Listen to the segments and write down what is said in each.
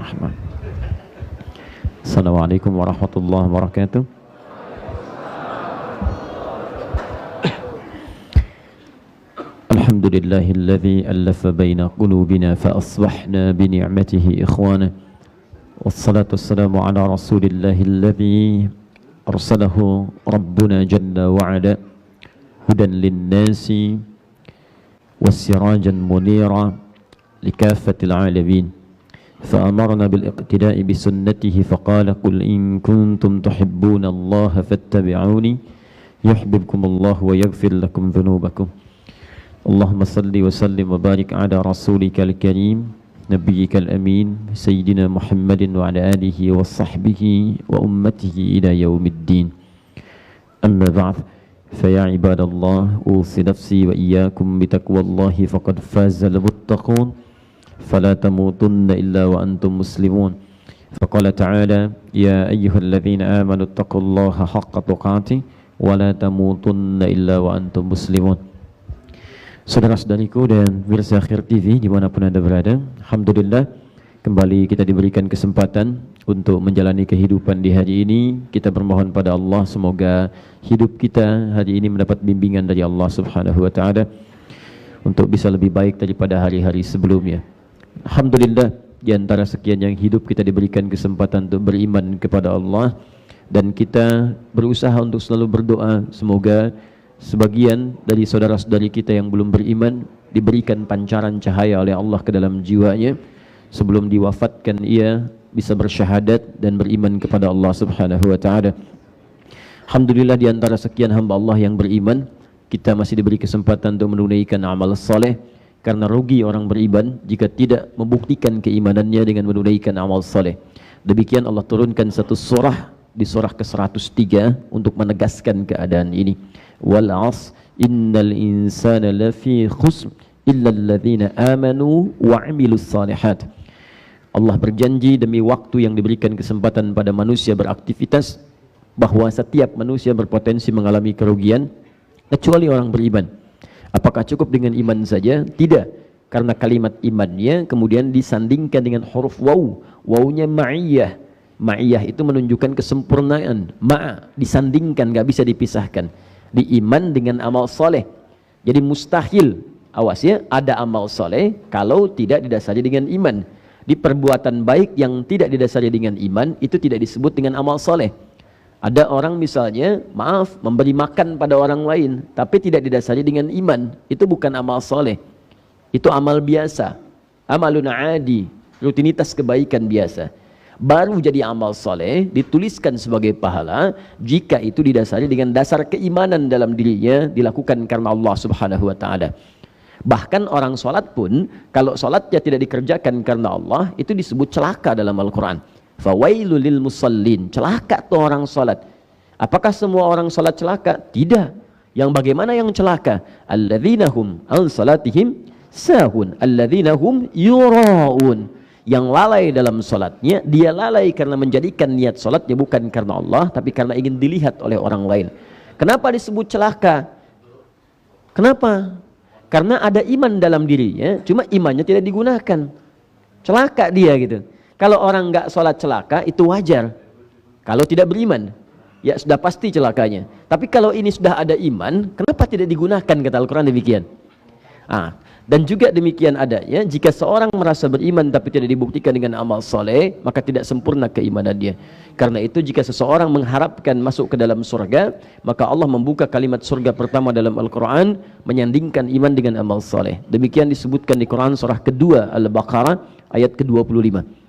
Bismillahirrahmanirrahim. Assalamualaikum warahmatullahi wabarakatuh. Alhamdulillahilladzi allafa baina qulubina fa asbahna bi ni'matihi ikhwana. Wassalatu wassalamu ala rasulillahilladzi arsalahu rabbuna jalla wa ala hudan lin-nasi wassirajan munira likaffatil alamin. فأمرنا بالاقتداء بسنته فقال قل إن كنتم تحبون الله فاتبعوني يحببكم الله ويغفر لكم ذنوبكم اللهم صل وسلم وبارك على رسولك الكريم نبيك الأمين سيدنا محمد وعلى آله وصحبه وأمته إلى يوم الدين أما بعد فيا عباد الله أوصي نفسي وإياكم بتقوى الله فقد فاز المتقون فلا تموتن إلا وأنتم مسلمون فقال تعالى يا أيها الذين آمنوا اتقوا الله حق تقاته ولا تموتن إلا وأنتم مسلمون. Saudara-saudariku dan pemirsa Akhir TV dimanapun Anda berada, Alhamdulillah kembali kita diberikan kesempatan untuk menjalani kehidupan di hari ini. Kita bermohon pada Allah semoga hidup kita hari ini mendapat bimbingan dari Allah Subhanahu wa Ta'ala untuk bisa lebih baik daripada hari-hari sebelumnya. Alhamdulillah di antara sekian yang hidup kita diberikan kesempatan untuk beriman kepada Allah dan kita berusaha untuk selalu berdoa semoga sebagian dari saudara-saudari kita yang belum beriman diberikan pancaran cahaya oleh Allah ke dalam jiwanya sebelum diwafatkan ia bisa bersyahadat dan beriman kepada Allah Subhanahu wa Ta'ala. Alhamdulillah di antara sekian hamba Allah yang beriman kita masih diberi kesempatan untuk menunaikan amal saleh. Karena rugi orang beriman jika tidak membuktikan keimanannya dengan menunaikan amal saleh. Demikian Allah turunkan satu surah di surah ke-103 untuk menegaskan keadaan ini. Wal 'asr innal insana lafi khusr illa alladhina amanu wa 'amilus shalihat. Allah berjanji demi waktu yang diberikan kesempatan pada manusia beraktivitas bahwa setiap manusia berpotensi mengalami kerugian kecuali orang beriman. Apakah cukup dengan iman saja? Tidak, karena kalimat imannya kemudian disandingkan dengan huruf waw. Wawnya ma'iyah. Ma'iyah itu menunjukkan kesempurnaan. Disandingkan, gak bisa dipisahkan. Di iman dengan amal soleh. Jadi mustahil, awas ya, ada amal soleh kalau tidak didasari dengan iman. Di perbuatan baik yang tidak didasari dengan iman itu tidak disebut dengan amal soleh. Ada orang misalnya, memberi makan pada orang lain, tapi tidak didasari dengan iman. Itu bukan amal soleh. Itu amal biasa. Amalun adi, rutinitas kebaikan biasa. Baru jadi amal soleh, dituliskan sebagai pahala, jika itu didasari dengan dasar keimanan dalam dirinya, dilakukan karena Allah Subhanahu wa Ta'ala. Bahkan orang sholat pun, kalau sholatnya tidak dikerjakan karena Allah, itu disebut celaka dalam Al-Quran. Fawailul lil musallin, celaka tuh orang salat. Apakah semua orang salat celaka? Tidak. Yang bagaimana yang celaka? Alladzina hum an salatihim sahun, alladzina hum yuraun. Yang lalai dalam salatnya, dia lalai karena menjadikan niat salatnya bukan karena Allah, tapi karena ingin dilihat oleh orang lain. Kenapa disebut celaka? Kenapa? Karena ada iman dalam dirinya, cuma imannya tidak digunakan. Celaka dia gitu. Kalau orang nggak sholat celaka itu wajar. Kalau tidak beriman, ya sudah pasti celakanya. Tapi kalau ini sudah ada iman, kenapa tidak digunakan, kata Al-Quran demikian. Dan juga demikian adanya, jika seorang merasa beriman tapi tidak dibuktikan dengan amal soleh, maka tidak sempurna keimanan dia. Karena itu jika seseorang mengharapkan masuk ke dalam surga, maka Allah membuka kalimat surga pertama dalam Al-Quran, menyandingkan iman dengan amal soleh. Demikian disebutkan di Quran surah kedua Al-Baqarah ayat ke-25.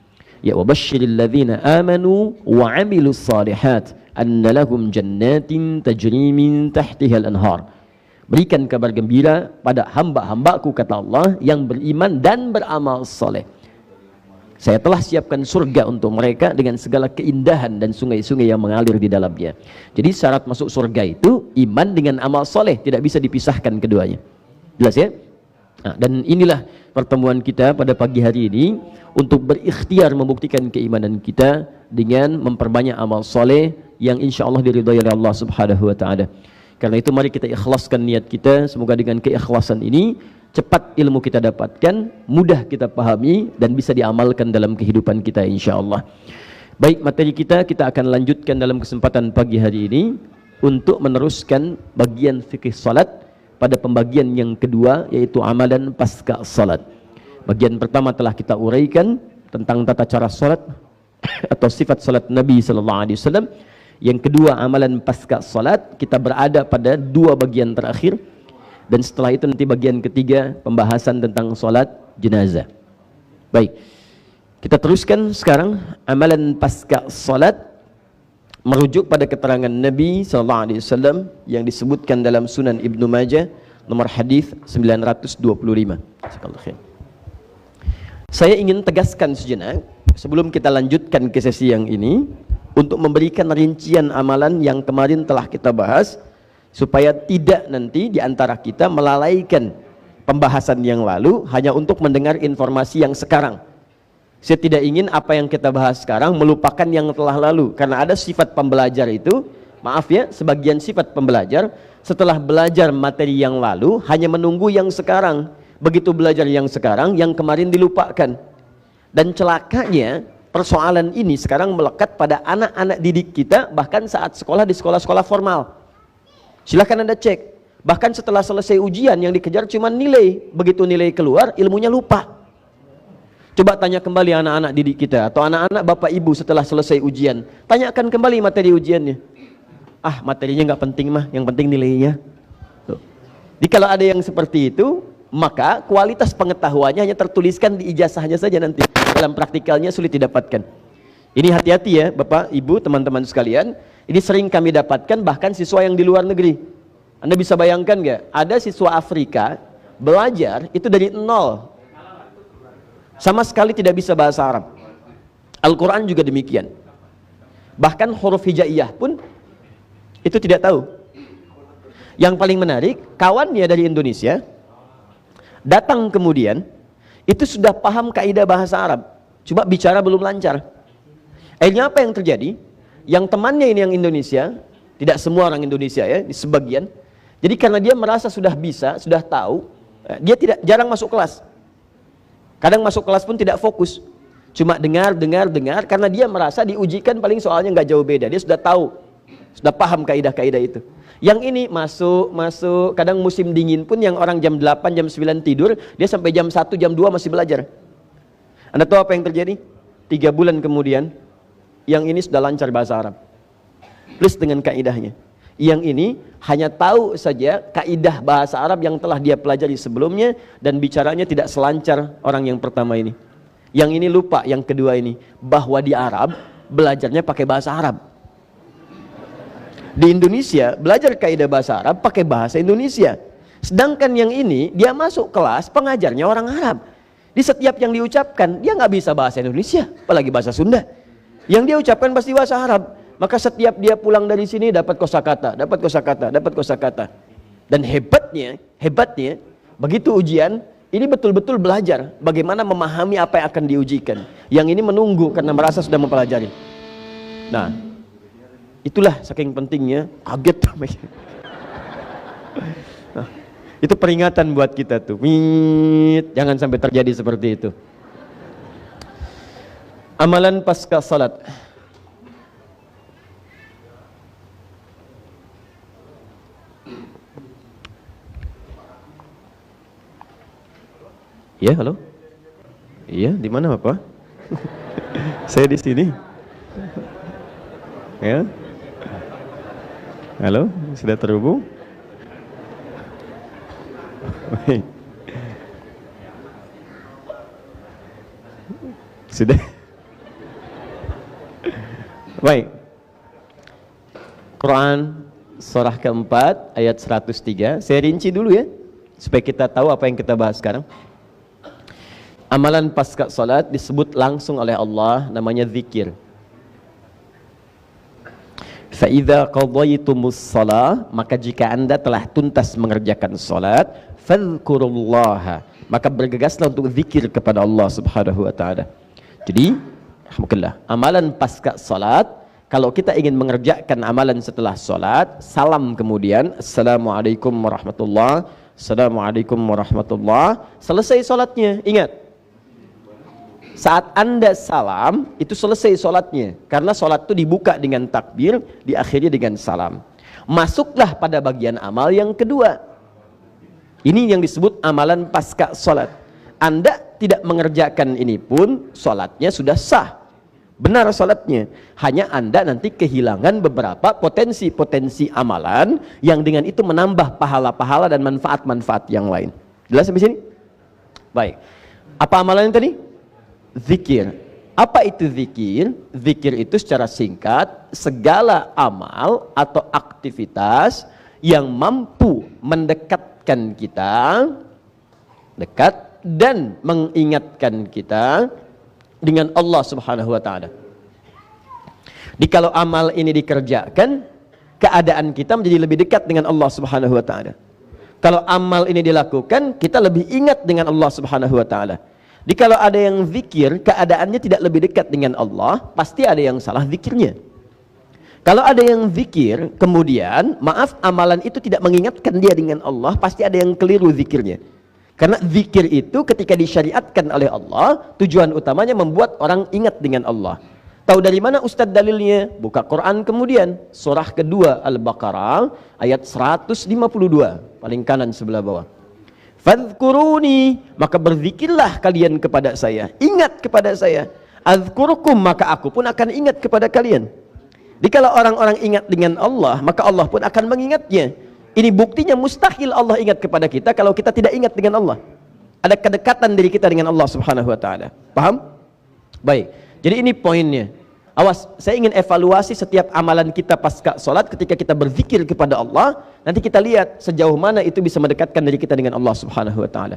Ya wabashshiril ladzina amanu wa 'amilus shalihat anna lahum jannatin tajri min tahtihal anhar. Berikan kabar gembira pada hamba-hambaku, kata Allah, yang beriman dan beramal soleh. Saya telah siapkan surga untuk mereka dengan segala keindahan dan sungai-sungai yang mengalir di dalamnya. Jadi syarat masuk surga itu iman dengan amal soleh, tidak bisa dipisahkan keduanya. Jelas ya? Dan inilah pertemuan kita pada pagi hari ini untuk berikhtiar membuktikan keimanan kita dengan memperbanyak amal soleh yang insya Allah diridhai oleh Allah Subhanahu wa Ta'ala. Karena itu mari kita ikhlaskan niat kita, semoga dengan keikhlasan ini cepat ilmu kita dapatkan, mudah kita pahami, dan bisa diamalkan dalam kehidupan kita insyaAllah. Baik, materi kita akan lanjutkan dalam kesempatan pagi hari ini untuk meneruskan bagian fikih salat pada pembagian yang kedua, yaitu amalan pasca salat. Bagian pertama telah kita uraikan tentang tata cara salat atau sifat salat Nabi SAW. Yang kedua, amalan pasca salat, kita berada pada dua bagian terakhir. Dan setelah itu nanti bagian ketiga, pembahasan tentang salat jenazah. Baik, kita teruskan sekarang amalan pasca salat, merujuk pada keterangan Nabi SAW yang disebutkan dalam Sunan Ibnu Majah nomor hadis 925. Saya ingin tegaskan sejenak sebelum kita lanjutkan ke sesi yang ini, untuk memberikan rincian amalan yang kemarin telah kita bahas, supaya tidak nanti di antara kita melalaikan pembahasan yang lalu hanya untuk mendengar informasi yang sekarang. Saya tidak ingin apa yang kita bahas sekarang melupakan yang telah lalu, karena ada sifat pembelajar itu, maaf ya, sebagian sifat pembelajar setelah belajar materi yang lalu hanya menunggu yang sekarang. Begitu belajar yang sekarang, yang kemarin dilupakan. Dan celakanya persoalan ini sekarang melekat pada anak-anak didik kita, bahkan saat sekolah di sekolah-sekolah formal. Silahkan Anda cek, bahkan setelah selesai ujian yang dikejar cuma nilai, begitu nilai keluar ilmunya lupa. Coba tanya kembali anak-anak didik kita atau anak-anak bapak ibu setelah selesai ujian, tanyakan kembali materi ujiannya. Ah, materinya nggak penting mah, yang penting nilainya. Tuh. Jadi kalau ada yang seperti itu, maka kualitas pengetahuannya hanya tertuliskan di ijazahnya saja, nanti dalam praktikalnya sulit didapatkan. Ini hati-hati ya bapak ibu teman-teman sekalian. Ini sering kami dapatkan bahkan siswa yang di luar negeri. Anda bisa bayangkan nggak? Ada siswa Afrika belajar itu dari nol, sama sekali tidak bisa bahasa Arab. Al-Quran juga demikian. Bahkan huruf hijaiyah pun itu tidak tahu. Yang paling menarik, kawannya dari Indonesia datang kemudian itu sudah paham kaidah bahasa Arab, cuma bicara belum lancar. Akhirnya apa yang terjadi? Yang temannya ini yang Indonesia, tidak semua orang Indonesia ya, di sebagian. Jadi karena dia merasa sudah bisa, sudah tahu, dia jarang masuk kelas. Kadang masuk kelas pun tidak fokus, cuma dengar, karena dia merasa diujikan paling soalnya nggak jauh beda. Dia sudah tahu, sudah paham kaidah-kaidah itu. Yang ini masuk, kadang musim dingin pun yang orang jam 8, jam 9 tidur, dia sampai jam 1, jam 2 masih belajar. Anda tahu apa yang terjadi? 3 bulan kemudian, yang ini sudah lancar bahasa Arab, plus dengan kaidahnya. Yang ini hanya tahu saja kaidah bahasa Arab yang telah dia pelajari sebelumnya, dan bicaranya tidak selancar orang yang pertama ini. Yang ini lupa, yang kedua ini, bahwa di Arab belajarnya pakai bahasa Arab. Di Indonesia belajar kaidah bahasa Arab pakai bahasa Indonesia. Sedangkan yang ini dia masuk kelas, pengajarnya orang Arab. Di setiap yang diucapkan dia nggak bisa bahasa Indonesia, apalagi bahasa Sunda. Yang dia ucapkan pasti bahasa Arab. Maka setiap dia pulang dari sini dapat kosakata. Dan hebatnya, begitu ujian, ini betul-betul belajar bagaimana memahami apa yang akan diujikan. Yang ini menunggu karena merasa sudah mempelajari. Nah, itulah saking pentingnya, kaget. Nah, itu peringatan buat kita tuh. Jangan sampai terjadi seperti itu. Amalan pasca salat. Ya, halo. Iya, di mana Bapak? Saya di sini. Ya. Halo, sudah terhubung? Baik. Sudah. Baik. Quran surah keempat ayat 103. Saya rinci dulu ya, supaya kita tahu apa yang kita bahas sekarang. Amalan pasca salat disebut langsung oleh Allah, namanya zikir. Fa idza qadaytumus shalah, maka jika Anda telah tuntas mengerjakan salat, fadhkurullaha, maka bergegaslah untuk zikir kepada Allah Subhanahu wa taala. Jadi, alhamdulillah, amalan pasca salat, kalau kita ingin mengerjakan amalan setelah salat, salam kemudian assalamualaikum warahmatullahi Assalamualaikum warahmatullahi. Selesai sholatnya. Ingat, saat Anda salam itu selesai sholatnya, karena sholat itu dibuka dengan takbir, diakhiri dengan salam. Masuklah pada bagian amal yang kedua. Ini yang disebut amalan pasca sholat. Anda tidak mengerjakan ini pun sholatnya sudah sah, benar sholatnya. Hanya Anda nanti kehilangan beberapa potensi-potensi amalan yang dengan itu menambah pahala-pahala dan manfaat-manfaat yang lain. Jelas sampai sini? Baik. Apa amalan tadi? Zikir. Apa itu zikir? Zikir itu secara singkat segala amal atau aktivitas yang mampu mendekatkan kita dekat dan mengingatkan kita dengan Allah Subhanahu wa taala. Kalau amal ini dikerjakan, keadaan kita menjadi lebih dekat dengan Allah Subhanahu wa taala. Kalau amal ini dilakukan, kita lebih ingat dengan Allah Subhanahu wa taala. Kalau ada yang zikir, keadaannya tidak lebih dekat dengan Allah, pasti ada yang salah zikirnya. Kalau ada yang zikir, kemudian maaf amalan itu tidak mengingatkan dia dengan Allah, pasti ada yang keliru zikirnya. Karena zikir itu ketika disyariatkan oleh Allah, tujuan utamanya membuat orang ingat dengan Allah. Tahu dari mana Ustadz dalilnya? Buka Quran kemudian. Surah kedua Al-Baqarah ayat 152. Paling kanan sebelah bawah. Fadhkuruni, maka berzikirlah kalian kepada saya. Ingat kepada saya. Azkurukum, maka aku pun akan ingat kepada kalian. Jadi kalau orang-orang ingat dengan Allah, maka Allah pun akan mengingatnya. Ini buktinya mustahil Allah ingat kepada kita kalau kita tidak ingat dengan Allah. Ada kedekatan diri kita dengan Allah Subhanahu wa taala. Paham? Baik. Jadi ini poinnya. Awas, saya ingin evaluasi setiap amalan kita pasca salat ketika kita berzikir kepada Allah, nanti kita lihat sejauh mana itu bisa mendekatkan diri kita dengan Allah Subhanahu wa taala.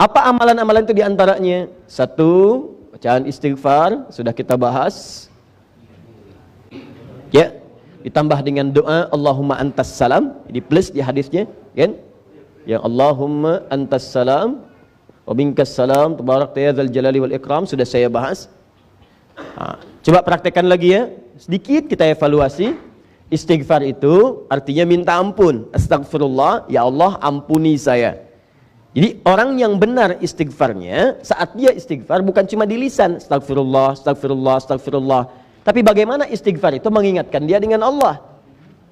Apa amalan-amalan itu diantaranya? 1, bacaan istighfar, sudah kita bahas. Ya. Ditambah dengan doa Allahumma antas salam, di plus di hadisnya, kan? Ya Allahumma antas salam wa minkas salam tabarakta ya dzal jalali wal ikram, sudah saya bahas. Coba praktekkan lagi ya. Sedikit kita evaluasi. Istighfar itu artinya minta ampun. Astagfirullah, ya Allah ampuni saya. Jadi orang yang benar istighfarnya, saat dia istighfar bukan cuma di lisan, astagfirullah, astagfirullah, astagfirullah. Tapi bagaimana istighfar itu mengingatkan dia dengan Allah?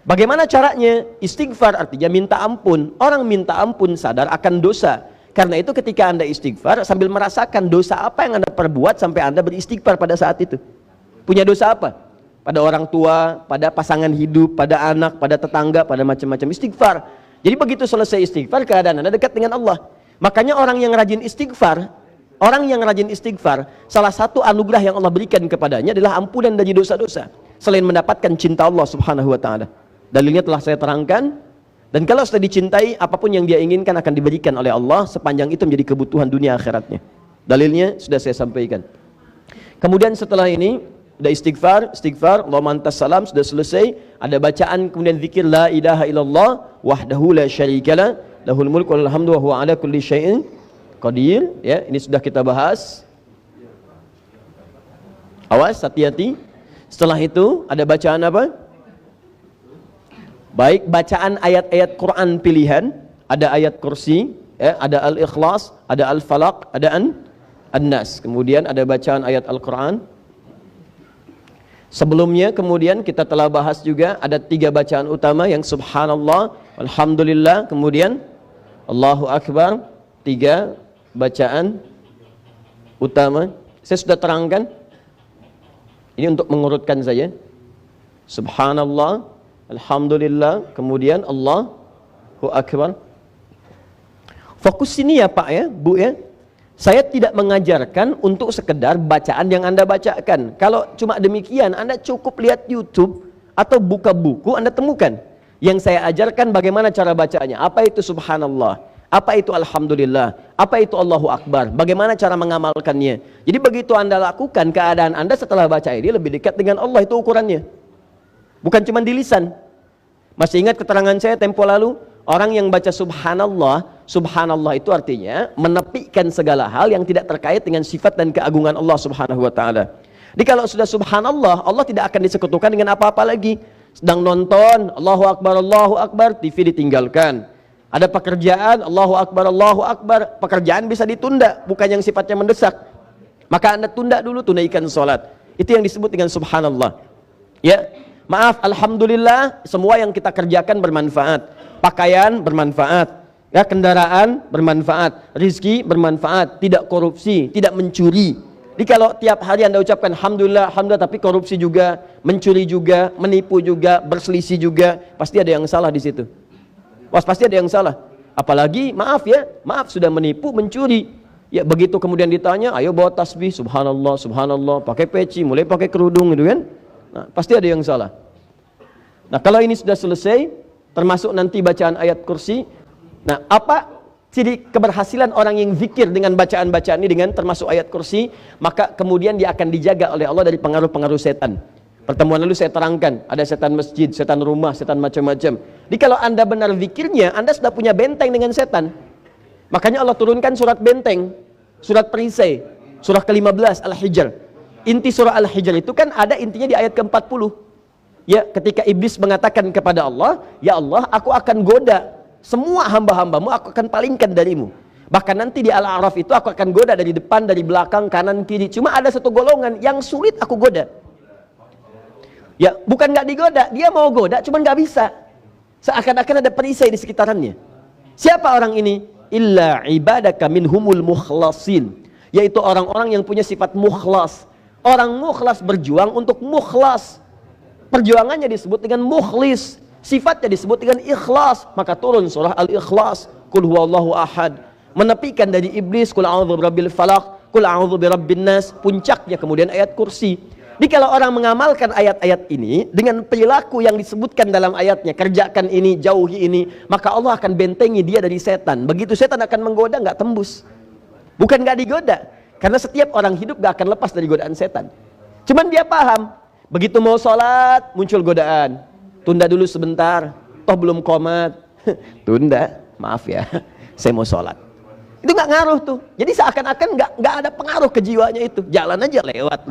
Bagaimana caranya? Istighfar artinya minta ampun. Orang minta ampun sadar akan dosa. Karena itu ketika Anda istighfar sambil merasakan dosa apa yang Anda perbuat sampai Anda beristighfar pada saat itu. Punya dosa apa? Pada orang tua, pada pasangan hidup, pada anak, pada tetangga, pada macam-macam istighfar. Jadi begitu selesai istighfar, keadaan Anda dekat dengan Allah. Makanya orang yang rajin istighfar, salah satu anugerah yang Allah berikan kepadanya adalah ampunan dari dosa-dosa. Selain mendapatkan cinta Allah Subhanahu wa taala. Dalilnya telah saya terangkan. Dan kalau sudah dicintai, apapun yang dia inginkan akan diberikan oleh Allah, sepanjang itu menjadi kebutuhan dunia akhiratnya. Dalilnya sudah saya sampaikan. Kemudian setelah ini ada istighfar, Allahumma antas salam, sudah selesai. Ada bacaan kemudian zikir la ilaha illallah wahdahu la syarikalah lahul mulku wal hamdu wa huwa ala kulli syai'in qadir. Ya, ini sudah kita bahas. Awas, hati-hati. Setelah itu ada bacaan apa? Baik, bacaan ayat-ayat Quran pilihan. Ada ayat kursi, ya, ada al-ikhlas, ada al-falaq, ada an-nas. Kemudian ada bacaan ayat Al-Quran. Sebelumnya kemudian kita telah bahas juga ada 3 bacaan utama yang subhanallah, alhamdulillah, kemudian Allahu Akbar. 3 bacaan utama. Saya sudah terangkan. Ini untuk mengurutkan saja. Subhanallah, alhamdulillah, kemudian Allahu Akbar. Fokus sini ya Pak ya, Bu ya. Saya tidak mengajarkan untuk sekedar bacaan yang Anda bacakan. Kalau cuma demikian, Anda cukup lihat YouTube atau buka buku, Anda temukan. Yang saya ajarkan bagaimana cara bacanya. Apa itu subhanallah, apa itu alhamdulillah, apa itu Allahu Akbar, bagaimana cara mengamalkannya. Jadi begitu Anda lakukan, keadaan Anda setelah baca ini lebih dekat dengan Allah, itu ukurannya. Bukan cuma di lisan. Masih ingat keterangan saya tempo lalu? Orang yang baca subhanallah, subhanallah itu artinya menepikan segala hal yang tidak terkait dengan sifat dan keagungan Allah Subhanahu wa taala. Jadi kalau sudah subhanallah, Allah tidak akan disekutukan dengan apa-apa lagi. Sedang nonton, Allahu Akbar, TV ditinggalkan. Ada pekerjaan, Allahu Akbar, pekerjaan bisa ditunda, bukan yang sifatnya mendesak. Maka Anda tunda dulu, tunaikan sholat. Itu yang disebut dengan subhanallah. Ya, maaf, alhamdulillah, semua yang kita kerjakan bermanfaat. Pakaian bermanfaat, ya, kendaraan bermanfaat, rizki bermanfaat, tidak korupsi, tidak mencuri. Jadi kalau tiap hari Anda ucapkan alhamdulillah, alhamdulillah, tapi korupsi juga, mencuri juga, menipu juga, berselisih juga, pasti ada yang salah di situ. Pasti ada yang salah. Apalagi maaf ya, maaf sudah menipu, mencuri. Ya begitu kemudian ditanya, ayo bawa tasbih, subhanallah, subhanallah, pakai peci, mulai pakai kerudung gitu kan. Nah, pasti ada yang salah. Nah, kalau ini sudah selesai, termasuk nanti bacaan ayat kursi. Nah, apa ciri keberhasilan orang yang zikir dengan bacaan-bacaan ini dengan termasuk ayat kursi? Maka kemudian dia akan dijaga oleh Allah dari pengaruh-pengaruh setan. Pertemuan lalu saya terangkan, ada setan masjid, setan rumah, setan macam-macam. Jadi kalau Anda benar zikirnya, Anda sudah punya benteng dengan setan. Makanya Allah turunkan surat benteng, surat perisai, surah ke-15 Al-Hijr. Inti surah Al-Hijr itu kan ada intinya di ayat ke-40. Ya, ketika iblis mengatakan kepada Allah, ya Allah, aku akan goda semua hamba-hambamu, aku akan palingkan darimu. Bahkan nanti di Al-A'raf itu aku akan goda dari depan, dari belakang, kanan, kiri. Cuma ada satu golongan yang sulit aku goda. Ya, bukan nggak digoda, dia mau goda, cuman nggak bisa. Seakan-akan ada perisai di sekitarannya. Siapa orang ini? Illa ibadaka minhumul mukhlasin. Yaitu orang-orang yang punya sifat mukhlas. Orang mukhlas berjuang untuk mukhlas. Perjuangannya disebut dengan mukhlis. Sifatnya disebut dengan ikhlas. Maka turun surah Al-Ikhlas. Qul huwallahu ahad. Menepikan dari iblis. Qul a'udzu birabbil falaq. Qul a'udzu birabbin nas. Puncaknya kemudian ayat kursi. Jadi kalau orang mengamalkan ayat-ayat ini dengan perilaku yang disebutkan dalam ayatnya, kerjakan ini, jauhi ini, maka Allah akan bentengi dia dari setan. Begitu setan akan menggoda, nggak tembus. Bukan nggak digoda, karena setiap orang hidup nggak akan lepas dari godaan setan. Cuman dia paham, begitu mau sholat muncul godaan, tunda dulu sebentar, toh belum qomat, tunda, maaf ya, saya mau sholat. Itu nggak ngaruh tuh. Jadi seakan-akan nggak ada pengaruh ke jiwanya itu. Jalan aja lewat.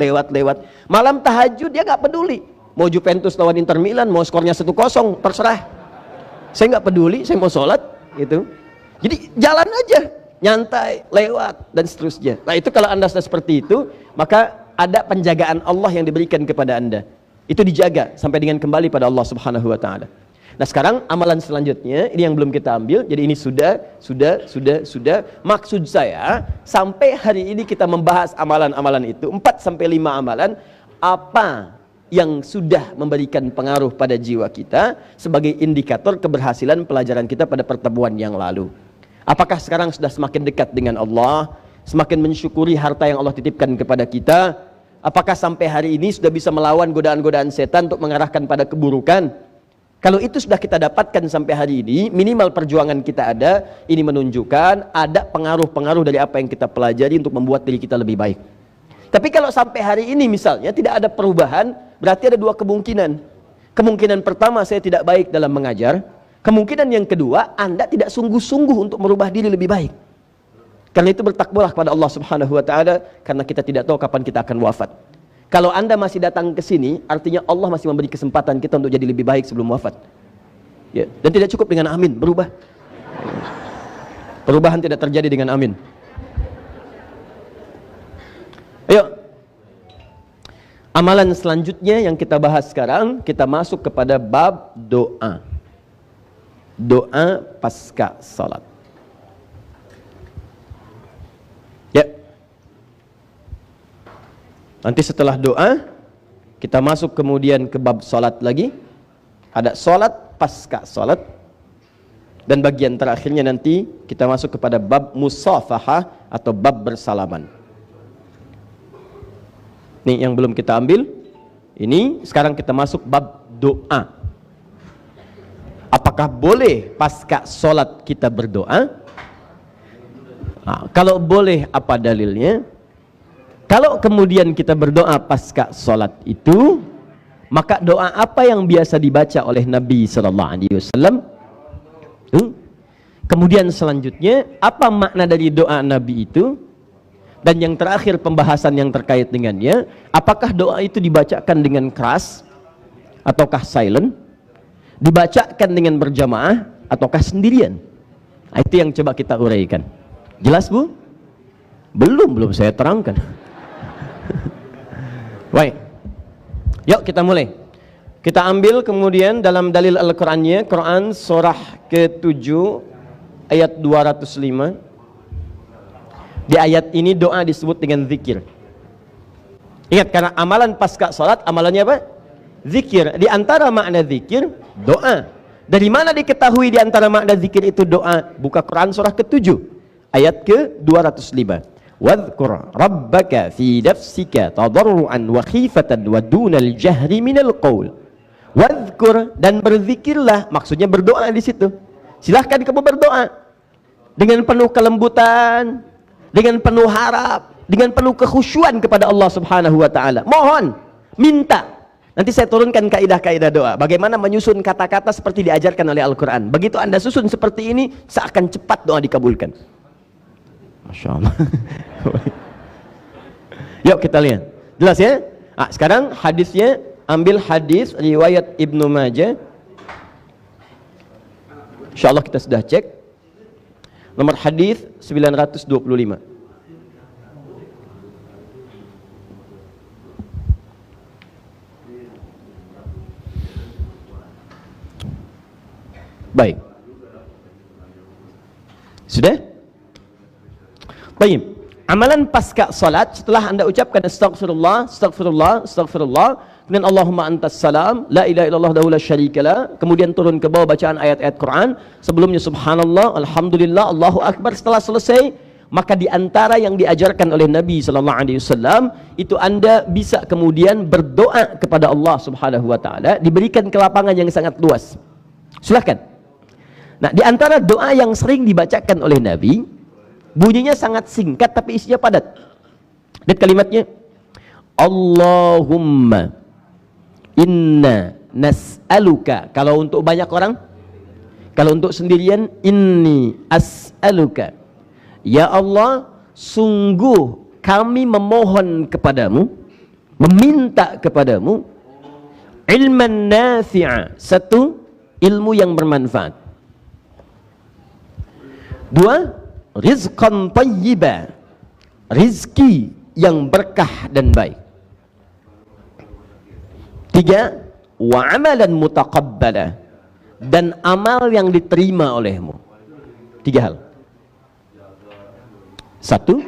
Malam tahajud dia nggak peduli. Mau Juventus lawan Inter Milan, mau skornya 1-0, terserah. Saya nggak peduli, saya mau sholat gitu. Jadi jalan aja, nyantai, lewat dan seterusnya. Nah itu kalau Anda sudah seperti itu, maka ada penjagaan Allah yang diberikan kepada Anda. Itu dijaga sampai dengan kembali pada Allah Subhanahu wa taala. Nah sekarang amalan selanjutnya, ini yang belum kita ambil, jadi ini sudah. Maksud saya, sampai hari ini kita membahas amalan-amalan itu, 4-5 amalan, apa yang sudah memberikan pengaruh pada jiwa kita, sebagai indikator keberhasilan pelajaran kita pada pertemuan yang lalu. Apakah sekarang sudah semakin dekat dengan Allah, semakin mensyukuri harta yang Allah titipkan kepada kita, apakah sampai hari ini sudah bisa melawan godaan-godaan setan untuk mengarahkan pada keburukan? Kalau itu sudah kita dapatkan sampai hari ini, minimal perjuangan kita ada, ini menunjukkan ada pengaruh-pengaruh dari apa yang kita pelajari untuk membuat diri kita lebih baik. Tapi kalau sampai hari ini misalnya tidak ada perubahan, berarti ada dua kemungkinan. Kemungkinan pertama, saya tidak baik dalam mengajar. Kemungkinan yang kedua, Anda tidak sungguh-sungguh untuk merubah diri lebih baik. Karena itu bertakwalah kepada Allah Subhanahu wa taala, karena kita tidak tahu kapan kita akan wafat. Kalau Anda masih datang ke sini, artinya Allah masih memberi kesempatan kita untuk jadi lebih baik sebelum wafat. Ya, dan tidak cukup dengan amin, berubah. Perubahan tidak terjadi dengan amin. Ayo. Amalan selanjutnya yang kita bahas sekarang, kita masuk kepada bab doa. Doa pasca salat. Ya. Nanti setelah doa, kita masuk kemudian ke bab salat lagi. Ada salat pasca salat. Dan bagian terakhirnya nanti kita masuk kepada bab musafahah atau bab bersalaman. Ini yang belum kita ambil. Ini sekarang kita masuk bab doa. Apakah boleh pasca salat kita berdoa? Nah, kalau boleh, apa dalilnya? Kalau kemudian kita berdoa pasca salat itu, maka doa apa yang biasa dibaca oleh Nabi sallallahu alaihi wasallam? Kemudian selanjutnya, apa makna dari doa Nabi itu? Dan yang terakhir pembahasan yang terkait dengannya, apakah doa itu dibacakan dengan keras ataukah silent? Dibacakan dengan berjamaah ataukah sendirian? Itu yang coba kita uraikan. Jelas Bu? Belum saya terangkan. Baik. Yuk kita mulai. Kita ambil kemudian dalam dalil Al-Qur'annya, Quran surah ke-7 ayat 205. Di ayat ini doa disebut dengan zikir. Ingat, karena amalan pasca salat amalannya apa? Zikir. Di antara makna zikir, doa. Dari mana diketahui di antara makna zikir itu doa? Buka Quran surah ke-7 ayat ke-205. Wadhkur rabbaka fi nafsika tadarruan wa khifatan wa dunal jahri minal qaul. Wadhkur, dan berzikirlah, maksudnya berdoa di situ. Silahkan kamu berdoa dengan penuh kelembutan, dengan penuh harap, dengan penuh kekhusyuan kepada Allah Subhanahu wa taala. Mohon, minta. Nanti saya turunkan kaidah-kaidah doa. Bagaimana menyusun kata-kata seperti diajarkan oleh Al-Qur'an. Begitu Anda susun seperti ini, seakan cepat doa dikabulkan. Masya Allah. Yuk kita lihat. Jelas ya? Sekarang hadisnya, ambil hadis riwayat Ibnu Majah. Insyaallah kita sudah cek. Nomor hadis 925. Baik. Sudah? Baik. Amalan pasca salat, setelah Anda ucapkan astaghfirullah, astaghfirullah, astaghfirullah, kemudian Allahumma antas salam, la ilaha illallah wahdahu la syarikalah, kemudian turun ke bawah bacaan ayat-ayat Quran, sebelumnya subhanallah, alhamdulillah, Allahu akbar. Setelah selesai, maka di antara yang diajarkan oleh Nabi sallallahu alaihi wasallam itu Anda bisa kemudian berdoa kepada Allah Subhanahu wa taala, diberikan kelapangan yang sangat luas. Silakan. Nah, di antara doa yang sering dibacakan oleh Nabi, bunyinya sangat singkat tapi isinya padat. Lihat kalimatnya. Allahumma inna nas'aluka. Kalau untuk banyak orang, kalau untuk sendirian, inni as'aluka. Ya Allah, sungguh kami memohon kepadamu, meminta kepadamu, ilman nafi'a, satu, ilmu yang bermanfaat. Dua, rizqan tayyiba, rizki yang berkah dan baik. Tiga, wa amalan mutaqabbala, dan amal yang diterima olehmu. Tiga hal. Satu,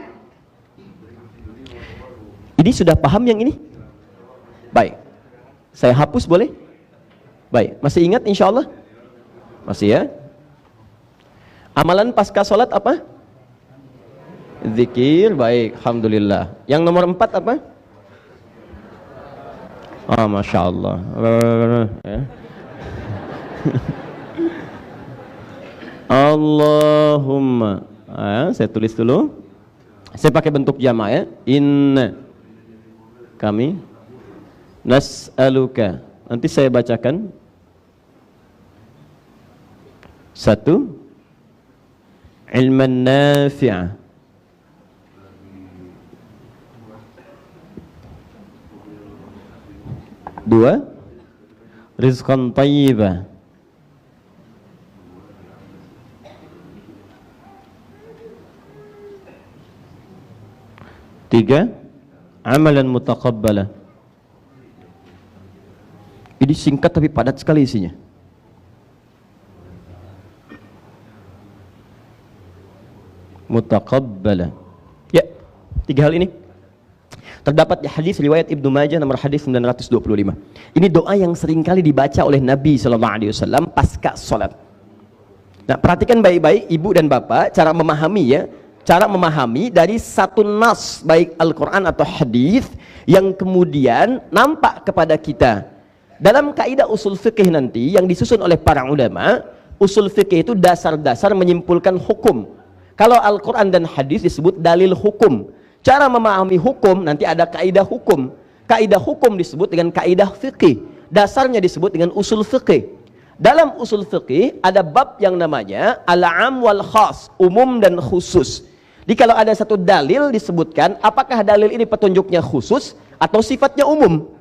ini sudah paham yang ini? Baik, saya hapus boleh? Baik, masih ingat insya Allah? Masih ya? Amalan pasca sholat apa? Zikir, baik, alhamdulillah. Yang nomor 4 apa? Masya Allah. Allahumma. Saya tulis dulu. Saya pakai bentuk jama' ya. Inna, kami nas'aluka. Nanti saya bacakan. Satu, ilman nafi'ah. Dua, rizqan tayyibah. Tiga, amalan mutaqabbalah. Ini singkat tapi padat sekali isinya. Mutaqabbalah. Ya, tiga hal ini terdapat di hadis riwayat Ibnu Majah nomor hadis 925. Ini doa yang sering kali dibaca oleh Nabi sallallahu alaihi wasallam pasca salat. Nah, perhatikan baik-baik ibu dan bapak cara memahami ya, cara memahami dari satu nas baik Al-Qur'an atau hadis yang kemudian nampak kepada kita. Dalam kaidah usul fikih nanti yang disusun oleh para ulama, usul fikih itu dasar-dasar menyimpulkan hukum. Kalau Al-Quran dan hadis disebut dalil hukum. Cara memahami hukum nanti ada kaidah hukum. Kaidah hukum disebut dengan kaidah fikih. Dasarnya disebut dengan usul fikih. Dalam usul fikih ada bab yang namanya al-am wal khas, umum dan khusus. Jadi kalau ada satu dalil disebutkan, apakah dalil ini petunjuknya khusus atau sifatnya umum?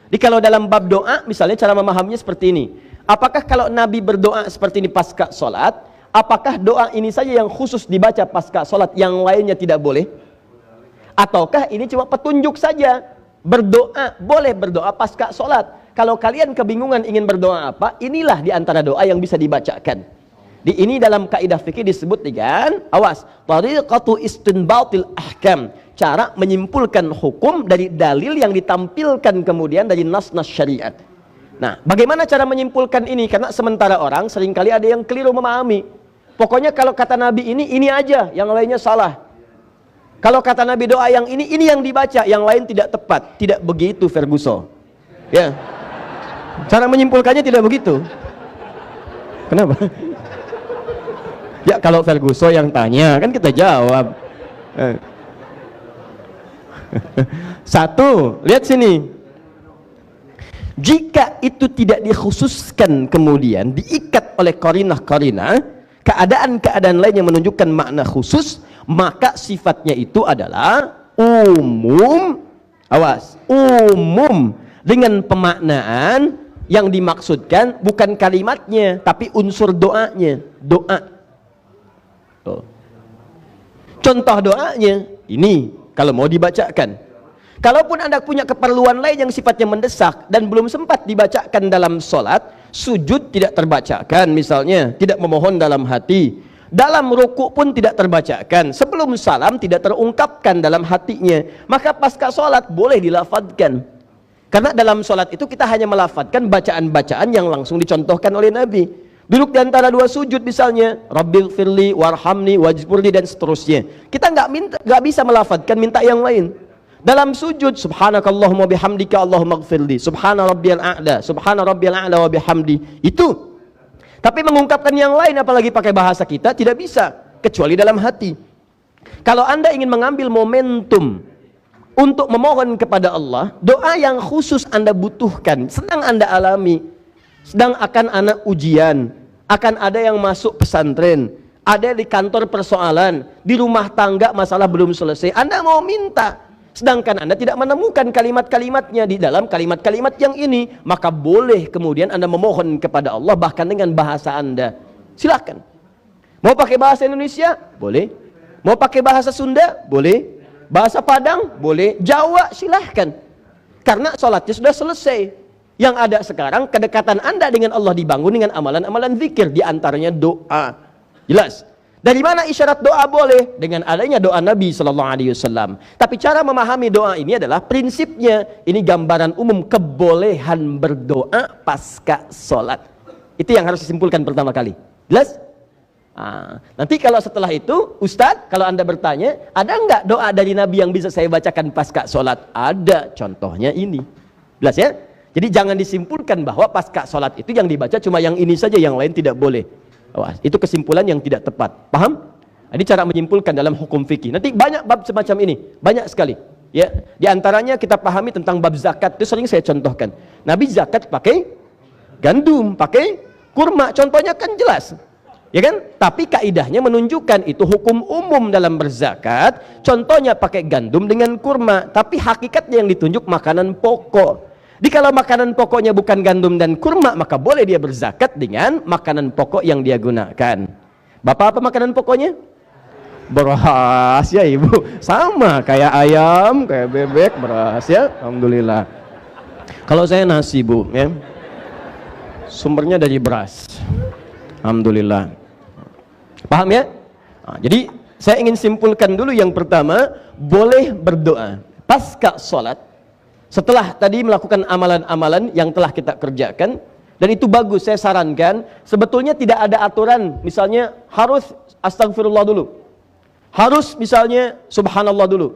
Jadi kalau dalam bab doa, misalnya cara memahaminya seperti ini. Apakah kalau Nabi berdoa seperti ini pasca sholat, apakah doa ini saja yang khusus dibaca pasca sholat, yang lainnya tidak boleh? Ataukah ini cuma petunjuk saja? Berdoa, boleh berdoa pasca sholat. Kalau kalian kebingungan ingin berdoa apa, inilah di antara doa yang bisa dibacakan. Ini dalam kaidah fikih disebut dengan, awas, tariqatu istinbatil ahkam, cara menyimpulkan hukum dari dalil yang ditampilkan kemudian dari nas-nas syariat. Nah, bagaimana cara menyimpulkan ini? Karena sementara orang seringkali ada yang keliru memahami. Pokoknya kalau kata Nabi ini aja, yang lainnya salah. Kalau kata Nabi doa yang ini yang dibaca, yang lain tidak tepat. Tidak begitu, Ferguson. Ya. Cara menyimpulkannya tidak begitu. Kenapa? Ya kalau Ferguson yang tanya, kan kita jawab. Satu, lihat sini. Jika itu tidak dikhususkan kemudian diikat oleh qarinah-qarinah, keadaan-keadaan lain yang menunjukkan makna khusus, maka sifatnya itu adalah umum. Awas, umum dengan pemaknaan yang dimaksudkan bukan kalimatnya, tapi unsur doanya. Doa. Contoh doanya ini kalau mau dibacakan. Kalaupun Anda punya keperluan lain yang sifatnya mendesak dan belum sempat dibacakan dalam sholat, sujud tidak terbacakan misalnya, tidak memohon dalam hati, dalam ruku pun tidak terbacakan, sebelum salam tidak terungkapkan dalam hatinya, maka pasca sholat boleh dilafadzkan. Karena dalam sholat itu kita hanya melafadzkan bacaan-bacaan yang langsung dicontohkan oleh Nabi. Duduk di antara dua sujud misalnya, Rabbil firli warhamni wajburni dan seterusnya, kita nggak bisa melafadzkan minta yang lain. Dalam sujud, subhanakallahumma bihamdika Allahumma gfirli, subhana rabbiyal a'la wa bihamdi, itu. Tapi mengungkapkan yang lain apalagi pakai bahasa kita tidak bisa, kecuali dalam hati. Kalau Anda ingin mengambil momentum untuk memohon kepada Allah, doa yang khusus Anda butuhkan, sedang Anda alami, sedang akan anak ujian, akan ada yang masuk pesantren, ada di kantor persoalan, di rumah tangga masalah belum selesai, Anda mau minta, sedangkan Anda tidak menemukan kalimat-kalimatnya di dalam kalimat-kalimat yang ini, maka boleh kemudian Anda memohon kepada Allah bahkan dengan bahasa Anda. Silakan. Mau pakai bahasa Indonesia? Boleh. Mau pakai bahasa Sunda? Boleh. Bahasa Padang? Boleh. Jawa? Silahkan. Karena sholatnya sudah selesai. Yang ada sekarang kedekatan Anda dengan Allah dibangun dengan amalan-amalan zikir, di antaranya doa. Jelas? Dari mana isyarat doa boleh? Dengan adanya doa Nabi Sallallahu Alaihi Wasallam. Tapi cara memahami doa ini adalah prinsipnya, ini gambaran umum kebolehan berdoa pasca sholat. Itu yang harus disimpulkan pertama kali. Jelas? Nanti kalau setelah itu, Ustadz, kalau Anda bertanya, ada nggak doa dari Nabi yang bisa saya bacakan pasca sholat? Ada, contohnya ini. Jelas ya? Jadi jangan disimpulkan bahwa pasca sholat itu yang dibaca cuma yang ini saja, yang lain tidak boleh. Itu kesimpulan yang tidak tepat. Paham? Ini cara menyimpulkan dalam hukum fikih. Nanti banyak bab semacam ini, banyak sekali. Ya, di antaranya kita pahami tentang bab zakat, itu sering saya contohkan. Nabi zakat pakai gandum, pakai kurma, contohnya kan jelas. Ya kan? Tapi kaidahnya menunjukkan itu hukum umum dalam berzakat. Contohnya pakai gandum dengan kurma, tapi hakikatnya yang ditunjuk makanan pokok. Kalau makanan pokoknya bukan gandum dan kurma, maka boleh dia berzakat dengan makanan pokok yang dia gunakan. Bapak apa makanan pokoknya? Beras ya ibu. Sama kayak ayam, kayak bebek, beras ya. Alhamdulillah. Kalau saya nasi bu, ya. Sumbernya dari beras. Alhamdulillah. Paham ya? Jadi saya ingin simpulkan dulu yang pertama, boleh berdoa pasca sholat. Setelah tadi melakukan amalan-amalan yang telah kita kerjakan, dan itu bagus, saya sarankan, sebetulnya tidak ada aturan, misalnya harus astagfirullah dulu, harus misalnya subhanallah dulu.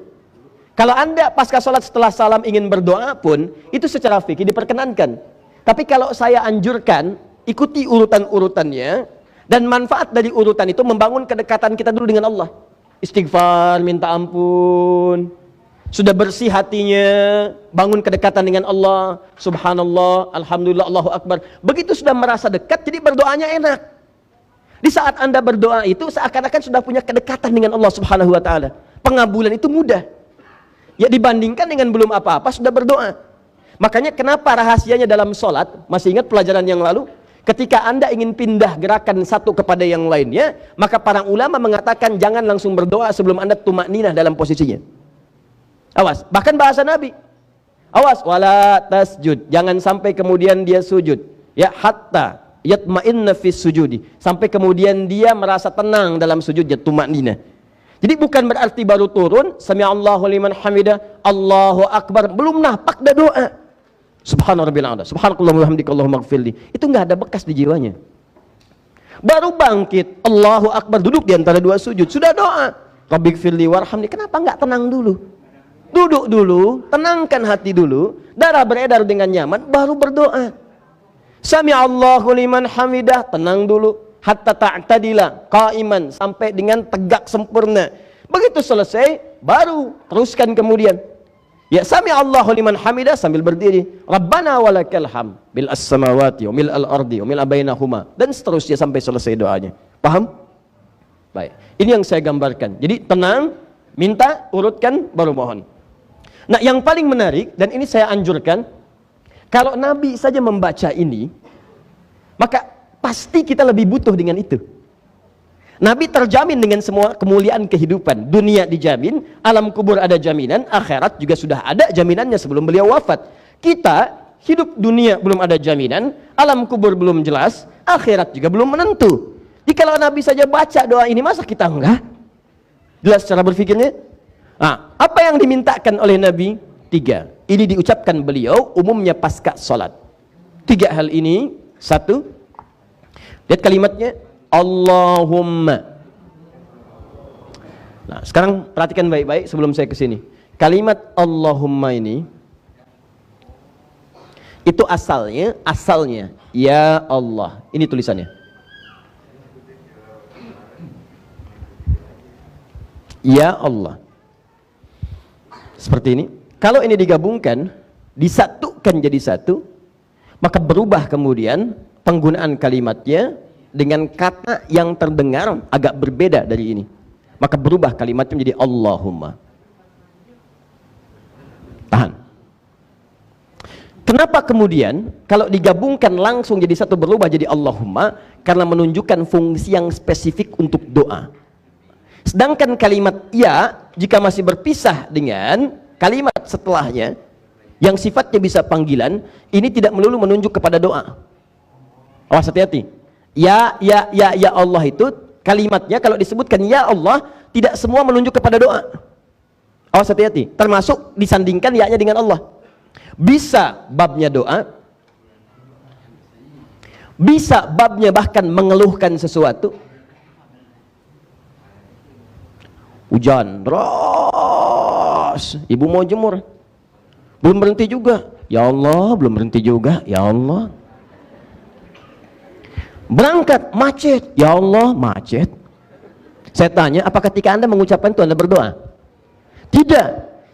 Kalau Anda pasca sholat setelah salam ingin berdoa pun, itu secara fikih diperkenankan. Tapi kalau saya anjurkan, ikuti urutan-urutannya, dan manfaat dari urutan itu membangun kedekatan kita dulu dengan Allah. Istighfar, minta ampun, sudah bersih hatinya, bangun kedekatan dengan Allah, subhanallah, alhamdulillah, Allahu Akbar. Begitu sudah merasa dekat, jadi berdoanya enak. Di saat Anda berdoa itu seakan-akan sudah punya kedekatan dengan Allah Subhanahu wa taala. Pengabulan itu mudah. Ya dibandingkan dengan belum apa-apa sudah berdoa. Makanya kenapa rahasianya dalam sholat, masih ingat pelajaran yang lalu? ketika Anda ingin pindah gerakan satu kepada yang lainnya, maka para ulama mengatakan jangan langsung berdoa sebelum Anda tumakninah dalam posisinya. Awas, bahkan bahasa Nabi. Awas, wala tasjud, jangan sampai kemudian dia sujud. Ya, hatta yatma'inna fis sujudi, sampai kemudian dia merasa tenang dalam sujudnya, tumakninah. Jadi bukan berarti baru turun sami Allahu liman hamidah, Allahu akbar, belum napak dah doa. Subhana rabbil a'la, subhanakallahumma wa bihamdika Allahumma ighfirli. Itu enggak ada bekas di jiwanya. Baru bangkit, Allahu akbar, duduk di antara dua sujud, sudah doa. Rabbighfirli warhamni. Kenapa enggak tenang dulu? Duduk dulu, tenangkan hati dulu, darah beredar dengan nyaman, baru berdoa. Sami Allahu liman hamidah, tenang dulu. Hatta ta'tadila qaiman, sampai dengan tegak sempurna. Begitu selesai baru teruskan kemudian. Ya, sami Allahu liman hamidah sambil berdiri. Rabbana walakal ham bil as-samawati wa mil al-ardi wa mil bainahuma, dan seterusnya sampai selesai doanya. Paham? Baik. Ini yang saya gambarkan. Jadi tenang, minta, urutkan, baru mohon. Nah, yang paling menarik, dan ini saya anjurkan, kalau Nabi saja membaca ini, maka pasti kita lebih butuh dengan itu. Nabi terjamin dengan semua kemuliaan kehidupan. Dunia dijamin, alam kubur ada jaminan, akhirat juga sudah ada jaminannya sebelum beliau wafat. Kita hidup dunia belum ada jaminan, alam kubur belum jelas, akhirat juga belum menentu. Jadi kalau Nabi saja baca doa ini, masa kita enggak? Jelas cara berpikirnya? Nah, apa yang dimintakan oleh Nabi? 3. Ini diucapkan beliau umumnya pasca salat. 3 hal ini. 1, lihat kalimatnya, Allahumma. Nah, sekarang perhatikan baik-baik sebelum saya ke sini. Kalimat Allahumma ini itu asalnya ya Allah. Ini tulisannya. Ya Allah. Seperti ini. Kalau ini digabungkan, disatukan jadi satu, maka berubah kemudian penggunaan kalimatnya dengan kata yang terdengar agak berbeda dari ini. Maka berubah kalimatnya menjadi Allahumma. Tahan. Kenapa kemudian kalau digabungkan langsung jadi satu berubah jadi Allahumma? Karena menunjukkan fungsi yang spesifik untuk doa. Sedangkan kalimat ya, jika masih berpisah dengan kalimat setelahnya yang sifatnya bisa panggilan, ini tidak melulu menunjuk kepada doa. Awas, hati-hati. Ya Allah itu kalimatnya kalau disebutkan ya Allah, tidak semua menunjuk kepada doa. Awas, hati-hati. Termasuk disandingkan ya-nya dengan Allah. Bisa babnya doa, bisa babnya bahkan mengeluhkan sesuatu. Hujan deras, ibu mau jemur, belum berhenti juga. Ya Allah, belum berhenti juga. Ya Allah. Berangkat macet, ya Allah macet. Saya tanya, apa ketika Anda mengucapkan itu Anda berdoa? Tidak.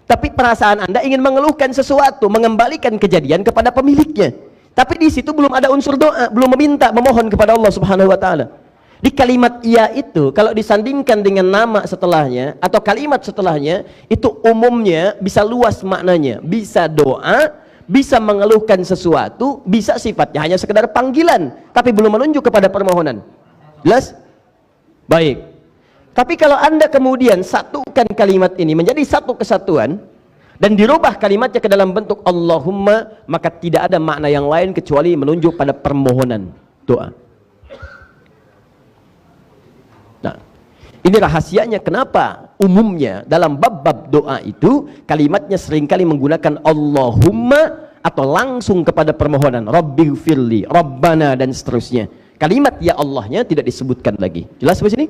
Tapi perasaan Anda ingin mengeluhkan sesuatu, mengembalikan kejadian kepada pemiliknya. Tapi di situ belum ada unsur doa, belum meminta, memohon kepada Allah Subhanahu wa taala. Di kalimat iya itu kalau disandingkan dengan nama setelahnya atau kalimat setelahnya, itu umumnya bisa luas maknanya, bisa doa, bisa mengeluhkan sesuatu, bisa sifatnya hanya sekedar panggilan tapi belum menunjuk kepada permohonan. Jelas? Baik. Tapi kalau Anda kemudian satukan kalimat ini menjadi satu kesatuan dan dirubah kalimatnya ke dalam bentuk Allahumma, maka tidak ada makna yang lain kecuali menunjuk pada permohonan, doa. Nah, ini rahasianya kenapa umumnya dalam bab-bab doa itu kalimatnya seringkali menggunakan Allahumma atau langsung kepada permohonan, Rabbighfirli, Rabbana, dan seterusnya. Kalimat ya Allahnya tidak disebutkan lagi. Jelas sampai sini?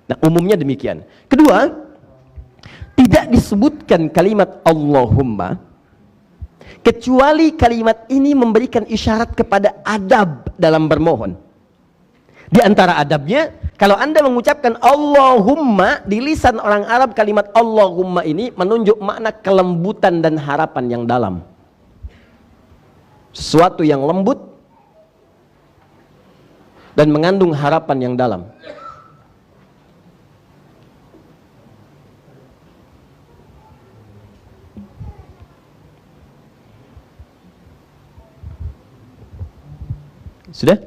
Nah, umumnya demikian. Kedua, tidak disebutkan kalimat Allahumma kecuali kalimat ini memberikan isyarat kepada adab dalam bermohon. Di antara adabnya, kalau Anda mengucapkan Allahumma di lisan orang Arab, kalimat Allahumma ini menunjuk makna kelembutan dan harapan yang dalam. Sesuatu yang lembut dan mengandung harapan yang dalam. Sudah?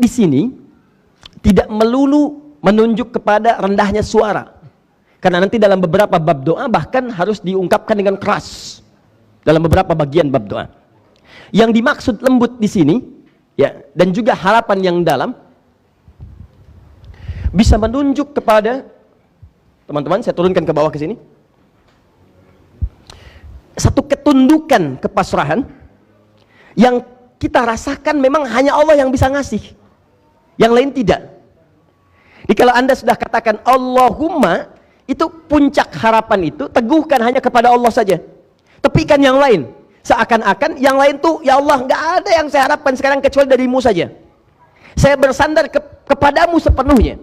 di sini tidak melulu menunjuk kepada rendahnya suara. Karena nanti dalam beberapa bab doa bahkan harus diungkapkan dengan keras. Dalam beberapa bagian bab doa. Yang dimaksud lembut di sini, ya, dan juga harapan yang dalam, bisa menunjuk kepada, teman-teman, saya turunkan ke bawah ke sini, satu ketundukan kepasrahan yang kita rasakan memang hanya Allah yang bisa ngasih, yang lain tidak. Jadi kalau Anda sudah katakan Allahumma, itu puncak harapan itu teguhkan hanya kepada Allah saja, tepikan yang lain, seakan-akan yang lain tuh, ya Allah, nggak ada yang saya harapkan sekarang kecuali darimu saja. Saya bersandar kepadamu sepenuhnya.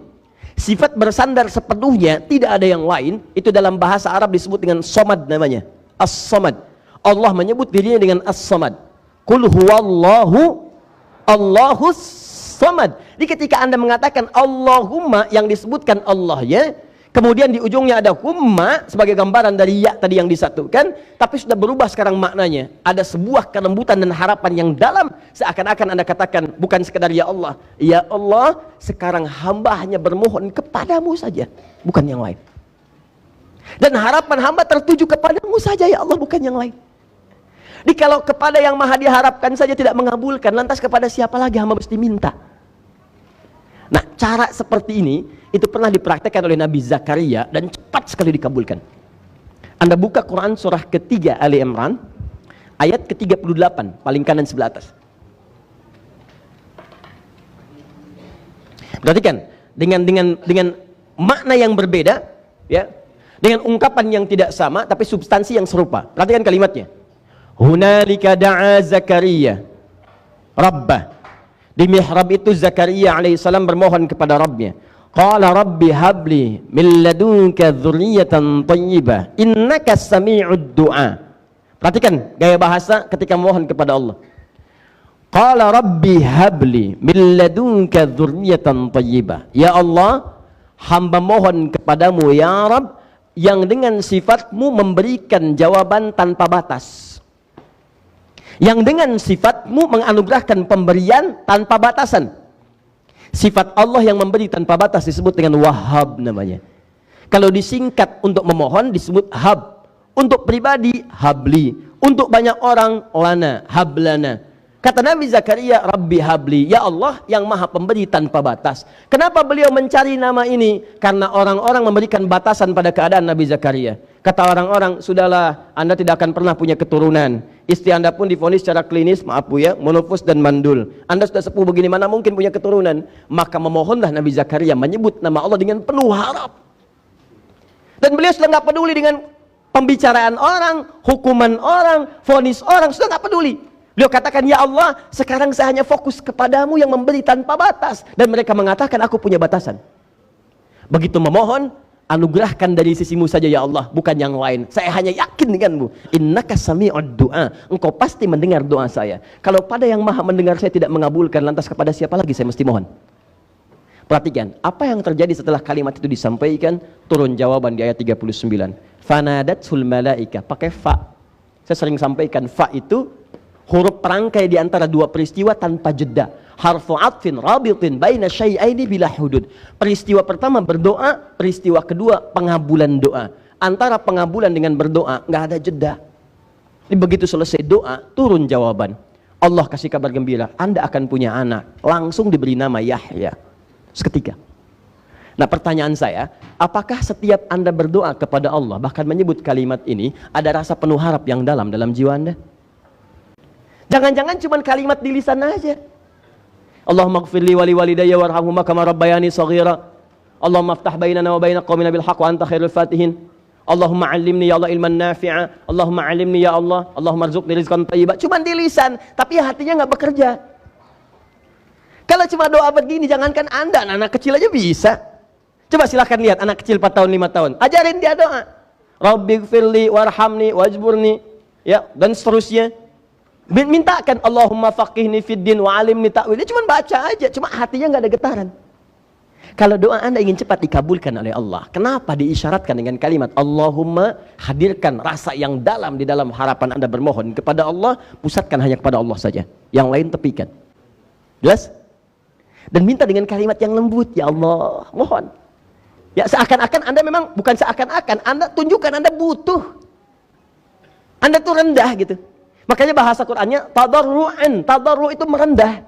Sifat bersandar sepenuhnya, tidak ada yang lain, itu dalam bahasa Arab disebut dengan somad namanya, as-somad. Allah menyebut dirinya dengan as-somad. Qul huwallahu Allahus somad. Jadi ketika Anda mengatakan Allahumma, yang disebutkan Allahnya, kemudian di ujungnya ada humma sebagai gambaran dari ya tadi yang disatukan, tapi sudah berubah sekarang maknanya. Ada sebuah kelembutan dan harapan yang dalam, seakan-akan Anda katakan bukan sekedar ya Allah, ya Allah, sekarang hamba hanya bermohon kepadamu saja, bukan yang lain. Dan harapan hamba tertuju kepadamu saja ya Allah, bukan yang lain. Jadi kalau kepada yang maha diharapkan saja tidak mengabulkan, lantas kepada siapa lagi hamba mesti minta? Nah, cara seperti ini itu pernah dipraktekkan oleh Nabi Zakaria dan cepat sekali dikabulkan. Anda buka Quran surah ketiga Ali Imran ayat ke-38, paling kanan sebelah atas. Perhatikan, dengan makna yang berbeda, ya, dengan ungkapan yang tidak sama tapi substansi yang serupa. Perhatikan kalimatnya. Hunalika da'a Zakaria Rabbah. Di mihrab itu Zakaria alaihissalam bermohon kepada Rabbnya. Qala Rabbi habli min ladunka dzurriyyatan thayyibah innaka sami'ud du'a. Perhatikan gaya bahasa ketika mohon kepada Allah. Qala Rabbi habli min ladunka dzurriyyatan thayyibah. Ya Allah, hamba mohon kepadamu ya Rabb yang dengan sifatmu memberikan jawaban tanpa batas, yang dengan sifatmu menganugerahkan pemberian tanpa batasan. Sifat Allah yang memberi tanpa batas disebut dengan Wahhab namanya. Kalau disingkat untuk memohon disebut Hab. Untuk pribadi Habli, untuk banyak orang Lana, Hablana. Kata Nabi Zakaria, Rabbi Habli, ya Allah yang maha pemberi tanpa batas. Kenapa beliau mencari nama ini? Karena orang-orang memberikan batasan pada keadaan Nabi Zakaria. Kata orang-orang, sudahlah, Anda tidak akan pernah punya keturunan. Istri Anda pun divonis secara klinis, maaf Bu ya, monofus dan mandul. Anda sudah sepuh begini, mana mungkin punya keturunan? Maka memohonlah Nabi Zakaria menyebut nama Allah dengan penuh harap. Dan beliau sudah nggak peduli dengan pembicaraan orang, hukuman orang, vonis orang, sudah nggak peduli. Beliau katakan, ya Allah, sekarang saya hanya fokus kepadamu yang memberi tanpa batas. Dan mereka mengatakan, aku punya batasan. Begitu memohon, anugerahkan dari sisimu saja ya Allah, bukan yang lain. Saya hanya yakin denganmu. Innaka sami'ud du'a. Engkau pasti mendengar doa saya. Kalau pada yang maha mendengar saya tidak mengabulkan, lantas kepada siapa lagi saya mesti mohon? Perhatikan, apa yang terjadi setelah kalimat itu disampaikan? Turun jawaban di ayat 39. Fanadatsul malaika, pakai fa. Saya sering sampaikan, fa itu huruf perangkai di antara dua peristiwa tanpa jeda. Harfu atfin rabitin baina syai'aini bila hudud. Peristiwa pertama berdoa, peristiwa kedua pengabulan doa. Antara pengabulan dengan berdoa nggak ada jeda. Jadi begitu selesai doa, turun jawaban. Allah kasih kabar gembira, Anda akan punya anak. Langsung diberi nama Yahya. Seketika. Nah, pertanyaan saya, apakah setiap Anda berdoa kepada Allah, bahkan menyebut kalimat ini, ada rasa penuh harap yang dalam jiwa Anda? Jangan-jangan cuma kalimat di lisan aja. Allahumma ighfirli wa li walidayya warhamhuma kama rabbayani shaghira. Allahumma aftah bainana wa baina qaumina bil haqq wa anta khairul fatihin. Allahumma 'allimni ya Allah ilman nafi'a. Allahumma 'allimni ya Allah. Allahumma arzuqni rizqan thayyiban. Cuma di lisan, tapi hatinya nggak bekerja. Kalau cuma doa begini, jangankan Anda, anak kecil aja bisa. Coba silahkan lihat anak kecil 4 tahun, 5 tahun. Ajarin dia doa. Rabbighfirli warhamni wajburni, ya, dan seterusnya. Mintakan Allahumma faqihni fid din wa alimni ta'wil. Dia cuma baca aja, cuma hatinya nggak ada getaran. Kalau doa Anda ingin cepat dikabulkan oleh Allah, kenapa diisyaratkan dengan kalimat Allahumma? Hadirkan rasa yang dalam di dalam harapan Anda bermohon kepada Allah, pusatkan hanya kepada Allah saja. Yang lain tepikan. Jelas? Dan minta dengan kalimat yang lembut, ya Allah, mohon. Ya seakan-akan Anda memang, bukan seakan-akan, Anda tunjukkan Anda butuh. Anda tuh rendah gitu. Makanya bahasa Qur'annya tadarru'an. Tadarru' itu merendah.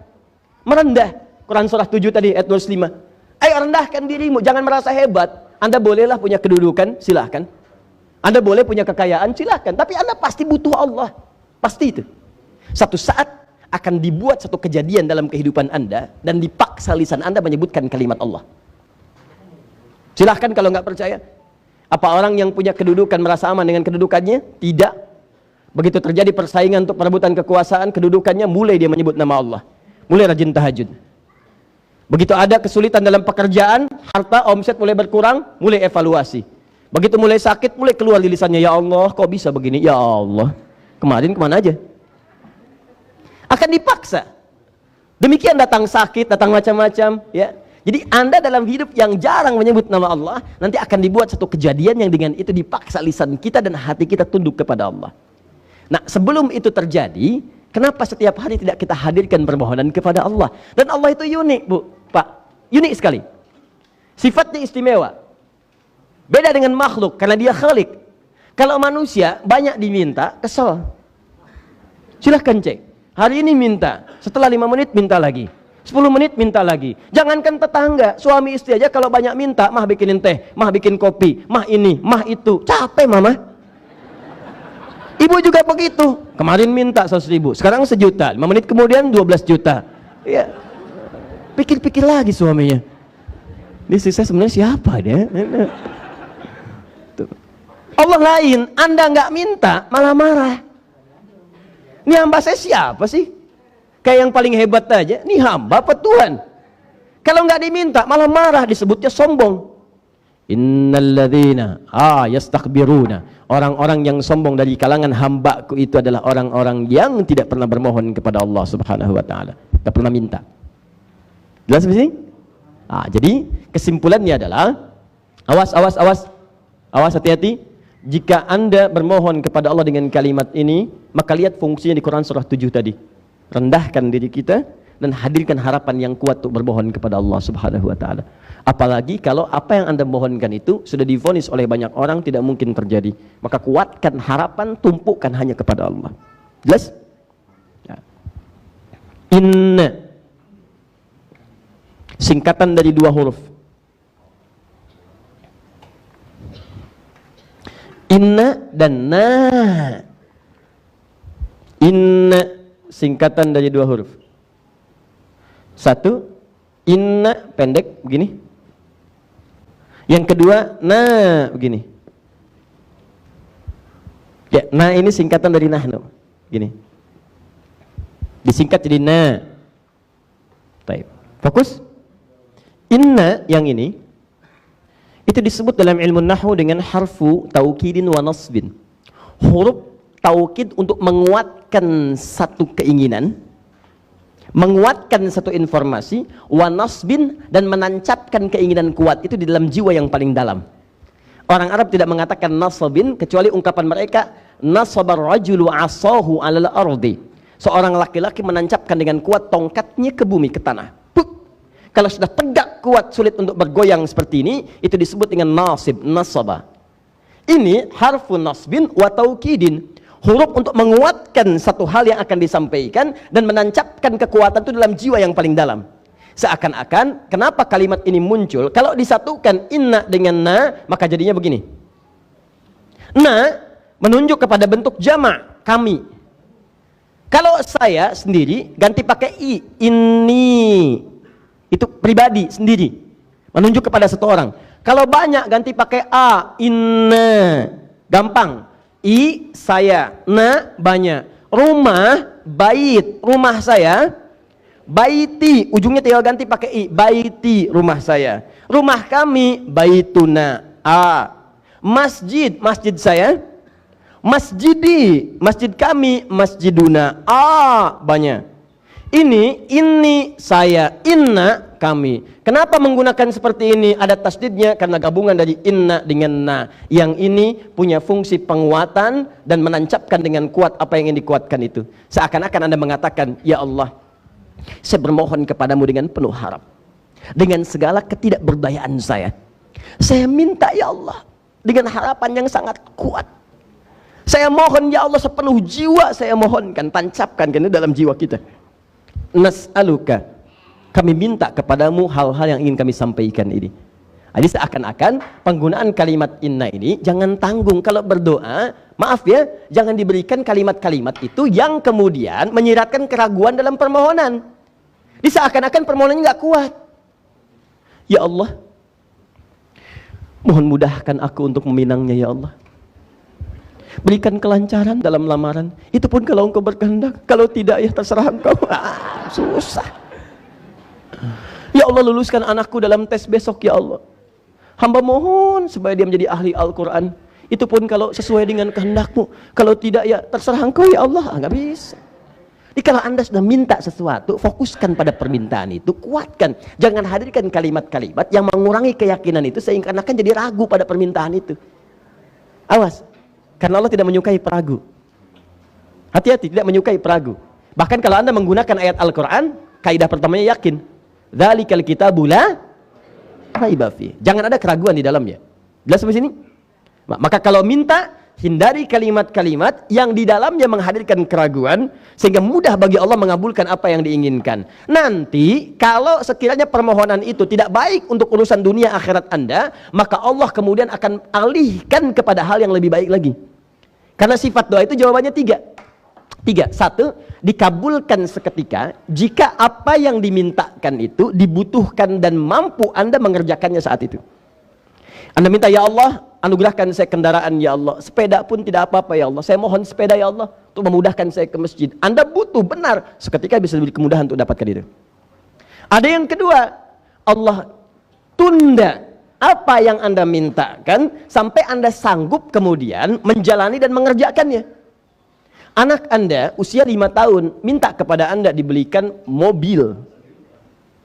Merendah. Quran surah 7 tadi ayat 25. Ayo rendahkan dirimu, jangan merasa hebat. Anda bolehlah punya kedudukan, silahkan. Anda boleh punya kekayaan, silahkan. Tapi Anda pasti butuh Allah. Pasti itu. Satu saat akan dibuat satu kejadian dalam kehidupan Anda dan dipaksa lisan Anda menyebutkan kalimat Allah. Silahkan kalau nggak percaya. Apa orang yang punya kedudukan merasa aman dengan kedudukannya? Tidak. Begitu terjadi persaingan untuk perebutan kekuasaan, kedudukannya mulai dia menyebut nama Allah. Mulai rajin tahajud. Begitu ada kesulitan dalam pekerjaan, harta, omset mulai berkurang, mulai evaluasi. Begitu mulai sakit, mulai keluar di lisannya, ya Allah, kok bisa begini? Ya Allah, kemarin kemana aja? Akan dipaksa. Demikian datang sakit, datang macam-macam, ya. Jadi Anda dalam hidup yang jarang menyebut nama Allah, nanti akan dibuat satu kejadian yang dengan itu dipaksa lisan kita dan hati kita tunduk kepada Allah. Nah, sebelum itu terjadi, kenapa setiap hari tidak kita hadirkan permohonan kepada Allah? Dan Allah itu unik, Bu, Pak. Unik sekali. Sifatnya istimewa. Beda dengan makhluk, karena dia khalik. Kalau manusia, banyak diminta, kesel. Silahkan cek. Hari ini minta, setelah 5 menit minta lagi. 10 menit minta lagi. Jangankan tetangga, suami istri aja kalau banyak minta, mah bikinin teh, mah bikin kopi, mah ini, mah itu. Capek mama. Ibu juga begitu. Kemarin minta 100.000, sekarang 1 juta. 5 menit kemudian 12 juta. Ya. Pikir-pikir lagi suaminya. Ini saya sebenarnya siapa dia? Tuh. Allah lain, Anda nggak minta malah marah. Ini hamba saya siapa sih? Kayak yang paling hebat aja. Ini hamba apa Tuhan? Kalau nggak diminta malah marah, disebutnya sombong. Innalladzina yastakbiruna. Orang-orang yang sombong dari kalangan hambaku itu adalah orang-orang yang tidak pernah bermohon kepada Allah Subhanahu wa taala. Tidak pernah minta. Jelas di sini? Jadi kesimpulannya adalah awas hati-hati. Jika Anda bermohon kepada Allah dengan kalimat ini, maka lihat fungsinya di Quran surah 7 tadi. Rendahkan diri kita dan hadirkan harapan yang kuat untuk bermohon kepada Allah Subhanahu wa taala. Apalagi kalau apa yang Anda mohonkan itu sudah divonis oleh banyak orang tidak mungkin terjadi. Maka kuatkan harapan, tumpukan hanya kepada Allah. Jelas? Ya. Inna, singkatan dari 2 huruf. Inna dan na. Inna, singkatan dari 2 huruf. 1, inna pendek begini. Yang kedua, na begini. Ya, na ini singkatan dari nahnu. Gini. Disingkat jadi na. Baik. Fokus. Inna yang ini itu disebut dalam ilmu nahwu dengan harfu taukidin wa nasbin. Huruf taukid untuk menguatkan satu keinginan, menguatkan satu informasi, wa nasbin, dan menancapkan keinginan kuat itu di dalam jiwa yang paling dalam. Orang Arab tidak mengatakan nasabin kecuali ungkapan mereka nasabar rajulu asahu alal ardi. Seorang laki-laki menancapkan dengan kuat tongkatnya ke bumi, ke tanah. Kalau sudah tegak kuat, sulit untuk bergoyang seperti ini, itu disebut dengan nasib, nasaba. Ini harfu nasbin wa taukidin. Huruf untuk menguatkan satu hal yang akan disampaikan dan menancapkan kekuatan itu dalam jiwa yang paling dalam. Seakan-akan, kenapa kalimat ini muncul? Kalau disatukan inna dengan na, maka jadinya begini. Na menunjuk kepada bentuk jama', kami. Kalau saya sendiri ganti pakai i, ini. Itu pribadi sendiri, menunjuk kepada satu orang. Kalau banyak ganti pakai a, inna, gampang. I, saya, na, banyak. Rumah, bait, rumah saya. Baiti, ujungnya tinggal ganti pakai i, baiti, rumah saya. Rumah kami, baituna, a. Masjid, masjid saya. Masjidi, masjid kami, masjiduna, a, banyak. Ini saya, inna kami. Kenapa menggunakan seperti ini? Ada tasdidnya karena gabungan dari inna dengan na. Yang ini punya fungsi penguatan dan menancapkan dengan kuat apa yang ingin dikuatkan itu. Seakan-akan Anda mengatakan, ya Allah, Saya bermohon kepadamu dengan penuh harap, dengan segala ketidakberdayaan saya minta ya Allah dengan harapan yang sangat kuat. Saya mohon ya Allah sepenuh jiwa, saya mohonkan, tancapkan ini dalam jiwa kita. Nas'aluka, kami minta kepadamu hal-hal yang ingin kami sampaikan ini. Jadi seakan-akan penggunaan kalimat inna ini jangan tanggung. Kalau berdoa, maaf ya, jangan diberikan kalimat-kalimat itu yang kemudian menyiratkan keraguan dalam permohonan. Di seakan-akan permohonannya nggak kuat. Ya Allah, mohon mudahkan aku untuk meminangnya ya Allah. Berikan kelancaran dalam lamaran. Itu pun kalau engkau berkehendak. Kalau tidak ya terserah engkau. Susah. Ya Allah, luluskan anakku dalam tes besok ya Allah. Hamba mohon supaya dia menjadi ahli Al-Quran. Itu pun kalau sesuai dengan kehendakmu. Kalau tidak ya terserah engkau ya Allah. Nggak bisa. Jadi kalau anda sudah minta sesuatu, fokuskan pada permintaan itu, kuatkan. Jangan hadirkan kalimat-kalimat yang mengurangi keyakinan itu sehingga akan jadi ragu pada permintaan itu. Awas, karena Allah tidak menyukai peragu. Hati-hati, tidak menyukai peragu. Bahkan kalau anda menggunakan ayat Al-Quran, kaidah pertamanya yakin. Dzalikal kitabu la raiba fi. Jangan ada keraguan di dalamnya. Jelas sampai sini? Maka kalau minta, hindari kalimat-kalimat yang di dalamnya menghadirkan keraguan sehingga mudah bagi Allah mengabulkan apa yang diinginkan. Nanti kalau sekiranya permohonan itu tidak baik untuk urusan dunia akhirat anda, maka Allah kemudian akan alihkan kepada hal yang lebih baik lagi. Karena sifat doa itu jawabannya tiga. Satu, dikabulkan seketika jika apa yang dimintakan itu dibutuhkan dan mampu anda mengerjakannya saat itu. Anda minta, ya Allah, anugerahkan saya kendaraan ya Allah, sepeda pun tidak apa-apa ya Allah, saya mohon sepeda ya Allah untuk memudahkan saya ke masjid. Anda butuh benar, seketika bisa diberi kemudahan untuk dapatkan itu. Ada yang kedua, Allah tunda apa yang anda mintakan sampai anda sanggup kemudian menjalani dan mengerjakannya. Anak anda usia 5 tahun minta kepada anda dibelikan mobil,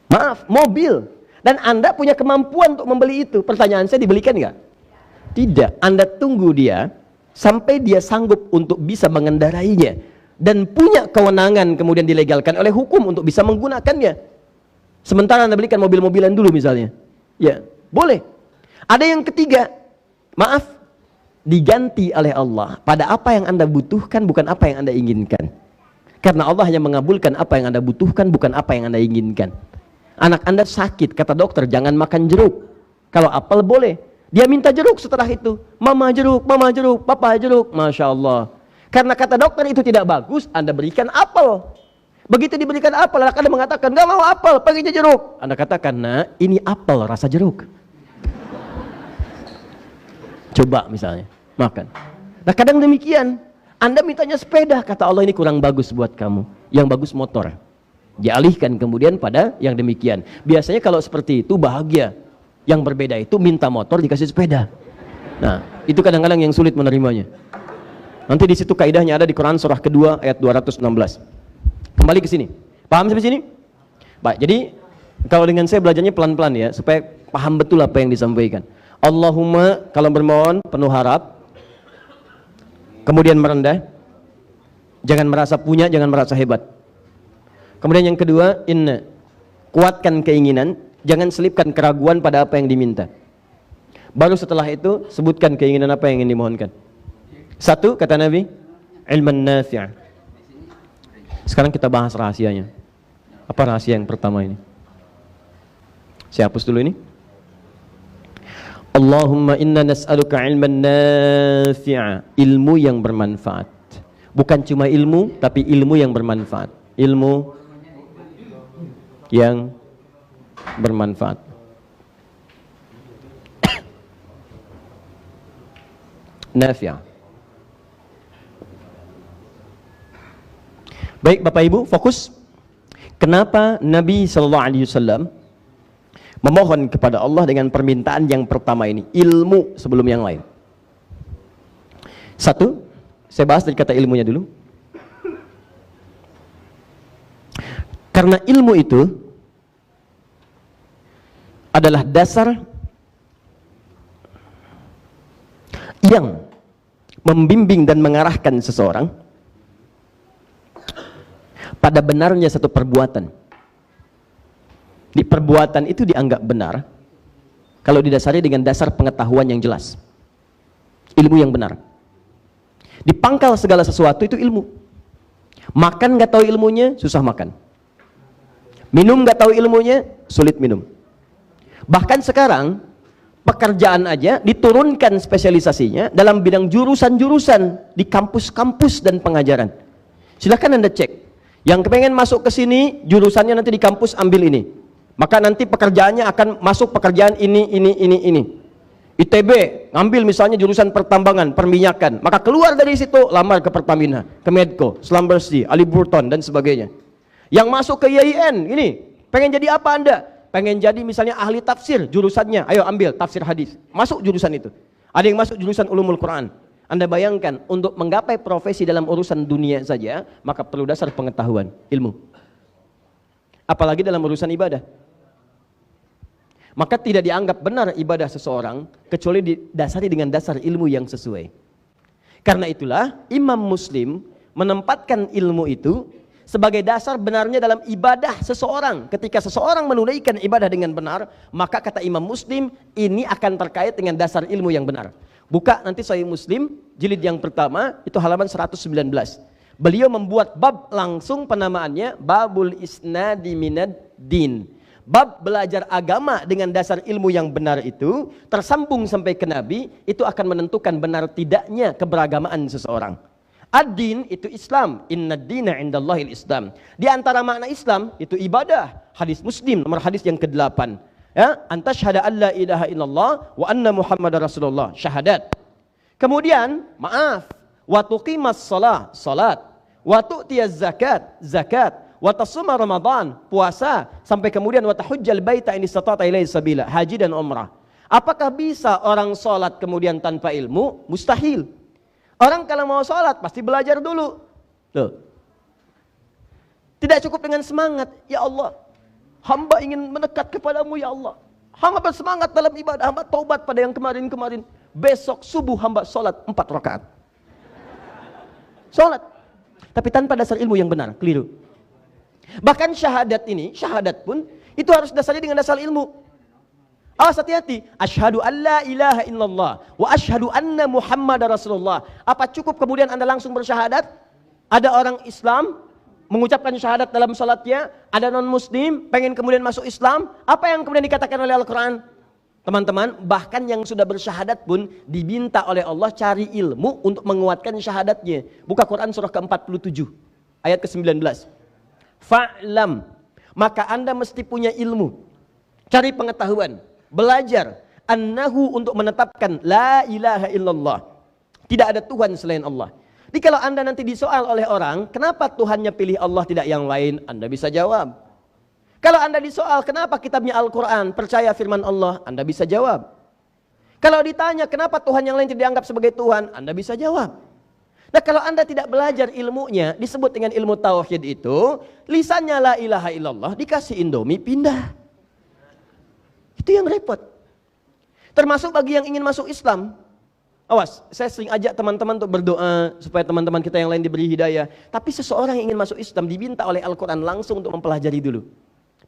maaf, mobil, dan anda punya kemampuan untuk membeli itu. Pertanyaan saya, dibelikan nggak? Tidak. Anda tunggu dia sampai dia sanggup untuk bisa mengendarainya dan punya kewenangan kemudian dilegalkan oleh hukum untuk bisa menggunakannya. Sementara anda belikan mobil-mobilan dulu misalnya, ya boleh. Ada yang ketiga, maaf, diganti oleh Allah pada apa yang anda butuhkan, bukan apa yang anda inginkan. Karena Allah hanya mengabulkan apa yang anda butuhkan, bukan apa yang anda inginkan. Anak anda sakit, kata dokter jangan makan jeruk. Kalau apel boleh. Dia minta jeruk setelah itu. Mama jeruk, papa jeruk. Masya Allah. Karena kata dokter itu tidak bagus, anda berikan apel. Begitu diberikan apel, anak anda mengatakan, gak mau apel, pakai jeruk. Anda katakan, nah ini apel rasa jeruk. Coba misalnya, makan. Nah kadang demikian. Anda mintanya sepeda, kata Allah ini kurang bagus buat kamu. Yang bagus motor. Dialihkan kemudian pada yang demikian. Biasanya kalau seperti itu bahagia. Yang berbeda itu minta motor dikasih sepeda. Nah, itu kadang-kadang yang sulit menerimanya. Nanti di situ kaidahnya ada di Quran surah kedua ayat 216. Kembali ke sini. Paham sampai sini? Baik, jadi kalau dengan saya belajarnya pelan-pelan ya, supaya paham betul apa yang disampaikan. Allahumma, kalau bermohon penuh harap, kemudian merendah, jangan merasa punya, jangan merasa hebat. Kemudian yang kedua, inna, kuatkan keinginan, jangan selipkan keraguan pada apa yang diminta. Baru setelah itu sebutkan keinginan apa yang ingin dimohonkan. Satu, kata Nabi, ilman nafi'. Sekarang kita bahas rahasianya. Apa rahasia yang pertama ini? Saya hapus dulu ini. Allahumma inna nas'aluka ilman nafi'a, ilmu yang bermanfaat. Bukan cuma ilmu, tapi ilmu yang bermanfaat. Ilmu yang bermanfaat. Nafi'a. Baik Bapak Ibu, fokus. Kenapa Nabi SAW memohon kepada Allah dengan permintaan yang pertama ini, ilmu sebelum yang lain? Satu, saya bahas dari kata ilmunya dulu. Karena ilmu itu adalah dasar yang membimbing dan mengarahkan seseorang pada benarnya satu perbuatan. Di perbuatan itu dianggap benar kalau didasari dengan dasar pengetahuan yang jelas, ilmu yang benar. Di pangkal segala sesuatu itu ilmu. Makan nggak tahu ilmunya, susah makan. Minum nggak tahu ilmunya, sulit minum. Bahkan sekarang pekerjaan aja diturunkan spesialisasinya dalam bidang jurusan-jurusan di kampus-kampus dan pengajaran. Silahkan Anda cek. Yang kepengen masuk ke sini, jurusannya nanti di kampus ambil ini. Maka nanti pekerjaannya akan masuk pekerjaan ini. ITB ngambil misalnya jurusan pertambangan, perminyakan. Maka keluar dari situ lamar ke Pertamina, ke Medco, Slumberstee, Aliburton dan sebagainya. Yang masuk ke YIN, ini pengen jadi apa Anda? Pengen jadi misalnya ahli tafsir, jurusannya, ayo ambil tafsir hadis. Masuk jurusan itu. Ada yang masuk jurusan ulumul Quran. Anda bayangkan, untuk menggapai profesi dalam urusan dunia saja, maka perlu dasar pengetahuan, ilmu. Apalagi dalam urusan ibadah. Maka tidak dianggap benar ibadah seseorang kecuali didasari dengan dasar ilmu yang sesuai. Karena itulah Imam Muslim menempatkan ilmu itu sebagai dasar benarnya dalam ibadah seseorang. Ketika seseorang menunaikan ibadah dengan benar, maka kata Imam Muslim, ini akan terkait dengan dasar ilmu yang benar. Buka nanti Sahih Muslim, jilid yang pertama, itu halaman 119. Beliau membuat bab langsung penamaannya, Babul Isnadi Minad Din. Bab belajar agama dengan dasar ilmu yang benar itu, tersambung sampai ke Nabi, itu akan menentukan benar tidaknya keberagamaan seseorang. Ad-din itu Islam, inna dina indallahil Islam. Di antara makna Islam itu ibadah. Hadis Muslim nomor hadis yang ke-8. Ya, anta syahada an la ilaha illallah wa anna Muhammadar Rasulullah, syahadat. Kemudian, maaf, wa tuqimas shalah, salat, wa tu'tiyaz zakat, zakat, wa tasuma Ramadan, puasa, sampai kemudian wa tahujjal baita in istata'ta ilaihi sabila, haji dan umrah. Apakah bisa orang salat kemudian tanpa ilmu? Mustahil. Orang kalau mau salat pasti belajar dulu. Tuh. Tidak cukup dengan semangat, ya Allah, hamba ingin mendekat kepadamu ya Allah. Hamba bersemangat dalam ibadah, hamba taubat pada yang kemarin-kemarin. Besok subuh hamba salat 4 rakaat. Salat. Tapi tanpa dasar ilmu yang benar, keliru. Bahkan syahadat ini, syahadat pun itu harus dasarnya dengan dasar ilmu. Awas, hati-hati. Asyhadu an la ilaha illallah wa asyhadu anna Muhammadar Rasulullah. Apa cukup kemudian Anda langsung bersyahadat? Ada orang Islam mengucapkan syahadat dalam salatnya, ada non-muslim pengen kemudian masuk Islam, apa yang kemudian dikatakan oleh Al-Quran? Teman-teman, bahkan yang sudah bersyahadat pun diminta oleh Allah cari ilmu untuk menguatkan syahadatnya. Buka Quran surah ke-47 ayat ke-19. Fa'lam, maka Anda mesti punya ilmu, cari pengetahuan, belajar annahu, untuk menetapkan la ilaha illallah, tidak ada Tuhan selain Allah. Jadi kalau Anda nanti disoal oleh orang, kenapa Tuhannya pilih Allah tidak yang lain? Anda bisa jawab. Kalau Anda disoal, kenapa kitabnya Al-Quran percaya firman Allah? Anda bisa jawab. Kalau ditanya, kenapa Tuhan yang lain tidak dianggap sebagai Tuhan? Anda bisa jawab. Nah, kalau Anda tidak belajar ilmunya, disebut dengan ilmu tauhid itu, lisannya la ilaha illallah, dikasih Indomie, pindah. Itu yang repot. Termasuk bagi yang ingin masuk Islam. Awas, saya sering ajak teman-teman untuk berdoa supaya teman-teman kita yang lain diberi hidayah. Tapi seseorang yang ingin masuk Islam diminta oleh Al-Quran langsung untuk mempelajari dulu.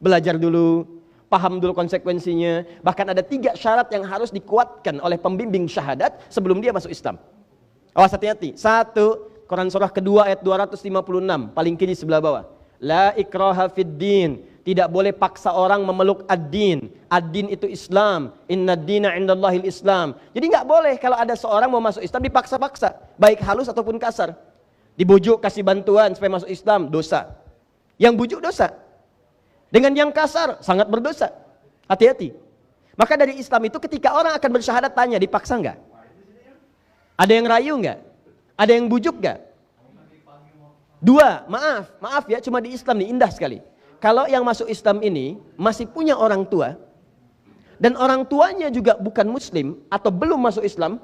Belajar dulu, paham dulu konsekuensinya. Bahkan ada 3 syarat yang harus dikuatkan oleh pembimbing syahadat sebelum dia masuk Islam. Awas, hati-hati. 1, Quran surah kedua ayat 256, paling kiri sebelah bawah. La ikraha fid din. Tidak boleh paksa orang memeluk ad-din. Ad-din itu Islam. Inna dina indallahil Islam. Jadi nggak boleh kalau ada seorang mau masuk Islam dipaksa-paksa, baik halus ataupun kasar. Dibujuk kasih bantuan supaya masuk Islam, dosa. Yang bujuk dosa. Dengan yang kasar sangat berdosa. Hati-hati. Maka dari Islam itu ketika orang akan bersyahadat tanya, dipaksa nggak? Ada yang rayu nggak? Ada yang bujuk nggak? 2, maaf ya, cuma di Islam nih indah sekali. Kalau yang masuk Islam ini masih punya orang tua, dan orang tuanya juga bukan muslim atau belum masuk Islam,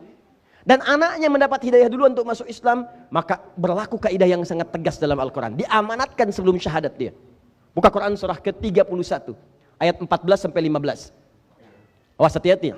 dan anaknya mendapat hidayah duluan untuk masuk Islam, maka berlaku kaidah yang sangat tegas dalam Al-Quran. Diamanatkan sebelum syahadat dia. Buka Quran surah ke-31 ayat 14-15. Awas, hati-hati.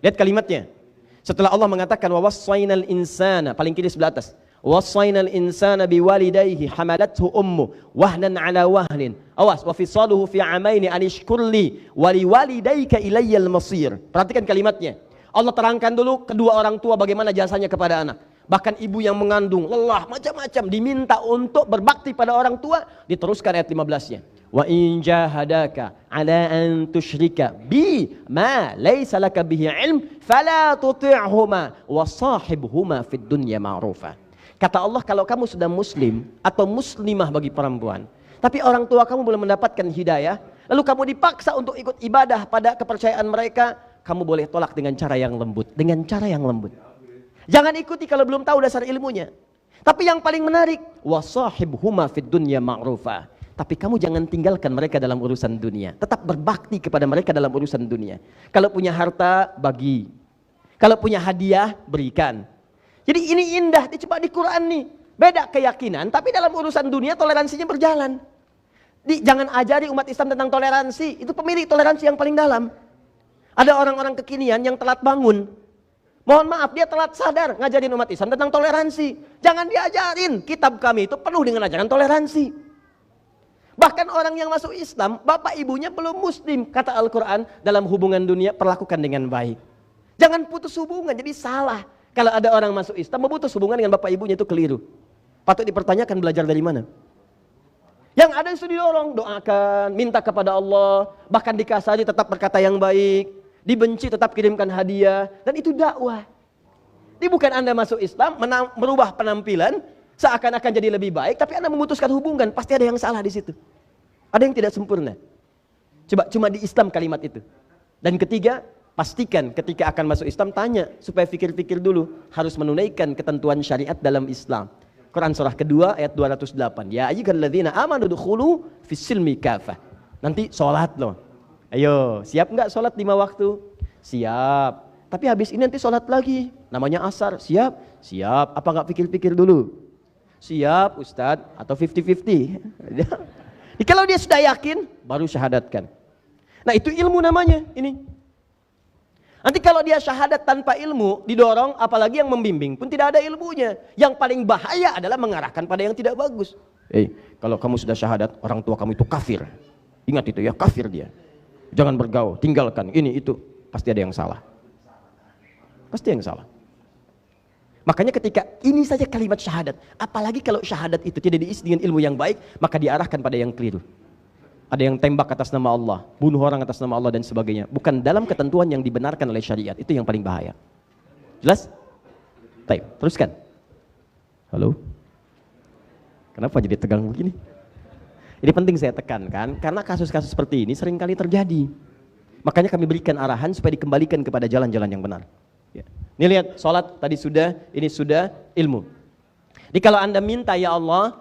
Lihat kalimatnya. Setelah Allah mengatakan wa wassaynal insana, paling kiri sebelah atas. Wassaynal insana biwalidayhi hamalathu ummu wahnan ala wahnin. Awas, wa fisaluhu fi amaini anishkurli wa liwalidayka ilayyal masir. Perhatikan kalimatnya. Allah terangkan dulu kedua orang tua bagaimana jasanya kepada anak. Bahkan ibu yang mengandung, lelah, macam-macam diminta untuk berbakti pada orang tua. Diteruskan ayat 15-nya. Wa in jahadaka ala an tusyrika bi ma laysa laka bihi ilm fala tuti'huma wa sahibhuma fid dunya ma'rufa. Kata Allah, kalau kamu sudah muslim atau muslimah bagi perempuan, tapi orang tua kamu belum mendapatkan hidayah, lalu kamu dipaksa untuk ikut ibadah pada kepercayaan mereka, kamu boleh tolak dengan cara yang lembut. Dengan cara yang lembut. Jangan ikuti kalau belum tahu dasar ilmunya. Tapi yang paling menarik, wasahibhuma fid dunya ma'rufa. Tapi kamu jangan tinggalkan mereka dalam urusan dunia. Tetap berbakti kepada mereka dalam urusan dunia. Kalau punya harta, bagi. Kalau punya hadiah, berikan. Jadi ini indah, dicoba di Quran nih. Beda keyakinan, tapi dalam urusan dunia toleransinya berjalan. Jangan ajari umat Islam tentang toleransi. Itu pemilik toleransi yang paling dalam. Ada orang-orang kekinian yang telat bangun. Mohon maaf, dia telat sadar ngajarin umat Islam tentang toleransi. Jangan diajarin. Kitab kami itu penuh dengan ajaran toleransi. Bahkan orang yang masuk Islam, bapak ibunya belum muslim. Kata Al-Quran, dalam hubungan dunia perlakukan dengan baik. Jangan putus hubungan, jadi salah. Kalau ada orang masuk Islam, memutus hubungan dengan bapak ibunya itu keliru. Patut dipertanyakan belajar dari mana. Yang ada yang sudah didorong, doakan, minta kepada Allah, bahkan dikasari tetap berkata yang baik, dibenci tetap kirimkan hadiah, dan itu dakwah. Ini bukan Anda masuk Islam, merubah penampilan, seakan-akan jadi lebih baik, tapi Anda memutuskan hubungan, pasti ada yang salah di situ. Ada yang tidak sempurna. Coba cuma di Islam kalimat itu. Dan ketiga, pastikan ketika akan masuk Islam tanya supaya fikir-fikir dulu harus menunaikan ketentuan syariat dalam Islam. Quran surah kedua ayat 208. Ya ayyuhalladzina amanu dukhulu fis-silmi kafah. Nanti sholat loh. Ayo, siap enggak sholat 5 waktu? Siap. Tapi habis ini nanti sholat lagi. Namanya asar. Siap? Siap. Apa enggak pikir-pikir dulu? Siap Ustadz atau 50-50. Kalau dia sudah yakin baru syahadatkan. Nah itu ilmu namanya ini. Nanti kalau dia syahadat tanpa ilmu, didorong, apalagi yang membimbing pun tidak ada ilmunya. Yang paling bahaya adalah mengarahkan pada yang tidak bagus. Kalau kamu sudah syahadat, orang tua kamu itu kafir. Ingat itu ya, kafir dia. Jangan bergaul, tinggalkan, ini, itu. Pasti ada yang salah. Pasti yang salah. Makanya ketika ini saja kalimat syahadat, apalagi kalau syahadat itu tidak diisi dengan ilmu yang baik, maka diarahkan pada yang keliru. Ada yang tembak atas nama Allah, bunuh orang atas nama Allah dan sebagainya. Bukan dalam ketentuan yang dibenarkan oleh syariat. Itu yang paling bahaya. Jelas? Baik, teruskan. Halo? Kenapa jadi tegang begini? Ini penting saya tekankan, karena kasus-kasus seperti ini seringkali terjadi. Makanya kami berikan arahan supaya dikembalikan kepada jalan-jalan yang benar. Ya. Ini lihat, sholat tadi sudah, ini sudah ilmu. Jadi kalau Anda minta, ya Allah,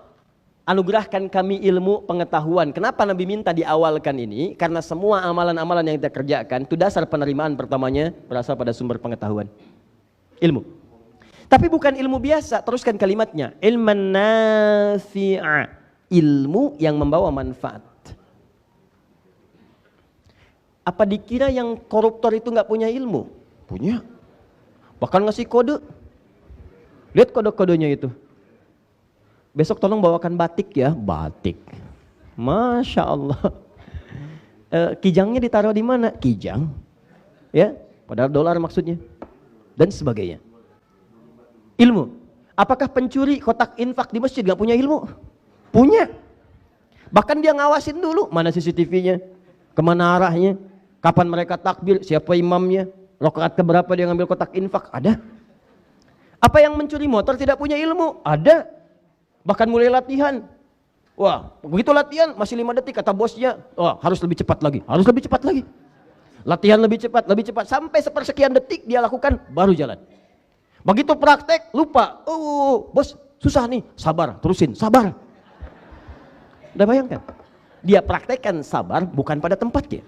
anugerahkan kami ilmu pengetahuan. Kenapa Nabi minta diawalkan ini? Karena semua amalan-amalan yang kita kerjakan itu dasar penerimaan pertamanya berasal pada sumber pengetahuan. Ilmu. Tapi bukan ilmu biasa, teruskan kalimatnya. Ilman nafi'a. Ilmu yang membawa manfaat. Apa dikira yang koruptor itu nggak punya ilmu? Punya. Bahkan ngasih kode. Lihat kode-kodenya itu. Besok tolong bawakan batik ya, batik. Masya Allah. Kijangnya ditaruh di mana? Kijang. Ya, padahal dolar maksudnya. Dan sebagainya. Ilmu. Apakah pencuri kotak infak di masjid gak punya ilmu? Punya. Bahkan dia ngawasin dulu mana CCTV-nya, kemana arahnya, kapan mereka takbir, siapa imamnya, rakaat keberapa dia ngambil kotak infak, ada. Apa yang mencuri motor tidak punya ilmu? Ada. Bahkan mulai latihan. Wah, begitu latihan masih 5 detik kata bosnya, wah harus lebih cepat lagi, harus lebih cepat lagi. Latihan lebih cepat sampai sepersekian detik dia lakukan baru jalan. Begitu praktek lupa, bos susah nih, sabar, terusin, sabar. Udah bayangkan? Dia praktekkan sabar bukan pada tempatnya.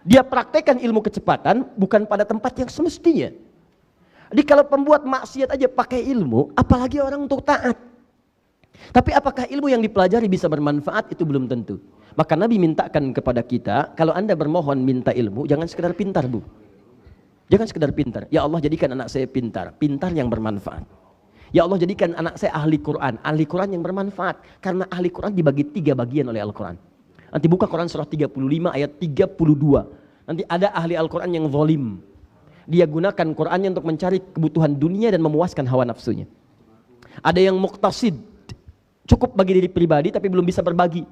Dia praktekkan ilmu kecepatan bukan pada tempat yang semestinya. Jadi kalau pembuat maksiat aja pakai ilmu, apalagi orang untuk taat. Tapi apakah ilmu yang dipelajari bisa bermanfaat? Itu belum tentu. Maka Nabi mintakan kepada kita, kalau Anda bermohon minta ilmu, jangan sekedar pintar, Bu. Jangan sekedar pintar. Ya Allah, jadikan anak saya pintar. Pintar yang bermanfaat. Ya Allah, jadikan anak saya ahli Quran yang bermanfaat. Karena ahli Quran dibagi 3 bagian oleh Al-Quran. Nanti buka Quran surah 35 ayat 32. Nanti ada ahli Al-Quran yang zalim. Dia gunakan Qurannya untuk mencari kebutuhan dunia dan memuaskan hawa nafsunya. Ada yang muqtasid, cukup bagi diri pribadi tapi belum bisa berbagi.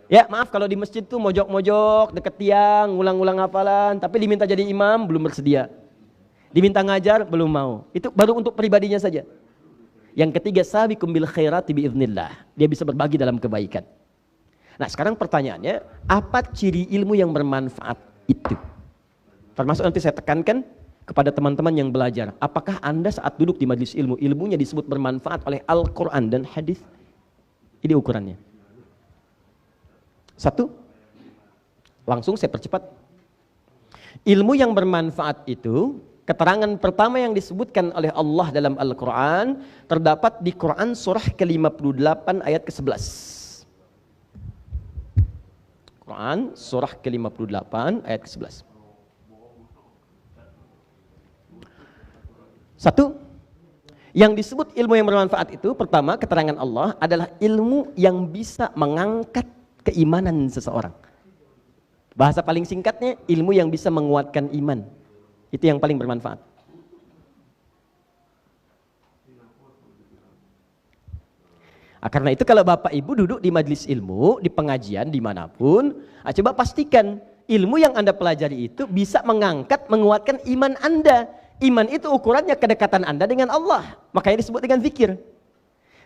Ya maaf kalau di masjid tuh mojok-mojok, deket tiang, ngulang-ngulang hafalan, tapi diminta jadi imam belum bersedia. Diminta ngajar belum mau. Itu baru untuk pribadinya saja. Yang ketiga, sabiqum bil khairati biiznillah. Dia bisa berbagi dalam kebaikan. Nah sekarang pertanyaannya, apa ciri ilmu yang bermanfaat itu? Termasuk nanti saya tekankan kepada teman-teman yang belajar. Apakah Anda saat duduk di majelis ilmu, ilmunya disebut bermanfaat oleh Al-Quran dan hadis? Ini ukurannya. 1, langsung saya percepat. Ilmu yang bermanfaat itu, keterangan pertama yang disebutkan oleh Allah dalam Al-Quran terdapat di Quran surah ke-58 ayat ke-11. Quran surah ke-58 ayat ke-11. 1, yang disebut ilmu yang bermanfaat itu, pertama keterangan Allah adalah ilmu yang bisa mengangkat keimanan seseorang. Bahasa paling singkatnya, ilmu yang bisa menguatkan iman. Itu yang paling bermanfaat. Karena itu kalau Bapak Ibu duduk di majelis ilmu, di pengajian, dimanapun, coba pastikan ilmu yang Anda pelajari itu bisa mengangkat, menguatkan iman Anda. Iman itu ukurannya kedekatan Anda dengan Allah. Makanya disebut dengan zikir.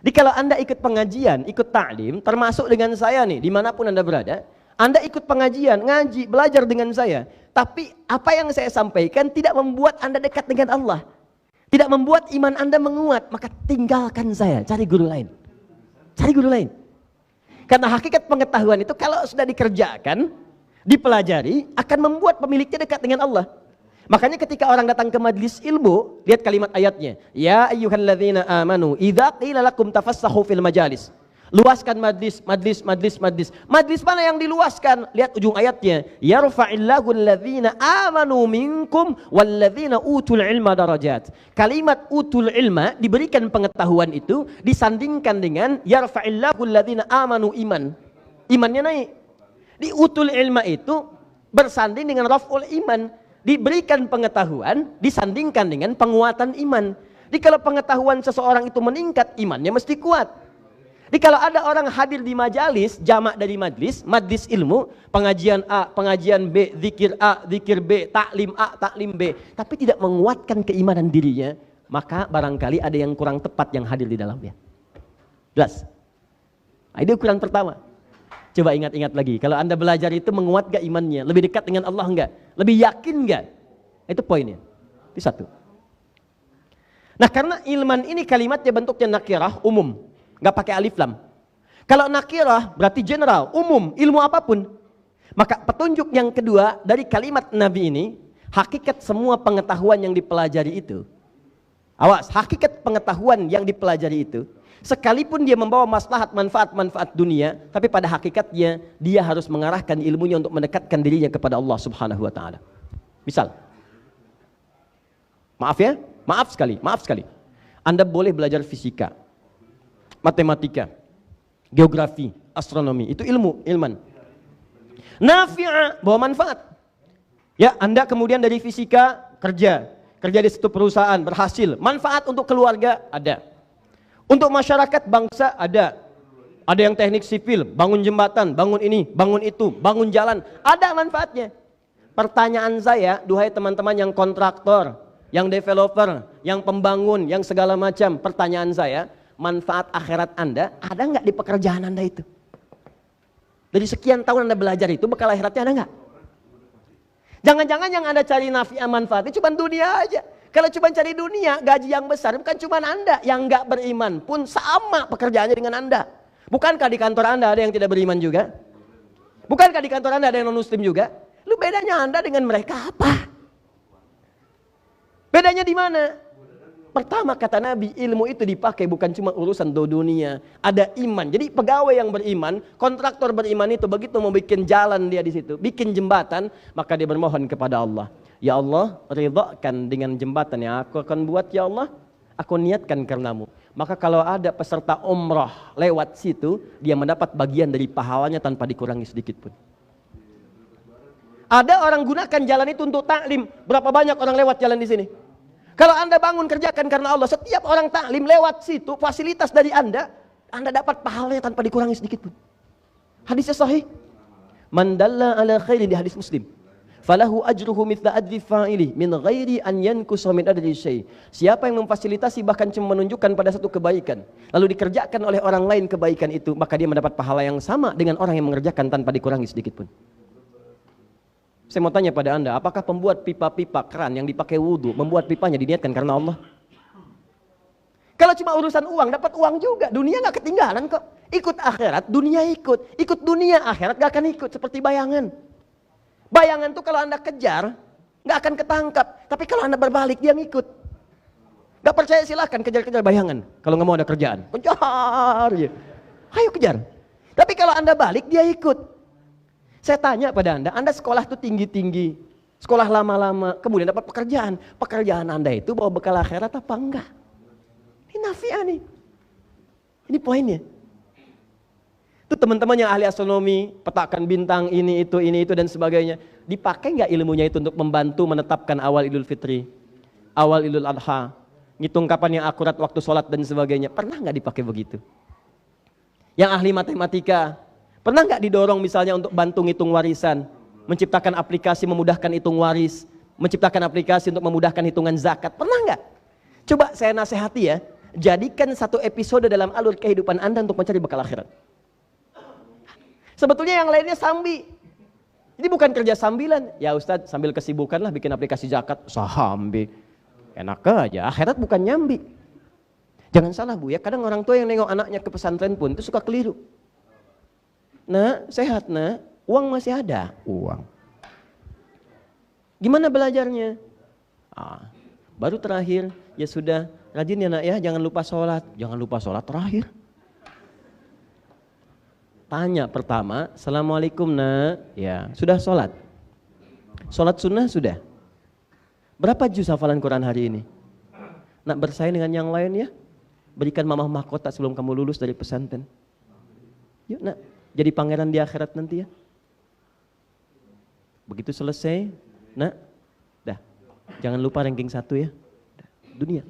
Jadi kalau Anda ikut pengajian, ikut ta'lim, termasuk dengan saya nih, dimanapun Anda berada, Anda ikut pengajian, ngaji, belajar dengan saya. Tapi apa yang saya sampaikan tidak membuat Anda dekat dengan Allah. Tidak membuat iman Anda menguat. Maka tinggalkan saya, cari guru lain. Cari guru lain. Karena hakikat pengetahuan itu kalau sudah dikerjakan, dipelajari, akan membuat pemiliknya dekat dengan Allah. Makanya ketika orang datang ke majlis ilmu, lihat kalimat ayatnya. Ya ayyuhalladzina amanu, idza qila lakum tafassahu fil majalis. Luaskan majlis. Majlis mana yang diluaskan? Lihat ujung ayatnya. Yarfa'illahu alladzina amanu minkum walladzina utul ilma darajat. Kalimat utul ilma, diberikan pengetahuan itu disandingkan dengan yarfa'illahu alladzina amanu iman. Imannya naik. Di utul ilma itu bersanding dengan raf'ul iman. Diberikan pengetahuan disandingkan dengan penguatan iman. Jadi kalau pengetahuan seseorang itu meningkat, imannya mesti kuat. Jadi kalau ada orang hadir di majalis, jamak dari majlis ilmu, pengajian A, pengajian B, zikir A, zikir B, taklim A, taklim B, tapi tidak menguatkan keimanan dirinya, maka barangkali ada yang kurang tepat yang hadir di dalamnya. Jelas? Nah, ini ukuran pertama. Coba ingat-ingat lagi, kalau Anda belajar itu menguat gak imannya? Lebih dekat dengan Allah enggak? Lebih yakin enggak? Itu poinnya. Itu 1. Nah karena ilman ini kalimatnya bentuknya nakirah, umum. Nggak pakai alif lam. Kalau nakirah berarti general, umum, ilmu apapun. Maka petunjuk yang kedua dari kalimat Nabi ini, hakikat semua pengetahuan yang dipelajari itu. Awas, hakikat pengetahuan yang dipelajari itu, sekalipun dia membawa maslahat manfaat dunia, tapi pada hakikatnya dia harus mengarahkan ilmunya untuk mendekatkan dirinya kepada Allah Subhanahu wa taala. Misal, maaf sekali. Anda boleh belajar fisika, matematika, geografi, astronomi, itu ilman. Nafi'a, bawa manfaat. Ya, Anda kemudian dari fisika kerja di satu perusahaan, berhasil, manfaat untuk keluarga ada. Untuk masyarakat bangsa ada. Ada yang teknik sipil, bangun jembatan, bangun ini, bangun itu, bangun jalan, ada manfaatnya. Pertanyaan saya, duhai teman-teman yang kontraktor, yang developer, yang pembangun, yang segala macam, pertanyaan saya, manfaat akhirat Anda ada nggak di pekerjaan Anda itu? Dari sekian tahun Anda belajar itu, bekal akhiratnya ada nggak? Jangan-jangan yang Anda cari nafi'ah manfaatnya cuma dunia aja. Kalau cuma cari dunia, gaji yang besar, bukan cuma Anda yang nggak beriman pun sama pekerjaannya dengan Anda. Bukankah di kantor Anda ada yang tidak beriman juga? Bukankah di kantor Anda ada yang non-muslim juga? Lu bedanya Anda dengan mereka apa? Bedanya di mana? Pertama kata Nabi, ilmu itu dipakai bukan cuma urusan dunia, ada iman. Jadi pegawai yang beriman, kontraktor beriman itu begitu mau bikin jalan dia di situ, bikin jembatan, maka dia bermohon kepada Allah. Ya Allah, ridhakan dengan jembatan yang aku akan buat ya Allah. aku niatkan karenamu. Maka kalau ada peserta umroh lewat situ, dia mendapat bagian dari pahalanya tanpa dikurangi sedikit pun. Ada orang gunakan jalan itu untuk taklim. Berapa banyak orang lewat jalan di sini? Kalau Anda bangun kerjakan karena Allah, setiap orang taklim lewat situ, fasilitas dari Anda dapat pahalanya tanpa dikurangi sedikit pun. Hadisnya sahih. Man dalla ala khairin, di hadis Muslim. Falahu ajruhu mithla ajri fa'ili min ghairi an yankusa min adri syai. Siapa yang memfasilitasi bahkan cuma menunjukkan pada satu kebaikan, lalu dikerjakan oleh orang lain kebaikan itu, maka dia mendapat pahala yang sama dengan orang yang mengerjakan tanpa dikurangi sedikit pun. Saya mau tanya pada Anda, apakah pembuat pipa-pipa keran yang dipakai wudhu, membuat pipanya diniatkan karena Allah? Kalau cuma urusan uang, dapat uang juga. Dunia gak ketinggalan kok. Ikut akhirat, dunia ikut. Ikut dunia, akhirat gak akan ikut. Seperti bayangan. Bayangan tuh kalau Anda kejar, gak akan ketangkap. Tapi kalau Anda berbalik, dia ngikut. Gak percaya silahkan kejar-kejar bayangan. Kalau gak mau ada kerjaan, kejar ya. Ayo kejar. Tapi kalau Anda balik, dia ikut. Saya tanya pada Anda sekolah tuh tinggi-tinggi, sekolah lama-lama, kemudian dapat pekerjaan. Pekerjaan Anda itu bawa bekal akhirat apa enggak? Ini nafi'ah nih. Ini poinnya. Itu teman-teman yang ahli astronomi, petakan bintang, ini itu dan sebagainya. Dipakai nggak ilmunya itu untuk membantu menetapkan awal Idul Fitri, awal Idul Adha, ngitung kapan yang akurat waktu sholat dan sebagainya. Pernah nggak dipakai begitu? Yang ahli matematika, pernah nggak didorong misalnya untuk bantu ngitung warisan, menciptakan aplikasi memudahkan hitung waris, menciptakan aplikasi untuk memudahkan hitungan zakat? Pernah nggak? Coba saya nasihati ya, jadikan satu episode dalam alur kehidupan Anda untuk mencari bekal akhirat. Sebetulnya yang lainnya sambi. Ini bukan kerja sambilan. Ya Ustadz, sambil kesibukan lah bikin aplikasi zakat. Sambi. Enak aja, akhirat bukan nyambi. Jangan salah Bu ya, kadang orang tua yang nengok anaknya ke pesantren pun itu suka keliru. Nah, sehat nah, uang masih ada. Uang. Gimana belajarnya? Baru terakhir, ya sudah, rajin ya nak ya, jangan lupa sholat. Jangan lupa sholat terakhir. Tanya pertama, Assalamualaikum nak. Ya, sudah sholat? Sholat sunnah sudah? Berapa juz hafalan Quran hari ini? Nak bersaing dengan yang lain ya? Berikan mamah mahkota sebelum kamu lulus dari pesantren. Yuk nak, jadi pangeran di akhirat nanti ya. Begitu selesai, nak, dah, jangan lupa ranking 1 ya. Dunia,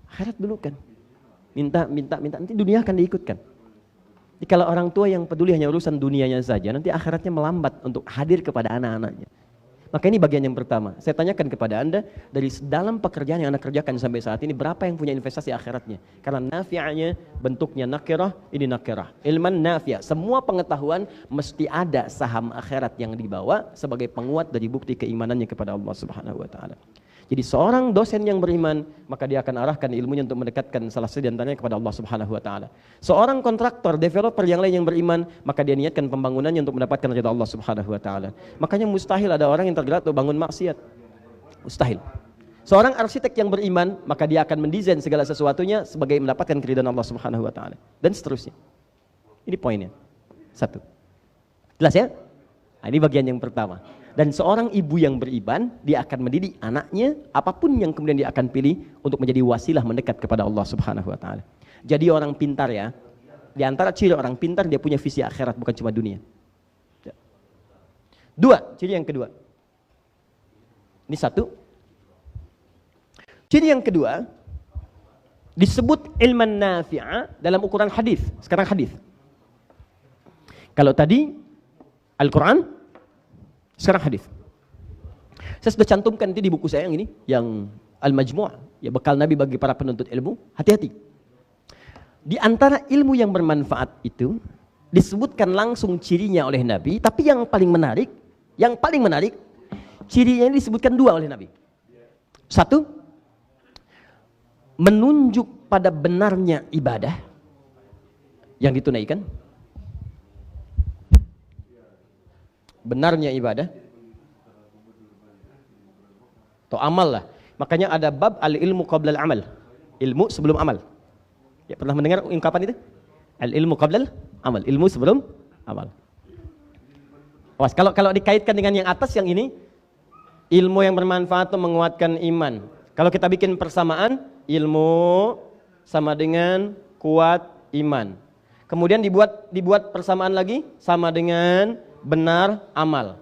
akhirat dulu kan. Minta, nanti dunia akan diikutkan. Jadi kalau orang tua yang peduli hanya urusan dunianya saja, nanti akhiratnya melambat untuk hadir kepada anak-anaknya. Maka ini bagian yang pertama. Saya tanyakan kepada Anda, dari dalam pekerjaan yang Anda kerjakan sampai saat ini, berapa yang punya investasi akhiratnya? Karena nafi'anya bentuknya nakirah, ini nakirah. Ilman nafi'ah, semua pengetahuan mesti ada saham akhirat yang dibawa sebagai penguat dari bukti keimanannya kepada Allah Subhanahu wa taala. Jadi seorang dosen yang beriman, maka dia akan arahkan ilmunya untuk mendekatkan salah satu di antaranya kepada Allah Subhanahu wa taala. Seorang kontraktor, developer yang lain yang beriman, maka dia niatkan pembangunannya untuk mendapatkan ridha Allah Subhanahu wa taala. Makanya mustahil ada orang yang tergerak untuk bangun maksiat. Mustahil. Seorang arsitek yang beriman, maka dia akan mendesain segala sesuatunya sebagai mendapatkan keridhaan Allah Subhanahu wa taala dan seterusnya. Ini poinnya. 1. Jelas ya? Nah, ini bagian yang pertama. Dan seorang ibu yang beriman, dia akan mendidik anaknya apapun yang kemudian dia akan pilih untuk menjadi wasilah mendekat kepada Allah Subhanahu wa taala. Jadi orang pintar ya. Di antara ciri orang pintar, dia punya visi akhirat, bukan cuma dunia. 2, ciri yang kedua. Ini 1. Ciri yang kedua disebut ilman nafi'ah dalam ukuran hadis. Sekarang hadis. Kalau tadi Al-Qur'an, sekarang hadis. Saya sudah cantumkan nanti di buku saya yang ini, yang Al-Majmu', ya bekal Nabi bagi para penuntut ilmu. Hati-hati. Di antara ilmu yang bermanfaat itu disebutkan langsung cirinya oleh Nabi, tapi yang paling menarik, cirinya ini disebutkan 2 oleh Nabi. 1, menunjuk pada benarnya ibadah yang ditunaikan. Benarnya ibadah atau amal lah. Makanya ada bab al-ilmu qabla al-amal. Ilmu sebelum amal. Ya, pernah mendengar ungkapan itu? Al-ilmu qabla al-amal. Ilmu sebelum amal. Awas, kalau dikaitkan dengan yang atas yang ini, ilmu yang bermanfaat untuk menguatkan iman. Kalau kita bikin persamaan, ilmu sama dengan kuat iman. Kemudian dibuat persamaan lagi sama dengan benar amal.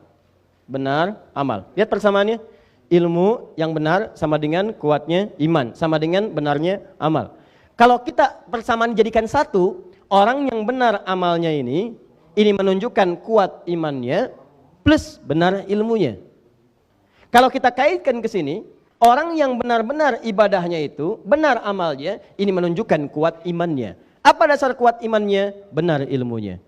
Benar amal. Lihat persamaannya. Ilmu yang benar sama dengan kuatnya iman, sama dengan benarnya amal. Kalau kita persamaan jadikan satu, orang yang benar amalnya ini menunjukkan kuat imannya plus benar ilmunya. Kalau kita kaitkan ke sini, orang yang benar-benar ibadahnya itu, benar amalnya, ini menunjukkan kuat imannya. Apa dasar kuat imannya? Benar ilmunya.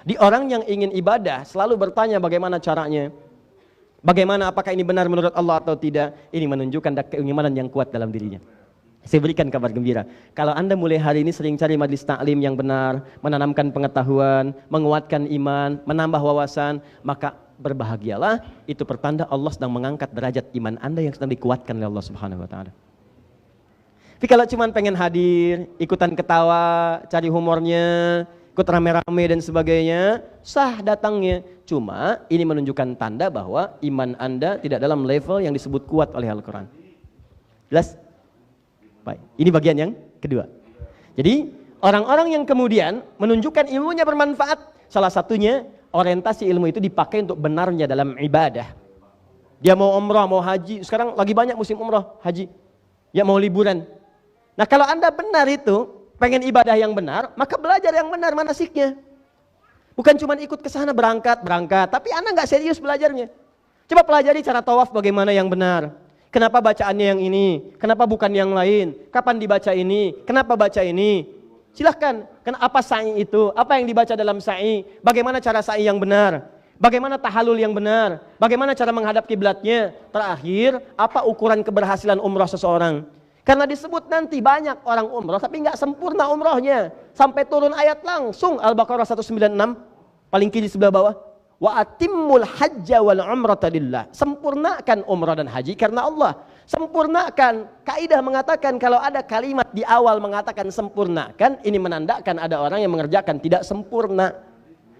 Di orang yang ingin ibadah selalu bertanya bagaimana caranya. Bagaimana, apakah ini benar menurut Allah atau tidak. Ini menunjukkan keimanan yang kuat dalam dirinya. Saya berikan kabar gembira. Kalau Anda mulai hari ini sering cari majlis taklim yang benar, menanamkan pengetahuan, menguatkan iman, menambah wawasan, maka berbahagialah. Itu pertanda Allah sedang mengangkat derajat iman Anda yang sedang dikuatkan oleh Allah Subhanahu wa taala. Tapi kalau cuma pengen hadir, ikutan ketawa, cari humornya, ikut rame-rame dan sebagainya, sah datangnya. Cuma ini menunjukkan tanda bahwa iman Anda tidak dalam level yang disebut kuat oleh Al-Quran. Jelas? Baik, ini bagian yang kedua. Jadi orang-orang yang kemudian menunjukkan ilmunya bermanfaat, salah satunya orientasi ilmu itu dipakai untuk benarnya dalam ibadah. Dia mau umrah, mau haji, sekarang lagi banyak musim umrah, haji. Ya mau liburan. Nah kalau Anda benar itu, pengen ibadah yang benar, maka belajar yang benar manasiknya. Bukan cuma ikut ke sana berangkat, tapi Anda nggak serius belajarnya. Coba pelajari cara tawaf bagaimana yang benar. Kenapa bacaannya yang ini? Kenapa bukan yang lain? Kapan dibaca ini? Kenapa baca ini? Silahkan. Apa sa'i itu? Apa yang dibaca dalam sa'i? Bagaimana cara sa'i yang benar? Bagaimana tahalul yang benar? Bagaimana cara menghadap kiblatnya? Terakhir, apa ukuran keberhasilan umrah seseorang? Karena disebut nanti banyak orang umrah tapi nggak sempurna umrahnya. Sampai turun ayat langsung Al-Baqarah 196 paling kiri sebelah bawah. Wa atimmul hajja wal umrata lillah. Sempurnakan umrah dan haji karena Allah. Sempurnakan. Kaidah mengatakan kalau ada kalimat di awal mengatakan sempurnakan, ini menandakan ada orang yang mengerjakan tidak sempurna.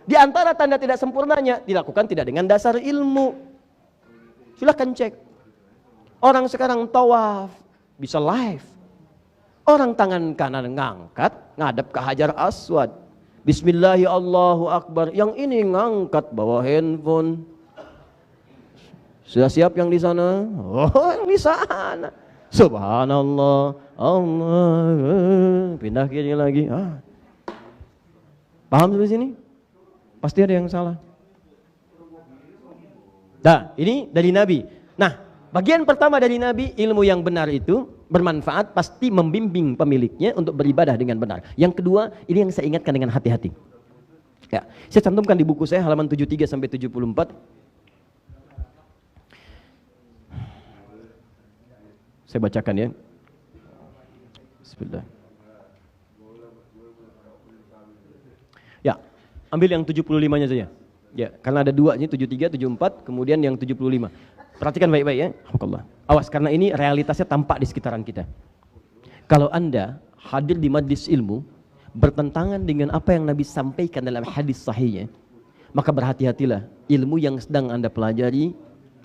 Di antara tanda tidak sempurnanya dilakukan tidak dengan dasar ilmu. Silahkan cek. Orang sekarang tawaf bisa live. Orang tangan kanan ngangkat, ngadep ke Hajar Aswad. Bismillahirrahmanirrahim, Allahu Akbar. Yang ini ngangkat bawa handphone. Sudah siap yang di sana? Oh, yang di sana. Subhanallah, Allah. Pindah kiri lagi. Paham sampai sini? Pasti ada yang salah. Nah, ini dari Nabi. Nah, bagian pertama dari Nabi, ilmu yang benar itu bermanfaat, pasti membimbing pemiliknya untuk beribadah dengan benar. Yang kedua, ini yang saya ingatkan dengan hati-hati. Ya, saya cantumkan di buku saya halaman 73 sampai 74. Saya bacakan ya. Bismillah. Ya, ambil yang 75-nya saja. Ya, karena ada dua nih, 73, 74, kemudian yang 75. Perhatikan baik-baik ya. Alhamdulillah. Awas, karena ini realitasnya tampak di sekitaran kita. Kalau Anda hadir di majlis ilmu bertentangan dengan apa yang Nabi sampaikan dalam hadis sahihnya, maka berhati-hatilah. Ilmu yang sedang Anda pelajari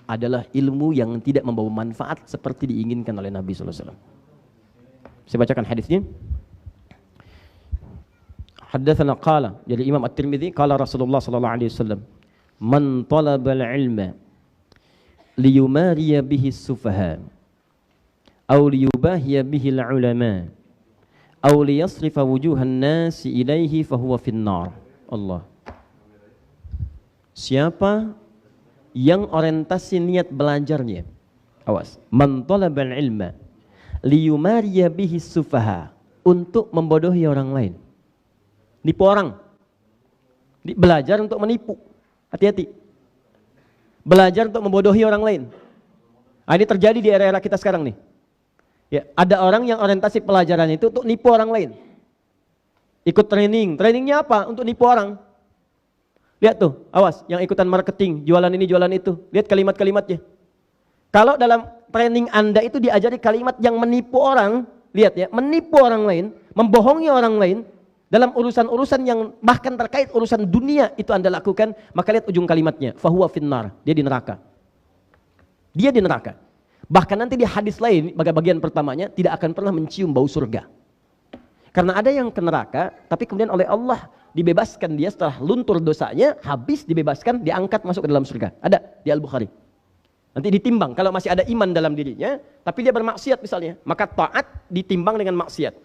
adalah ilmu yang tidak membawa manfaat seperti diinginkan oleh Nabi SAW. Saya bacakan hadisnya. Haddatsana qala, jadi Imam At-Tirmidzi, qala Rasulullah sallallahu alaihi wasallam, man talabal ilma liyumariya bihi sufaha aw liyubahiya bihi al-ulama aw liyasrifa wujuhan nasi ilaihi fahuwa finnar. Allah. Siapa yang orientasi niat belajarnya, awas, man talabal ilma liyumariya bihi sufaha, untuk membodohi orang lain, nipu orang, belajar untuk menipu, hati-hati. Belajar untuk membodohi orang lain. Ini terjadi di era-era kita sekarang nih. Ya, ada orang yang orientasi pelajaran itu untuk nipu orang lain. Ikut training. Trainingnya apa? Untuk nipu orang. Lihat tuh, awas, yang ikutan marketing, jualan ini, jualan itu. Lihat kalimat-kalimatnya. Kalau dalam training Anda itu diajari kalimat yang menipu orang, lihat ya, menipu orang lain, membohongi orang lain, dalam urusan-urusan yang bahkan terkait urusan dunia itu Anda lakukan, maka lihat ujung kalimatnya, fahuwa finnar, dia di neraka. Dia di neraka. Bahkan nanti di hadis lain, bagian pertamanya tidak akan pernah mencium bau surga. Karena ada yang ke neraka, tapi kemudian oleh Allah dibebaskan dia setelah luntur dosanya, habis dibebaskan, diangkat masuk ke dalam surga. Ada di Al-Bukhari. Nanti ditimbang, kalau masih ada iman dalam dirinya, tapi dia bermaksiat misalnya, maka taat ditimbang dengan maksiat.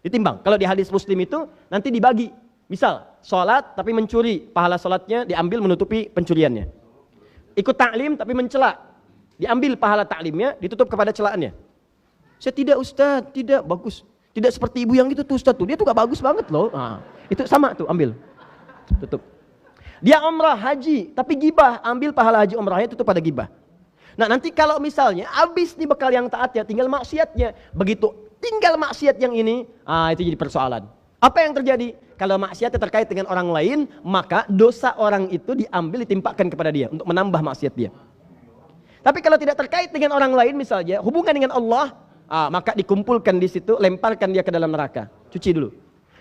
Ditimbang. Kalau di hadis Muslim itu nanti dibagi. Misal, sholat tapi mencuri, pahala sholatnya diambil menutupi pencuriannya. Ikut taklim tapi mencela, diambil pahala taklimnya, ditutup kepada celaannya. Saya tidak Ustaz, tidak bagus. Tidak seperti ibu yang itu tuh Ustaz tuh, dia tuh gak bagus banget loh. Nah, itu sama tuh, ambil. Tutup. Dia umrah haji, tapi gibah, ambil pahala haji umrahnya tutup pada gibah. Nah nanti kalau misalnya habis nih bekal yang taatnya, tinggal maksiatnya. Begitu tinggal maksiat yang ini, itu jadi persoalan. Apa yang terjadi? Kalau maksiatnya terkait dengan orang lain, maka dosa orang itu diambil ditimpakan kepada dia untuk menambah maksiat dia. Tapi kalau tidak terkait dengan orang lain misalnya, hubungan dengan Allah, maka dikumpulkan di situ, lemparkan dia ke dalam neraka. Cuci dulu.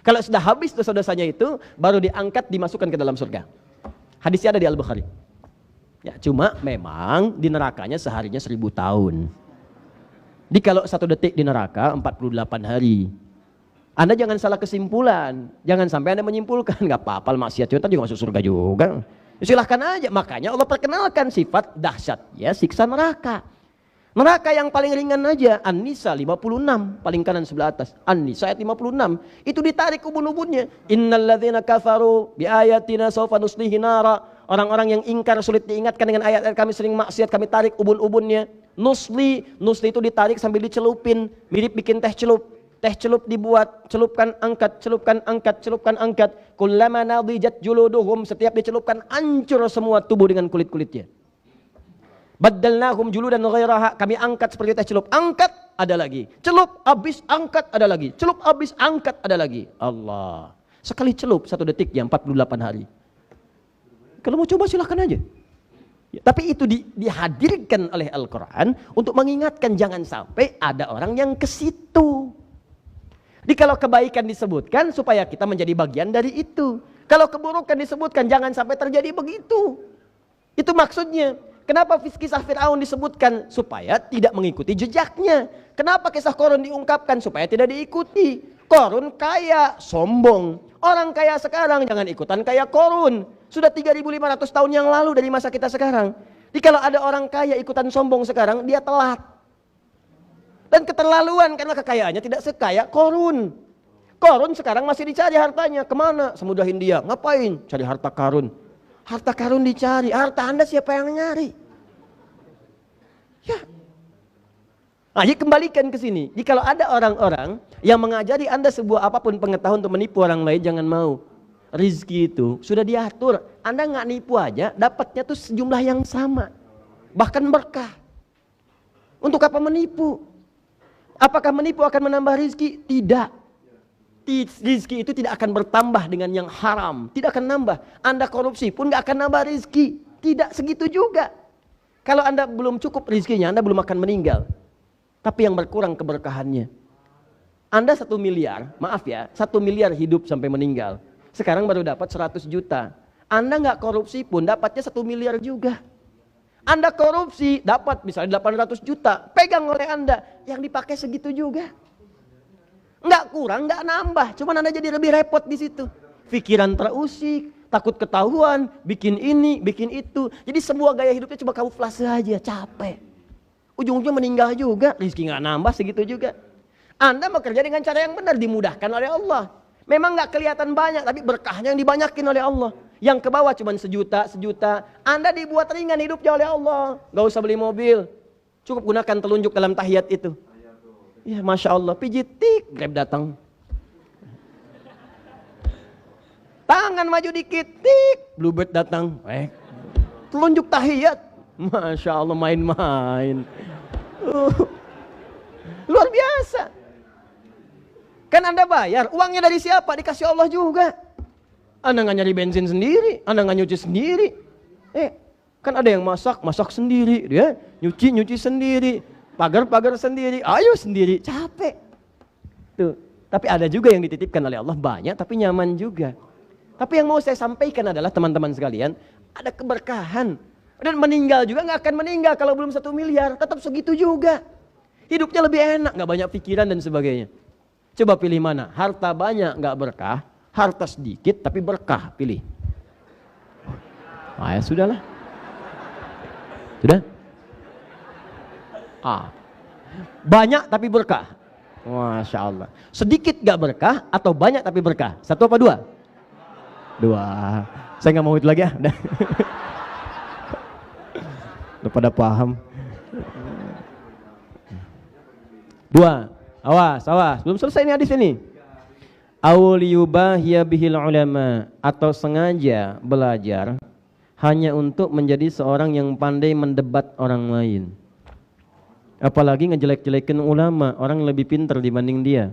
Kalau sudah habis dosa-dosanya itu, baru diangkat dimasukkan ke dalam surga. Hadisnya ada di Al-Bukhari. Ya, cuma memang di nerakanya seharinya 1000 tahun. Jadi kalau 1 detik di neraka 48 hari. Anda jangan salah kesimpulan. Jangan sampai Anda menyimpulkan nggak apa-apa maksiat juga masuk surga juga. Silahkan aja. Makanya Allah perkenalkan sifat dahsyatnya siksa neraka. Neraka yang paling ringan aja, An-Nisa 56, paling kanan sebelah atas. An-Nisa ayat 56, itu ditarik ubun-ubunnya. Innalladzina kafaru biayatina sawfa nuslihi nara. Orang-orang yang ingkar sulit diingatkan dengan ayat-ayat kami sering maksiat, kami tarik ubun-ubunnya. Nusli itu ditarik sambil dicelupin, mirip bikin teh celup. Teh celup dibuat, celupkan angkat, celupkan angkat, celupkan angkat. Kullama nadijat juluduhum, setiap dicelupkan hancur semua tubuh dengan kulit-kulitnya. Baddalnahum juludan ghairaha, kami angkat seperti teh celup, angkat ada lagi. Celup habis angkat ada lagi. Celup habis angkat ada lagi. Allah. Sekali celup 1 detik ya 48 hari. Kalau mau coba silahkan aja. Ya, tapi itu dihadirkan oleh Al-Quran untuk mengingatkan jangan sampai ada orang yang ke situ. Jadi kalau kebaikan disebutkan supaya kita menjadi bagian dari itu. Kalau keburukan disebutkan jangan sampai terjadi begitu. Itu maksudnya. Kenapa kisah Fir'aun disebutkan? Supaya tidak mengikuti jejaknya. Kenapa kisah Qarun diungkapkan? Supaya tidak diikuti. Qarun kaya, sombong. Orang kaya sekarang jangan ikutan kaya Qarun. Sudah 3.500 tahun yang lalu dari masa kita sekarang. Jadi kalau ada orang kaya ikutan sombong sekarang, dia telat. Dan keterlaluan karena kekayaannya tidak sekaya Qarun. Qarun sekarang masih dicari hartanya. Kemana? Samudra Hindia. Ngapain? Cari harta Qarun. Harta Qarun dicari. Harta Anda siapa yang nyari? Ya. Nah, jadi kembalikan ke sini. Jadi kalau ada orang-orang yang mengajari Anda sebuah apapun pengetahuan untuk menipu orang lain, jangan mau. Rizki itu sudah diatur. Anda nggak nipu aja, dapatnya tuh sejumlah yang sama. Bahkan berkah. Untuk apa menipu? Apakah menipu akan menambah rizki? Tidak. Rizki itu tidak akan bertambah dengan yang haram. Tidak akan nambah. Anda korupsi pun nggak akan nambah rizki. Tidak segitu juga. Kalau Anda belum cukup rizkinya, Anda belum akan meninggal. Tapi yang berkurang keberkahannya. Anda 1 miliar, maaf ya, 1 miliar hidup sampai meninggal. Sekarang baru dapat 100 juta. Anda nggak korupsi pun dapatnya 1 miliar juga. Anda korupsi dapat misalnya 800 juta. Pegang oleh Anda. Yang dipakai segitu juga. Nggak kurang, nggak nambah. Cuman Anda jadi lebih repot di situ. Pikiran terusik, takut ketahuan, bikin ini, bikin itu. Jadi semua gaya hidupnya cuma kamuflase aja, capek. Ujung-ujungnya meninggal juga, rezeki nggak nambah segitu juga. Anda bekerja dengan cara yang benar, dimudahkan oleh Allah. Memang nggak kelihatan banyak, tapi berkahnya yang dibanyakin oleh Allah. Yang ke bawah cuma sejuta. Anda dibuat ringan hidupnya oleh Allah. Nggak usah beli mobil, cukup gunakan telunjuk dalam tahiyat itu. Ya, Masya Allah, pijit tik, Grab datang. Tangan maju dikit, tik, Bluebird datang. Telunjuk tahiyat, Masya Allah, main-main. Luar biasa. Kan Anda bayar, uangnya dari siapa? Dikasih Allah juga. Anda nggak nyari bensin sendiri, Anda nggak nyuci sendiri. Kan ada yang masak sendiri, dia nyuci sendiri, pagar sendiri, ayo sendiri, capek. Tuh. Tapi ada juga yang dititipkan oleh Allah banyak, tapi nyaman juga. Tapi yang mau saya sampaikan adalah teman-teman sekalian, ada keberkahan. Dan meninggal juga nggak akan meninggal kalau belum 1 miliar, tetap segitu juga. Hidupnya lebih enak, nggak banyak pikiran dan sebagainya. Coba pilih mana? Harta banyak nggak berkah, harta sedikit tapi berkah, pilih. Ah ya sudahlah. Sudah? Banyak tapi berkah. Masya Allah. Sedikit nggak berkah atau banyak tapi berkah? 1 apa 2? 2. Saya nggak mau itu lagi ya. Udah pada paham. 2. Awas. Belum selesai nih hadis ini. Auliyubahiya bihil ulama, atau sengaja belajar hanya untuk menjadi seorang yang pandai mendebat orang lain. Apalagi ngejelek-jelekin ulama, orang yang lebih pintar dibanding dia.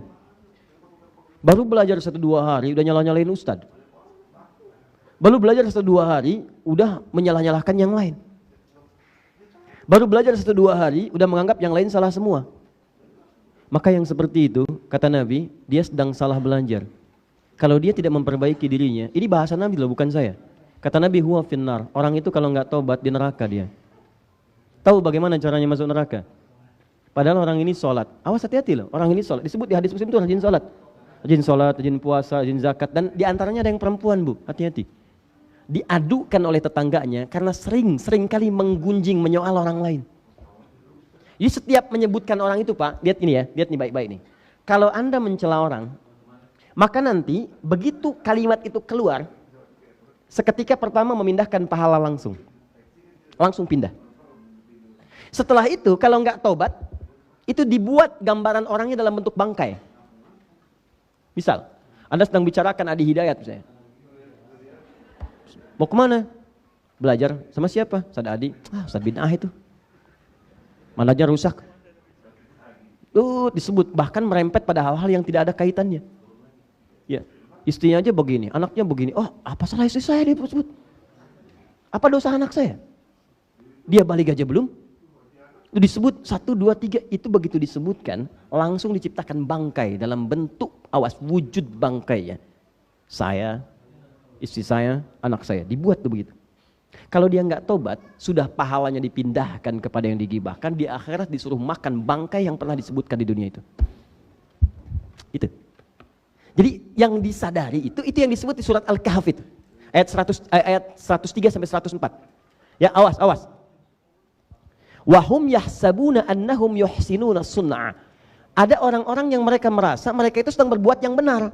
Baru belajar 1-2 hari udah nyalah-nyalahin ustad. Baru belajar 1-2 hari udah menyalah-nyalahkan yang lain. Baru belajar 1-2 hari udah menganggap yang lain salah semua. Maka yang seperti itu, kata Nabi, dia sedang salah belajar. Kalau dia tidak memperbaiki dirinya, ini bahasa Nabi loh, bukan saya. Kata Nabi, huwa finnar, orang itu kalau nggak tobat di neraka dia. Tahu bagaimana caranya masuk neraka? Padahal orang ini sholat. Awas, hati-hati loh, orang ini sholat. Disebut di hadis Muslim itu rajin sholat. Rajin sholat, rajin puasa, rajin zakat. Dan diantaranya ada yang perempuan, Bu, hati-hati. Diadukan oleh tetangganya karena sering kali menggunjing, menyoal orang lain. Jadi setiap menyebutkan orang itu, Pak, lihat ini ya, lihat nih baik-baik nih. Kalau Anda mencela orang, maka nanti begitu kalimat itu keluar, seketika pertama memindahkan pahala langsung pindah. Setelah itu kalau nggak tobat, itu dibuat gambaran orangnya dalam bentuk bangkai. Misal, Anda sedang bicarakan Adi Hidayat misalnya. Mau kemana? Belajar sama siapa? Ustaz Adi. Ustaz Bid'ah itu. Mananya rusak. Disebut, bahkan merempet pada hal-hal yang tidak ada kaitannya. Ya, istrinya aja begini, anaknya begini. Oh, apa salah istri saya dia sebut? Apa dosa anak saya? Dia balik aja belum? Itu disebut 1, 2, 3, itu begitu disebutkan langsung diciptakan bangkai dalam bentuk wujud bangkai ya. Saya, istri saya, anak saya, dibuat tuh begitu. Kalau dia nggak tobat, sudah pahalanya dipindahkan kepada yang digibahkan, di akhirat disuruh makan bangkai yang pernah disebutkan di dunia itu. Itu. Jadi yang disadari itu yang disebut di surat Al-Kahf itu. Ayat 103 sampai 104. Ya, awas. Wahum yahsabuna annahum yuhsinuna sun'a. Ada orang-orang yang mereka merasa mereka itu sedang berbuat yang benar.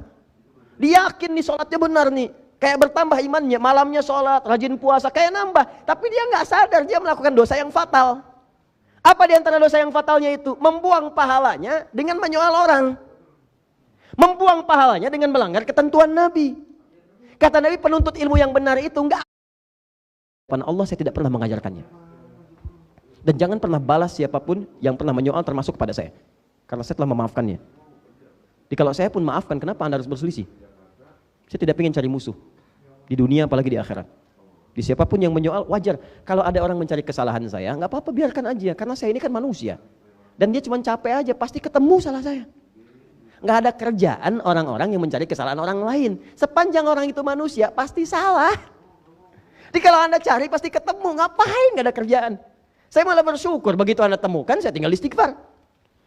Dia yakin nih sholatnya benar nih. Kayak bertambah imannya, malamnya sholat, rajin puasa, kayak nambah. Tapi dia nggak sadar dia melakukan dosa yang fatal. Apa di antara dosa yang fatalnya itu? Membuang pahalanya dengan menyoal orang. Membuang pahalanya dengan melanggar ketentuan Nabi. Kata Nabi, penuntut ilmu yang benar itu enggak. Allah saya tidak pernah mengajarkannya. Dan jangan pernah balas siapapun yang pernah menyoal termasuk kepada saya. Karena saya telah memaafkannya. Jadi kalau saya pun maafkan, kenapa Anda harus berselisih? Saya tidak ingin cari musuh. Di dunia apalagi di akhirat. Di siapapun yang menyoal wajar. Kalau ada orang mencari kesalahan saya, nggak apa-apa, biarkan aja. Karena saya ini kan manusia. Dan dia cuma capek aja, pasti ketemu salah saya. Nggak ada kerjaan orang-orang yang mencari kesalahan orang lain. Sepanjang orang itu manusia, pasti salah. Jadi kalau Anda cari, pasti ketemu. Ngapain nggak ada kerjaan? Saya malah bersyukur, begitu Anda temukan, saya tinggal istighfar.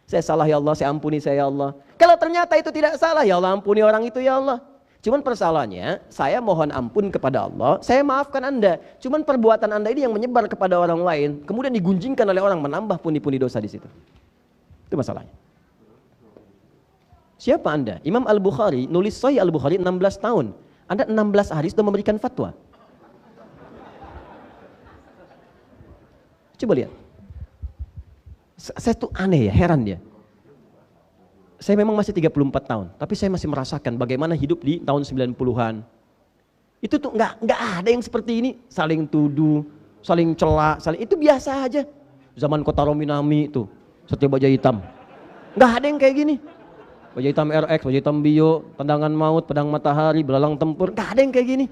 Saya salah ya Allah, saya ampuni saya ya Allah. Kalau ternyata itu tidak salah, ya Allah ampuni orang itu ya Allah. Cuman persoalannya, saya mohon ampun kepada Allah, saya maafkan Anda. Cuman perbuatan Anda ini yang menyebar kepada orang lain, kemudian digunjingkan oleh orang, menambah pundi-pundi dosa di situ. Itu masalahnya. Siapa Anda? Imam Al-Bukhari nulis Sahih Al-Bukhari 16 tahun. Anda 16 hari sudah memberikan fatwa. Coba lihat. Saya tuh aneh ya, heran dia. Saya memang masih 34 tahun, tapi saya masih merasakan bagaimana hidup di tahun 90-an. Itu tuh nggak ada yang seperti ini, saling tuduh, saling celak, itu biasa aja. Zaman Kota Rominami itu, Setia Baja Hitam. Nggak ada yang kayak gini. Baja Hitam RX, Baja Hitam Bio, Tendangan Maut, Pedang Matahari, Belalang Tempur, nggak ada yang kayak gini.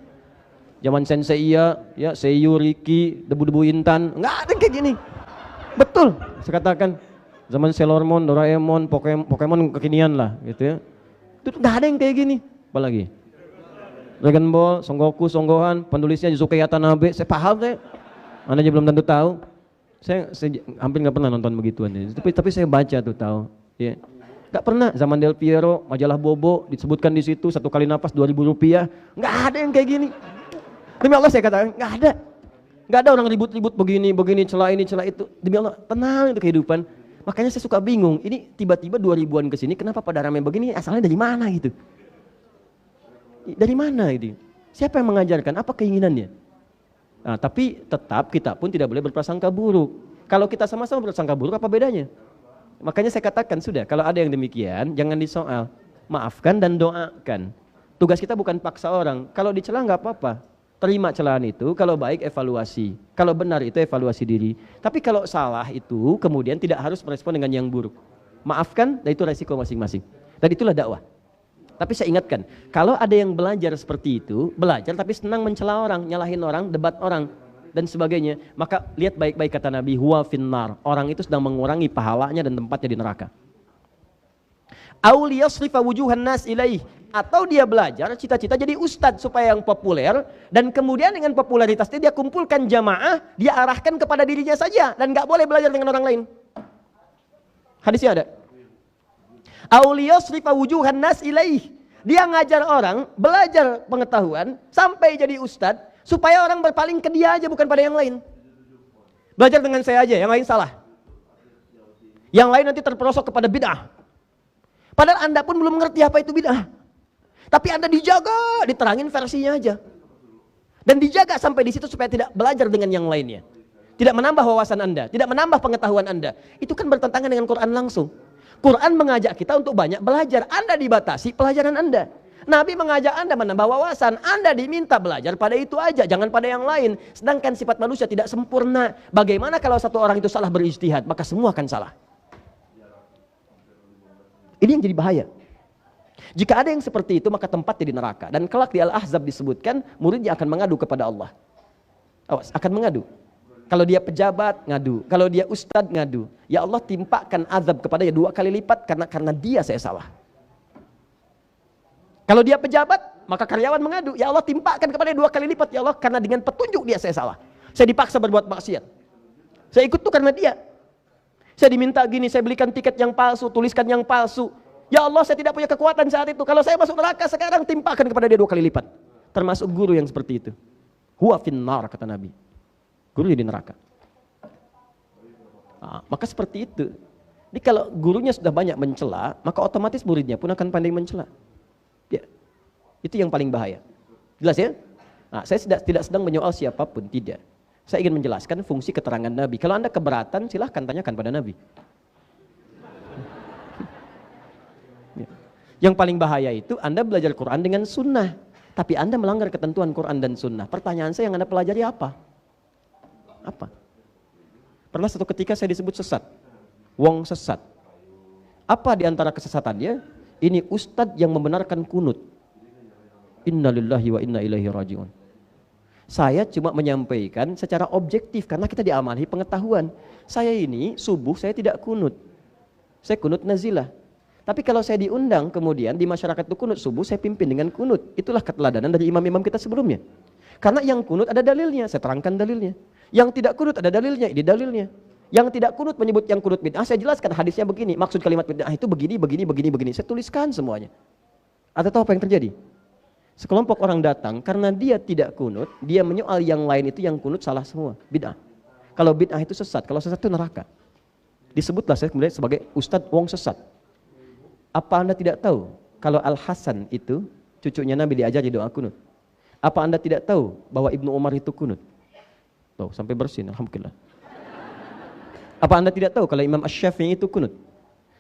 Zaman Sensei ya Seiyu, Riki, Debu-Debu Intan, nggak ada yang kayak gini. Betul, saya katakan. Zaman Sailor Moon, Doraemon, Pokemon kekinian lah gitu ya. Itu nggak ada yang kayak gini. Apalagi Dragon Ball, Son Goku, Son Gohan, penulisnya Yusuke Watanabe, saya paham saya. Anda aja belum tentu tahu. Saya hampir nggak pernah nonton begituan. Tapi saya baca tuh tahu. Ya. Nggak pernah. Zaman Del Piero, majalah Bobo disebutkan di situ 1 kali napas 2.000 rupiah. Nggak ada yang kayak gini. Demi Allah saya katakan nggak ada. Nggak ada orang ribut-ribut begini, celah ini, celah itu. Demi Allah, tenang itu kehidupan. Makanya saya suka bingung. Ini tiba-tiba 2000-an ke sini, kenapa pada ramai begini? Asalnya dari mana gitu? Dari mana gitu? Siapa yang mengajarkan? Apa keinginannya? Nah, tapi tetap kita pun tidak boleh berprasangka buruk. Kalau kita sama-sama berprasangka buruk, apa bedanya? Makanya saya katakan sudah, kalau ada yang demikian, jangan disoal. Maafkan dan doakan. Tugas kita bukan paksa orang. Kalau dicela nggak apa-apa. Terima celaan itu, kalau baik evaluasi. Kalau benar itu evaluasi diri. Tapi kalau salah itu, kemudian tidak harus merespon dengan yang buruk. Maafkan, dan itu resiko masing-masing. Dan itulah dakwah. Tapi saya ingatkan, kalau ada yang belajar seperti itu, belajar tapi senang mencela orang, nyalahin orang, debat orang, dan sebagainya, maka lihat baik-baik kata Nabi, huwa finnar. Orang itu sedang mengurangi pahalanya dan tempatnya di neraka. Auliyasrifa wujuhan nas ilaih. Atau dia belajar, cita-cita jadi ustadz supaya yang populer, dan kemudian dengan popularitasnya dia kumpulkan jamaah, dia arahkan kepada dirinya saja, dan gak boleh belajar dengan orang lain. Hadisnya ada. Auliyasrifa wujuhan nas ilaih. Dia ngajar orang, belajar pengetahuan, sampai jadi ustadz, supaya orang berpaling ke dia aja, bukan pada yang lain. Belajar dengan saya aja, yang lain salah. Yang lain nanti terperosok kepada bid'ah. Padahal Anda pun belum mengerti apa itu bid'ah. Tapi Anda dijaga, diterangin versinya aja. Dan dijaga sampai di situ supaya tidak belajar dengan yang lainnya. Tidak menambah wawasan Anda, tidak menambah pengetahuan Anda. Itu kan bertentangan dengan Quran langsung. Quran mengajak kita untuk banyak belajar. Anda dibatasi pelajaran Anda. Nabi mengajak Anda menambah wawasan. Anda diminta belajar pada itu aja, jangan pada yang lain. Sedangkan sifat manusia tidak sempurna. Bagaimana kalau satu orang itu salah berijtihad, maka semua akan salah. Ini yang jadi bahaya. Jika ada yang seperti itu, maka tempatnya di neraka. Dan kelak di Al-Ahzab disebutkan, muridnya akan mengadu kepada Allah. Awas, akan mengadu. Kalau dia pejabat, ngadu. Kalau dia ustadz, ngadu. Ya Allah, timpakan azab kepada dia 2 kali lipat karena dia saya salah. Kalau dia pejabat, maka karyawan mengadu. Ya Allah, timpakan kepada dia 2 kali lipat. Ya Allah, karena dengan petunjuk dia saya salah. Saya dipaksa berbuat maksiat. Saya ikut tuh karena dia. Saya diminta gini, saya belikan tiket yang palsu, tuliskan yang palsu. Ya Allah, saya tidak punya kekuatan saat itu. Kalau saya masuk neraka sekarang, timpakan kepada dia 2 kali lipat. Termasuk guru yang seperti itu. Huwa finnar, kata Nabi. Guru di neraka. Nah, maka seperti itu. Jadi kalau gurunya sudah banyak mencela, maka otomatis muridnya pun akan pandai mencela. Ya. Itu yang paling bahaya. Jelas ya? Nah, saya tidak sedang menyoal siapapun, tidak. Saya ingin menjelaskan fungsi keterangan Nabi. Kalau Anda keberatan, silahkan tanyakan pada Nabi. Ya. Yang paling bahaya itu Anda belajar Quran dengan sunnah. Tapi Anda melanggar ketentuan Quran dan sunnah. Pertanyaan saya yang Anda pelajari apa? Apa? Pernah satu ketika saya disebut sesat. Wong sesat. Apa di antara kesesatannya? Ini ustadz yang membenarkan kunut. Innalillahi wa inna ilaihi raji'un. Saya cuma menyampaikan secara objektif karena kita diamali pengetahuan. Saya ini subuh saya tidak kunut. Saya kunut nazilah. Tapi kalau saya diundang kemudian di masyarakat itu kunut subuh, saya pimpin dengan kunut. Itulah keteladanan dari imam-imam kita sebelumnya. Karena yang kunut ada dalilnya, saya terangkan dalilnya. Yang tidak kunut ada dalilnya, ini dalilnya. Yang tidak kunut menyebut yang kunut bid'ah, saya jelaskan hadisnya begini. Maksud kalimat bid'ah itu begini. Saya tuliskan semuanya. Atau tahu apa yang terjadi? Sekelompok orang datang karena dia tidak kunut, dia menyoal yang lain itu yang kunut salah semua, bid'ah. Kalau bid'ah itu sesat, kalau sesat itu neraka. Disebutlah saya kemudian sebagai Ustadz Wong sesat. Apa Anda tidak tahu kalau Al-Hasan itu cucunya Nabi diajari doa kunut? Apa Anda tidak tahu bahwa Ibnu Umar itu kunut? Tuh, sampai bersin, alhamdulillah. Apa Anda tidak tahu kalau Imam Asy-Syafi'i itu kunut?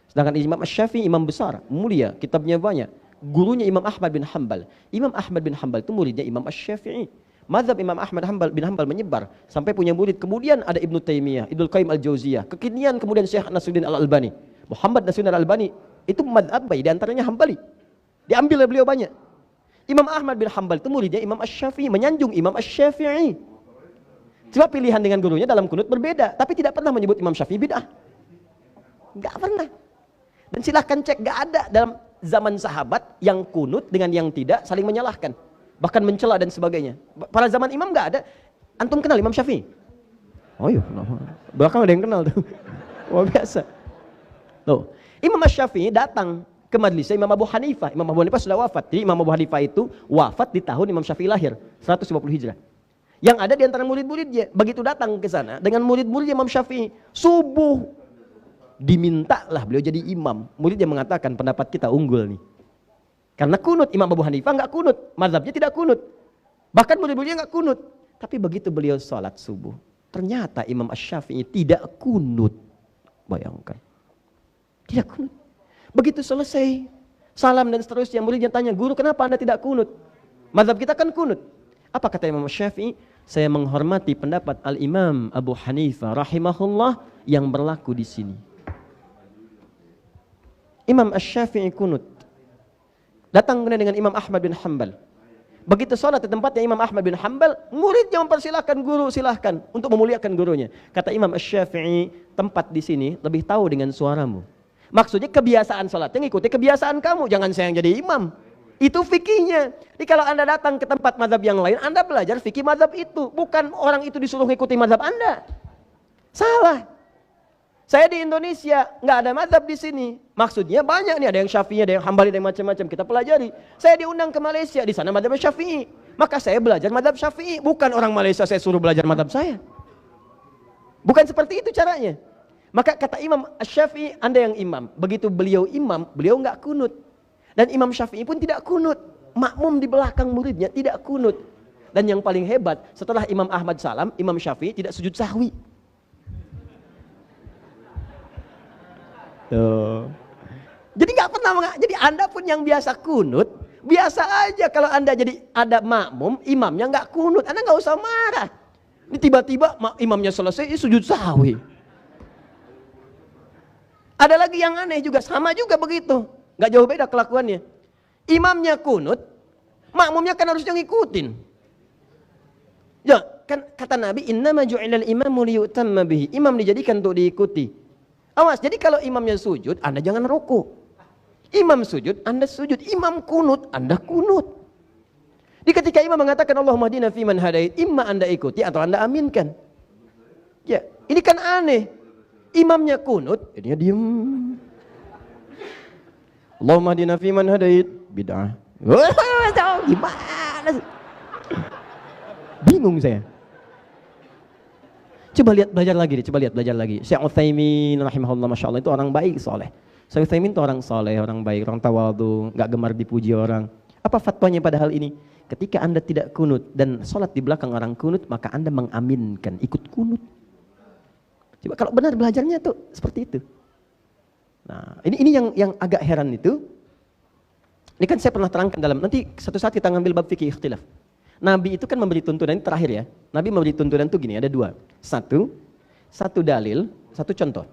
Sedangkan Imam Asy-Syafi'i imam besar, mulia, kitabnya banyak. Gurunya Imam Ahmad bin Hanbal. Imam Ahmad bin Hanbal itu muridnya Imam Asy-Syafi'i. Mazhab Imam Ahmad bin Hanbal menyebar sampai punya murid. Kemudian ada Ibnu Taimiyah, Ibnu Qayyim Al-Jauziyah. Kekinian kemudian Syekh Nasruddin Al-Albani. Muhammad Nasruddin Al-Albani itu mazhab di antaranya Hambali. Diambil oleh beliau banyak. Imam Ahmad bin Hanbal itu muridnya Imam Asy-Syafi'i, menyanjung Imam Asy-Syafi'i. Cuma pilihan dengan gurunya dalam kunut berbeda, tapi tidak pernah menyebut Imam Syafi'i bid'ah. Enggak pernah. Dan silahkan cek, enggak ada dalam zaman sahabat yang kunut dengan yang tidak saling menyalahkan, bahkan mencela dan sebagainya. Pada zaman imam enggak ada. Antum kenal Imam Syafi'i? Oh iya, belakang ada yang kenal tuh. Wah biasa. Loh, Imam Asy-Syafi'i datang ke majelisnya Imam Abu Hanifah. Imam Abu Hanifah sudah wafat. Jadi Imam Abu Hanifah itu wafat di tahun Imam Syafi'i lahir, 150 Hijrah. Yang ada di antara murid-muridnya, begitu datang ke sana dengan murid-murid Imam Syafi'i, subuh dimintalah beliau jadi imam. Muridnya mengatakan pendapat kita unggul nih. Karena kunut, Imam Abu Hanifah enggak kunut, mazhabnya tidak kunut. Bahkan murid-muridnya enggak kunut. Tapi begitu beliau salat subuh, ternyata Imam Asy-Syafi'i tidak kunut. Bayangkan. Tidak kunut. Begitu selesai salam dan seterusnya, muridnya tanya, "Guru, kenapa Anda tidak kunut? Mazhab kita kan kunut." Apa kata Imam Asy-Syafi'i? "Saya menghormati pendapat Al-Imam Abu Hanifah rahimahullah yang berlaku di sini." Imam Asy-Syafi'i kunut. Datang kemudian dengan Imam Ahmad bin Hanbal. Begitu sholat di tempatnya Imam Ahmad bin Hanbal, muridnya mempersilahkan, "Guru silahkan," untuk memuliakan gurunya. Kata Imam Asy-Syafi'i, "Tempat di sini lebih tahu dengan suaramu." Maksudnya kebiasaan sholatnya ngikuti kebiasaan kamu, jangan saya yang jadi imam. Itu fikihnya. Jadi kalau Anda datang ke tempat mazhab yang lain, Anda belajar fikih mazhab itu, bukan orang itu disuruh ngikuti mazhab Anda. Salah. Saya di Indonesia nggak ada mazhab di sini. Maksudnya banyak nih, ada yang Syafi'i, ada yang Hambali, ada yang macam-macam. Kita pelajari. Saya diundang ke Malaysia, di sana mazhab Syafi'i. Maka saya belajar mazhab Syafi'i. Bukan orang Malaysia saya suruh belajar mazhab saya. Bukan seperti itu caranya. Maka kata Imam Syafi'i, Anda yang imam. Begitu beliau imam, beliau nggak kunut. Dan Imam Syafi'i pun tidak kunut. Makmum di belakang muridnya tidak kunut. Dan yang paling hebat, setelah Imam Ahmad salam, Imam Syafi'i tidak sujud sahwi. Tuh. Jadi nggak pernah, jadi Anda pun yang biasa kunut, biasa aja kalau Anda jadi ada makmum, imamnya nggak kunut, Anda nggak usah marah. Ini tiba-tiba imamnya selesai, sujud sahwi. Ada lagi yang aneh juga, sama juga begitu, nggak jauh beda kelakuannya. Imamnya kunut, makmumnya kan harusnya ngikutin. Ya kan kata Nabi, "Innama ju'ilal imamu liyutamma bihi." Imam dijadikan untuk diikuti. Awas, jadi kalau imamnya sujud, Anda jangan ruku. Imam sujud, Anda sujud. Imam kunut, Anda kunut. Jadi ketika imam mengatakan Allahumma hdina fiman hadait, imma Anda ikuti atau Anda aminkan. Ya, ini kan aneh. Imamnya kunut, jadinya diem. Allahumma hdina fiman hadait, bid'ah. Gimana sih? Bingung saya. Coba lihat, belajar lagi deh, coba lihat, belajar lagi. Syekh Utsaimin rahimahullah, Masya Allah, itu orang baik, soleh. Syekh Utsaimin itu orang soleh, orang baik, orang tawadhu, gak gemar dipuji orang. Apa fatwanya pada hal ini? Ketika Anda tidak kunut dan sholat di belakang orang kunut, maka Anda mengaminkan, ikut kunut. Coba kalau benar belajarnya tuh seperti itu. Nah, ini yang agak heran itu. Ini kan saya pernah terangkan dalam, nanti satu saat kita ngambil bab fikih ikhtilaf. Nabi itu kan memberi tuntunan, ini terakhir ya. Nabi memberi tuntunan itu gini, ada dua. Satu dalil, satu contoh.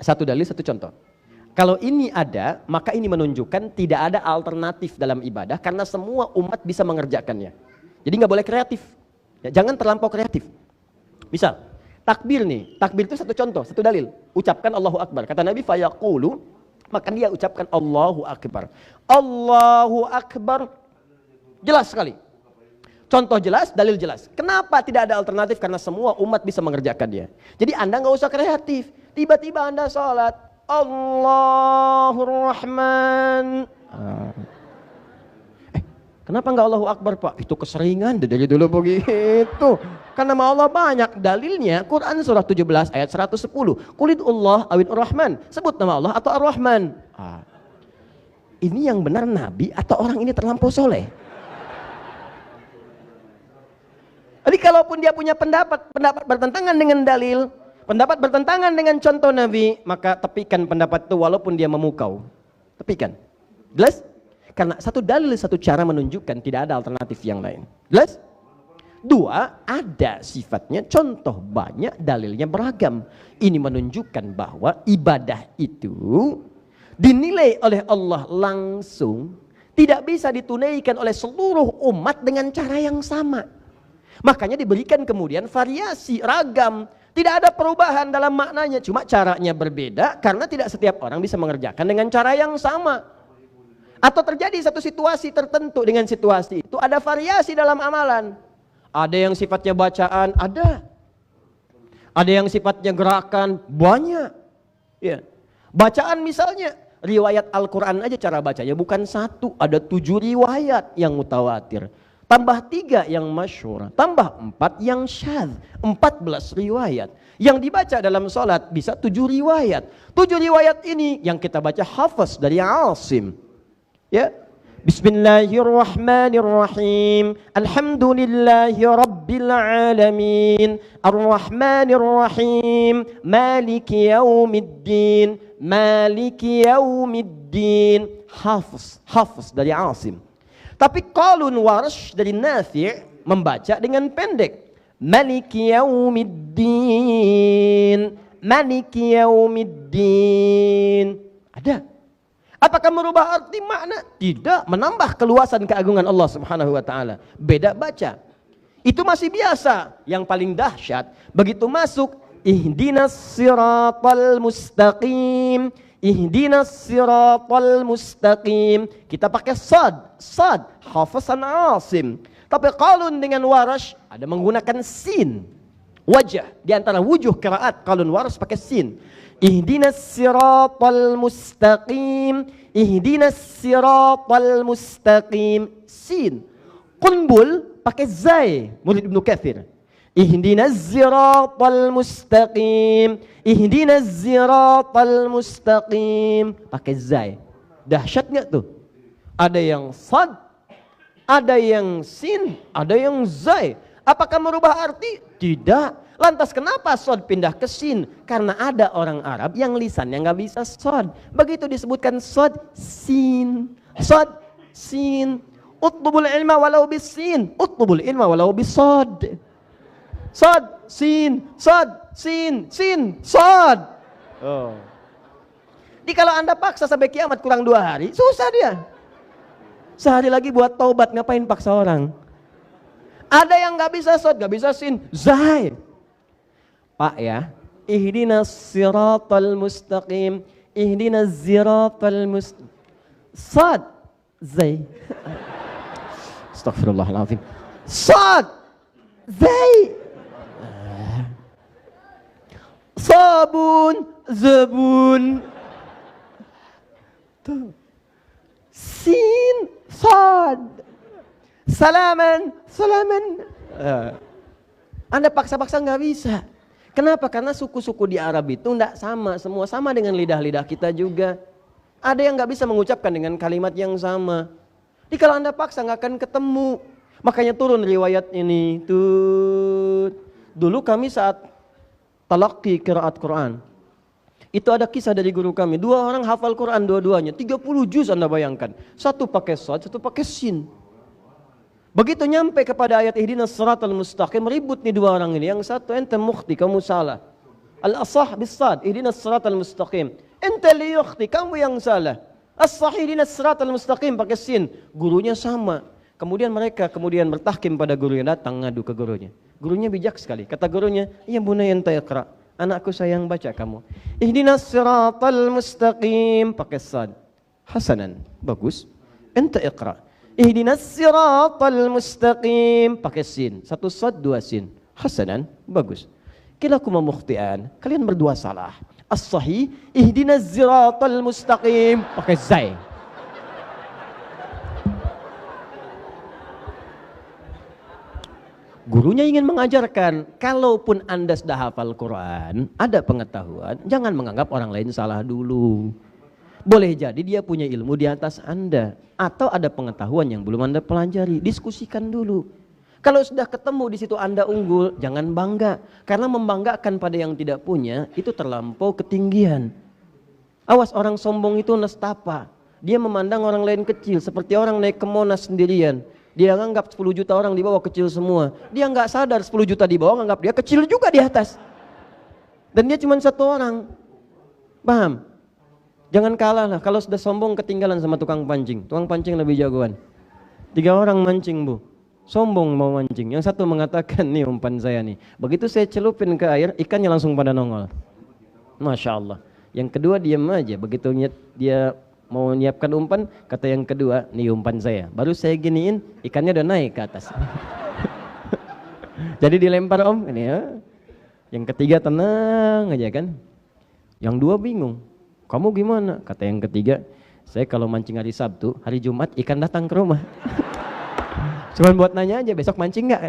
Satu dalil, satu contoh. Kalau ini ada, maka ini menunjukkan tidak ada alternatif dalam ibadah karena semua umat bisa mengerjakannya. Jadi nggak boleh kreatif. Ya, jangan terlampau kreatif. Misal, takbir nih. Takbir itu satu contoh, satu dalil. Ucapkan Allahu Akbar. Kata Nabi, fayaqulu, maka dia ucapkan Allahu Akbar. Allahu Akbar. Jelas sekali. Contoh jelas, dalil jelas. Kenapa tidak ada alternatif? Karena semua umat bisa mengerjakannya. Jadi Anda nggak usah kreatif. Tiba-tiba Anda sholat, Allahur Rahman. Kenapa nggak Allahu Akbar, Pak? Itu keseringan dari dulu begitu. Karena nama Allah banyak. Dalilnya Quran surah 17 ayat 110. Qulidullah awin Rahman. Sebut nama Allah atau Ar-Rahman. Ini yang benar Nabi atau orang ini terlampau soleh? Jadi kalaupun dia punya pendapat bertentangan dengan dalil, pendapat bertentangan dengan contoh Nabi, maka tepikan pendapat itu walaupun dia memukau. Tepikan. Jelas? Karena satu dalil, satu cara menunjukkan tidak ada alternatif yang lain. Jelas? Dua, ada sifatnya contoh, banyak dalilnya beragam. Ini menunjukkan bahwa ibadah itu dinilai oleh Allah langsung, tidak bisa ditunaikan oleh seluruh umat dengan cara yang sama. Makanya diberikan kemudian variasi, ragam. Tidak ada perubahan dalam maknanya, cuma caranya berbeda karena tidak setiap orang bisa mengerjakan dengan cara yang sama. Atau terjadi satu situasi tertentu, dengan situasi itu ada variasi dalam amalan. Ada yang sifatnya bacaan, ada. Ada yang sifatnya gerakan, banyak. Ya. Bacaan misalnya, riwayat Al-Quran aja cara bacanya bukan satu, ada 7 riwayat yang mutawatir. Tambah 3 yang masyhur, tambah 4 yang syadz, 14 riwayat. Yang dibaca dalam sholat bisa 7 riwayat. 7 riwayat ini yang kita baca hafaz dari Asim. Ya. Bismillahirrahmanirrahim. Alhamdulillahi rabbil alamin. Arrahmanirrahim. Maliki yaumiddin. Maliki yaumiddin. Hafaz dari Asim. Tapi qalun Warsh dari Nafi' membaca dengan pendek. Maliki yaumiddin. Maliki yaumiddin. Ada. Apakah merubah arti makna? Tidak, menambah keluasan keagungan Allah Subhanahu wa taala. Beda baca. Itu masih biasa. Yang paling dahsyat begitu masuk ihdinas siratal mustaqim. Ihdinas siratal mustaqim. Kita pakai sad, hafazan Asim. Tapi qalun dengan Warsh ada menggunakan sin. Wajah di antara wujuh qiraat qalun Warsh pakai sin. Ihdinas siratal mustaqim. Ihdinas siratal mustaqim. Sin. Qunbul pakai zai. Murid Ibnu Katsir. Ihdinas siratal mustaqim. Ihdinas siratal mustaqim. Pakai zai. Dahsyat enggak tuh? Ada yang sad, ada yang sin, ada yang zai. Apakah merubah arti? Tidak. Lantas kenapa sod pindah ke sin? Karena ada orang Arab yang lisannya nggak bisa sod. Begitu disebutkan sod, sin. Sod, sin. Utlubul ilma walau bisin. Utlubul ilma walau bisod. Sod, sin. Sod, sin. Sin, sod. Oh. Jadi kalau Anda paksa sampai kiamat kurang 2 hari, susah dia. Sehari lagi buat taubat, ngapain paksa orang? Ada yang nggak bisa sod, nggak bisa sin. Zai. Pak ya, ihdinas siratal mustaqim, ihdinas siratal mustaqim. Sad, zai. Astaghfirullahaladzim. Sad, zai. Sabun, zabun. Tuh. Sin, sad. Salaman, salaman. Anda paksa-paksa nggak bisa. Kenapa? Karena suku-suku di Arab itu tidak sama, semua sama dengan lidah-lidah kita juga. Ada yang nggak bisa mengucapkan dengan kalimat yang sama. Jadi kalau Anda paksa nggak akan ketemu. Makanya turun riwayat ini. Dulu kami saat talaqi qiraat Quran, itu ada kisah dari guru kami. 2 orang hafal Quran dua-duanya, 30 juz Anda bayangkan. Satu pakai shad, satu pakai sin. Begitu nyampe kepada ayat ihdinas siratal mustaqim, ribut nih 2 orang ini. Yang satu, ente mukhti, kamu salah. Al-asah bis-sad, ihdinas siratal mustaqim. Ente li yukhti, kamu yang salah. As-sahih ihdinas siratal mustaqim, pakai sin. Gurunya sama. Kemudian mereka bertahkim pada gurunya, datang ngadu ke gurunya. Gurunya bijak sekali. Kata gurunya, "Ya bunayya anta iqra." Anakku sayang, baca kamu. Ihdinas siratal mustaqim, pakai sad. Hasanan, bagus. Ente iqra. Ihdinas siratal mustaqim, pakai sin. 1 sad 2 sin. Hasanan, bagus. Kilakuma mukhtian, kalian berdua salah. As-sahih ihdinas siratal mustaqim, pakai zai. Gurunya ingin mengajarkan, kalaupun Anda sudah hafal Quran, ada pengetahuan, jangan menganggap orang lain salah dulu. Boleh jadi dia punya ilmu di atas Anda, atau ada pengetahuan yang belum Anda pelajari, diskusikan dulu. Kalau sudah ketemu di situ Anda unggul, jangan bangga, karena membanggakan pada yang tidak punya itu terlampau ketinggian. Awas, orang sombong itu nestapa. Dia memandang orang lain kecil, seperti orang naik ke Monas sendirian. Dia nganggap 10 juta orang di bawah kecil semua. Dia nggak sadar 10 juta di bawah nganggap dia kecil juga di atas. Dan dia cuma 1 orang. Paham? Jangan kalah lah. Kalau sudah sombong ketinggalan sama tukang pancing. Tukang pancing lebih jagoan. 3 orang mancing, Bu. Sombong mau mancing. Yang satu mengatakan, nih umpan saya nih. Begitu saya celupin ke air, ikannya langsung pada nongol. Masya Allah. Yang kedua diam aja. Begitu dia mau nyiapkan umpan, kata yang kedua, nih umpan saya. Baru saya giniin, ikannya udah naik ke atas. Jadi dilempar om, ini ya. Yang ketiga tenang aja kan. Yang dua bingung. Kamu gimana? Kata yang ketiga, saya kalau mancing hari Sabtu, hari Jumat ikan datang ke rumah. Cuman buat nanya aja, besok mancing nggak?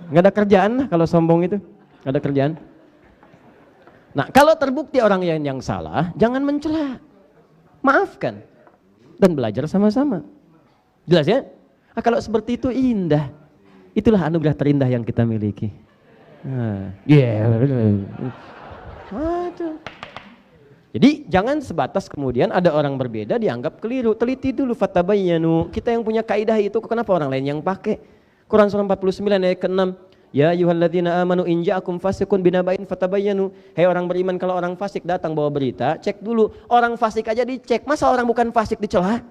Nggak ada kerjaan lah kalau sombong itu. Nggak ada kerjaan. Nah, kalau terbukti orang yang salah, jangan mencela. Maafkan. Dan belajar sama-sama. Jelas ya? Nah, kalau seperti itu indah. Itulah anugerah terindah yang kita miliki. Jadi jangan sebatas kemudian ada orang berbeda dianggap keliru. Teliti dulu, fatabayyanu. Kita yang punya kaidah itu, kenapa orang lain yang pakai? Quran surah 49 ayat ke-6. Ya ayyuhalladzina amanu in ja'akum fasiqun binaba'in fatabayyanu. Hei orang beriman, kalau orang fasik datang bawa berita, cek dulu. Orang fasik aja dicek, masa orang bukan fasik dicela?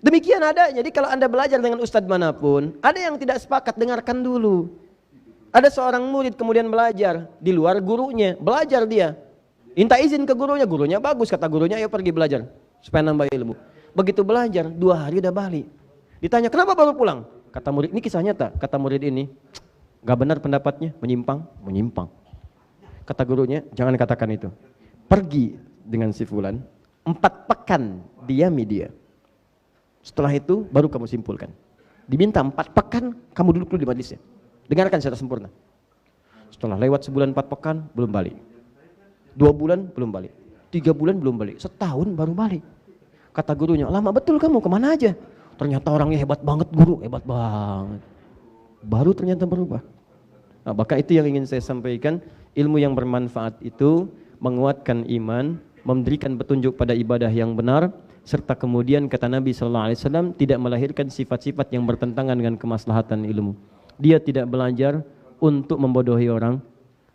Demikian ada. Jadi kalau Anda belajar dengan ustadz manapun, ada yang tidak sepakat, dengarkan dulu. Ada seorang murid kemudian belajar di luar gurunya, belajar dia. Minta izin ke gurunya bagus, kata gurunya, ayo pergi belajar supaya nambah ilmu. Begitu belajar, 2 hari udah balik. Ditanya, kenapa baru pulang? Kata murid, ini kisah nyata. Kata murid ini, gak benar pendapatnya, menyimpang. Kata gurunya, jangan katakan itu. Pergi dengan si fulan, 4 pekan diami dia. Setelah itu baru kamu simpulkan. Diminta 4 pekan, kamu duduk dulu di majelisnya. Dengarkan secara sempurna. Setelah lewat sebulan 4 pekan, belum balik. 2 bulan, belum balik. 3 bulan, belum balik. Setahun baru balik. Kata gurunya, lama betul kamu, kemana aja? Ternyata orangnya hebat banget guru, hebat banget. Baru ternyata berubah. Nah, maka itu yang ingin saya sampaikan. Ilmu yang bermanfaat itu menguatkan iman, memberikan petunjuk pada ibadah yang benar, serta kemudian kata Nabi SAW tidak melahirkan sifat-sifat yang bertentangan dengan kemaslahatan ilmu. Dia tidak belajar untuk membodohi orang,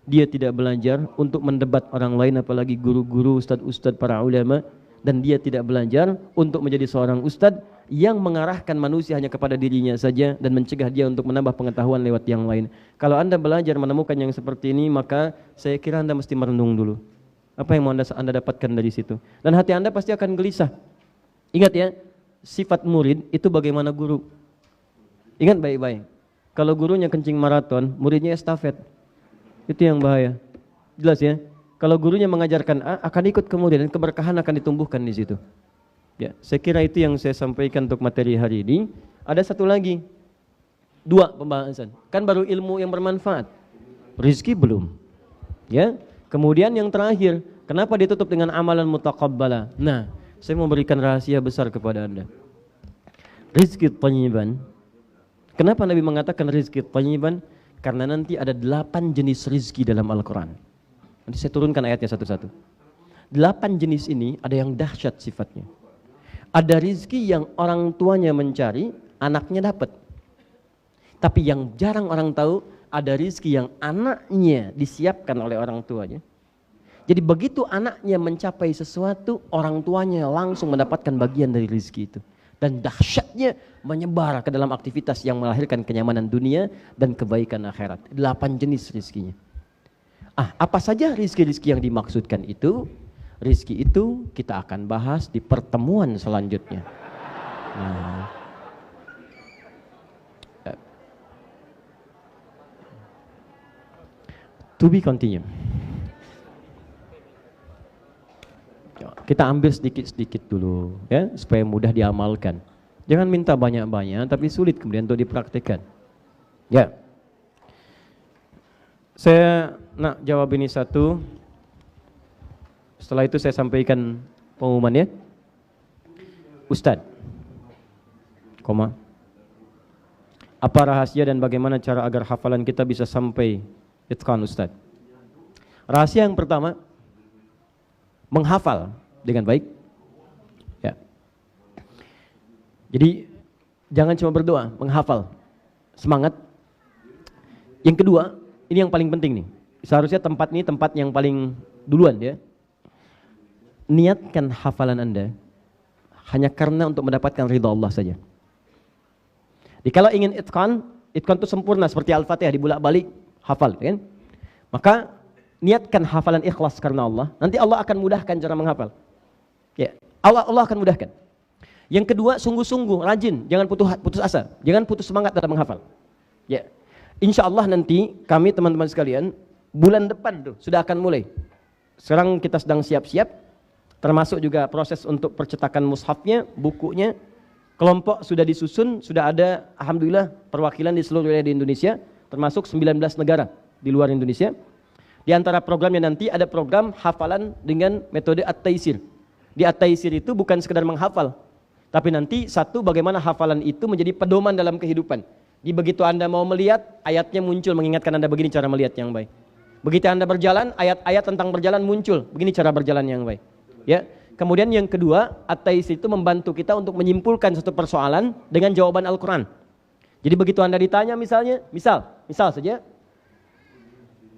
dia tidak belajar untuk mendebat orang lain, apalagi guru-guru, ustadz-ustadz, para ulama, dan dia tidak belajar untuk menjadi seorang ustadz yang mengarahkan manusia hanya kepada dirinya saja dan mencegah dia untuk menambah pengetahuan lewat yang lain. Kalau Anda belajar menemukan yang seperti ini, maka saya kira Anda mesti merenung dulu. Apa yang mau Anda dapatkan dari situ? Dan hati Anda pasti akan gelisah. Ingat ya, sifat murid itu bagaimana guru. Ingat baik-baik. Kalau gurunya kencing maraton, muridnya estafet. Itu yang bahaya. Jelas ya? Kalau gurunya mengajarkan A, akan ikut kemudian dan keberkahan akan ditumbuhkan di situ. Ya, saya kira itu yang saya sampaikan untuk materi hari ini. Ada satu lagi. 2 pembahasan. Kan baru ilmu yang bermanfaat. Rizki belum. Ya. Kemudian yang terakhir, kenapa ditutup dengan amalan mutaqabbala? Nah, saya mau berikan rahasia besar kepada Anda. Rizki thayyiban. Kenapa Nabi mengatakan rizki thayyiban? Karena nanti ada 8 jenis rizki dalam Al-Quran. Nanti saya turunkan ayatnya satu-satu. 8 jenis ini ada yang dahsyat sifatnya. Ada rizki yang orang tuanya mencari, anaknya dapat. Tapi yang jarang orang tahu, ada rizki yang anaknya disiapkan oleh orang tuanya. Jadi begitu anaknya mencapai sesuatu, orang tuanya langsung mendapatkan bagian dari rizki itu. Dan dahsyatnya menyebar ke dalam aktivitas yang melahirkan kenyamanan dunia dan kebaikan akhirat. 8 jenis rizkinya. Apa saja rizki-rizki yang dimaksudkan itu? Rizki itu kita akan bahas di pertemuan selanjutnya. Nah. To be continue. Kita ambil sedikit-sedikit dulu ya, supaya mudah diamalkan. Jangan minta banyak-banyak tapi sulit kemudian untuk dipraktikkan. Ya. Saya nak jawab ini satu. Setelah itu saya sampaikan pengumumannya. Ustadz, apa rahasia dan bagaimana cara agar hafalan kita bisa sampai itqan Ustadz? Rahasia yang pertama, menghafal dengan baik. Ya. Jadi jangan cuma berdoa, menghafal. Semangat. Yang kedua, ini yang paling penting nih. Seharusnya tempat ini tempat yang paling duluan ya. Niatkan hafalan Anda hanya karena untuk mendapatkan ridha Allah saja. Jadi kalau ingin itqan itu sempurna seperti Al-Fatihah dibulak-balik hafal kan? Maka niatkan hafalan ikhlas karena Allah, nanti Allah akan mudahkan cara menghafal. Ya, Allah akan mudahkan. Yang kedua, sungguh-sungguh, rajin, jangan putus asa, jangan putus semangat dalam menghafal. Ya. Insya Allah nanti kami teman-teman sekalian bulan depan tuh sudah akan mulai. Sekarang kita sedang siap-siap, termasuk juga proses untuk percetakan mushafnya, bukunya. Kelompok sudah disusun, sudah ada alhamdulillah perwakilan di seluruh wilayah di Indonesia, termasuk 19 negara di luar Indonesia. Di antara programnya nanti ada program hafalan dengan metode at-taisir. Di at-taisir itu bukan sekedar menghafal, tapi nanti satu bagaimana hafalan itu menjadi pedoman dalam kehidupan. Di begitu Anda mau melihat, ayatnya muncul mengingatkan Anda begini cara melihat yang baik. Begitu Anda berjalan, ayat-ayat tentang berjalan muncul, begini cara berjalan yang baik. Ya. Kemudian yang kedua, at-taisir itu membantu kita untuk menyimpulkan satu persoalan dengan jawaban Al-Qur'an. Jadi begitu Anda ditanya misalnya, misal saja,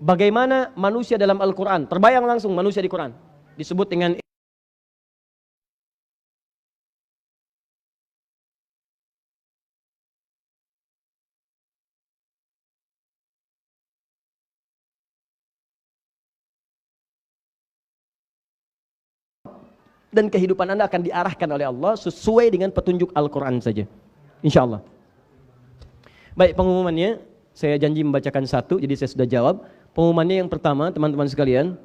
bagaimana manusia dalam Al-Qur'an? Terbayang langsung manusia di Quran. Disebut dengan dan kehidupan Anda akan diarahkan oleh Allah sesuai dengan petunjuk Al-Quran saja. Insya Allah. Baik, pengumumannya saya janji membacakan satu, jadi saya sudah jawab. Pengumumannya yang pertama, teman-teman sekalian,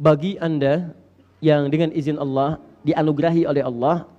bagi Anda yang dengan izin Allah dianugerahi oleh Allah,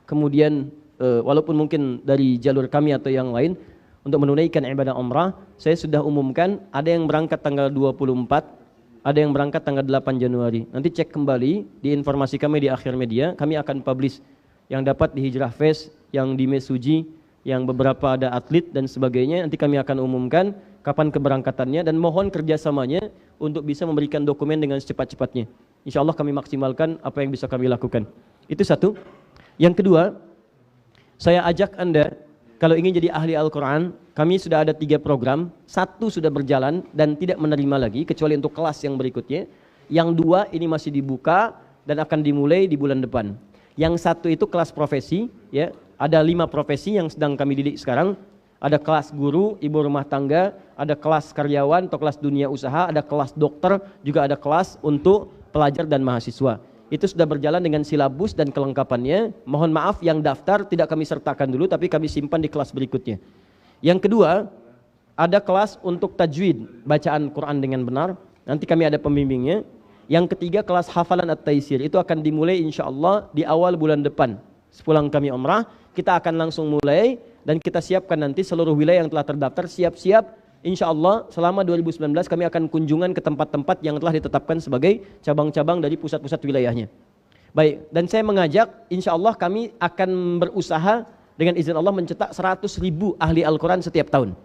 kemudian walaupun mungkin dari jalur kami atau yang lain, untuk menunaikan ibadah umrah, saya sudah umumkan ada yang berangkat tanggal 24, ada yang berangkat tanggal 8 Januari. Nanti cek kembali di informasi kami di akhir media, kami akan publish yang dapat di Hijrah Fest, yang di Mesuji, yang beberapa ada atlet dan sebagainya. Nanti kami akan umumkan kapan keberangkatannya dan mohon kerjasamanya untuk bisa memberikan dokumen dengan secepat-cepatnya. Insya Allah kami maksimalkan apa yang bisa kami lakukan. Itu satu. Yang kedua, saya ajak Anda kalau ingin jadi ahli Al-Quran, kami sudah ada 3 program, 1 sudah berjalan dan tidak menerima lagi, kecuali untuk kelas yang berikutnya. Yang 2 ini masih dibuka dan akan dimulai di bulan depan. Yang 1 itu kelas profesi, ya, ada 5 profesi yang sedang kami didik sekarang. Ada kelas guru, ibu rumah tangga, ada kelas karyawan atau kelas dunia usaha, ada kelas dokter, juga ada kelas untuk pelajar dan mahasiswa. Itu sudah berjalan dengan silabus dan kelengkapannya. Mohon maaf yang daftar tidak kami sertakan dulu, tapi kami simpan di kelas berikutnya. Yang kedua, ada kelas untuk tajwid, bacaan Quran dengan benar. Nanti kami ada pembimbingnya. Yang ketiga, kelas hafalan at-taisir. Itu akan dimulai insya Allah di awal bulan depan. Sepulang kami umrah, kita akan langsung mulai dan kita siapkan nanti seluruh wilayah yang telah terdaftar siap-siap. Insya Allah selama 2019 kami akan kunjungan ke tempat-tempat yang telah ditetapkan sebagai cabang-cabang dari pusat-pusat wilayahnya. Baik, dan saya mengajak insya Allah kami akan berusaha dengan izin Allah mencetak 100.000 ahli Al-Quran setiap tahun.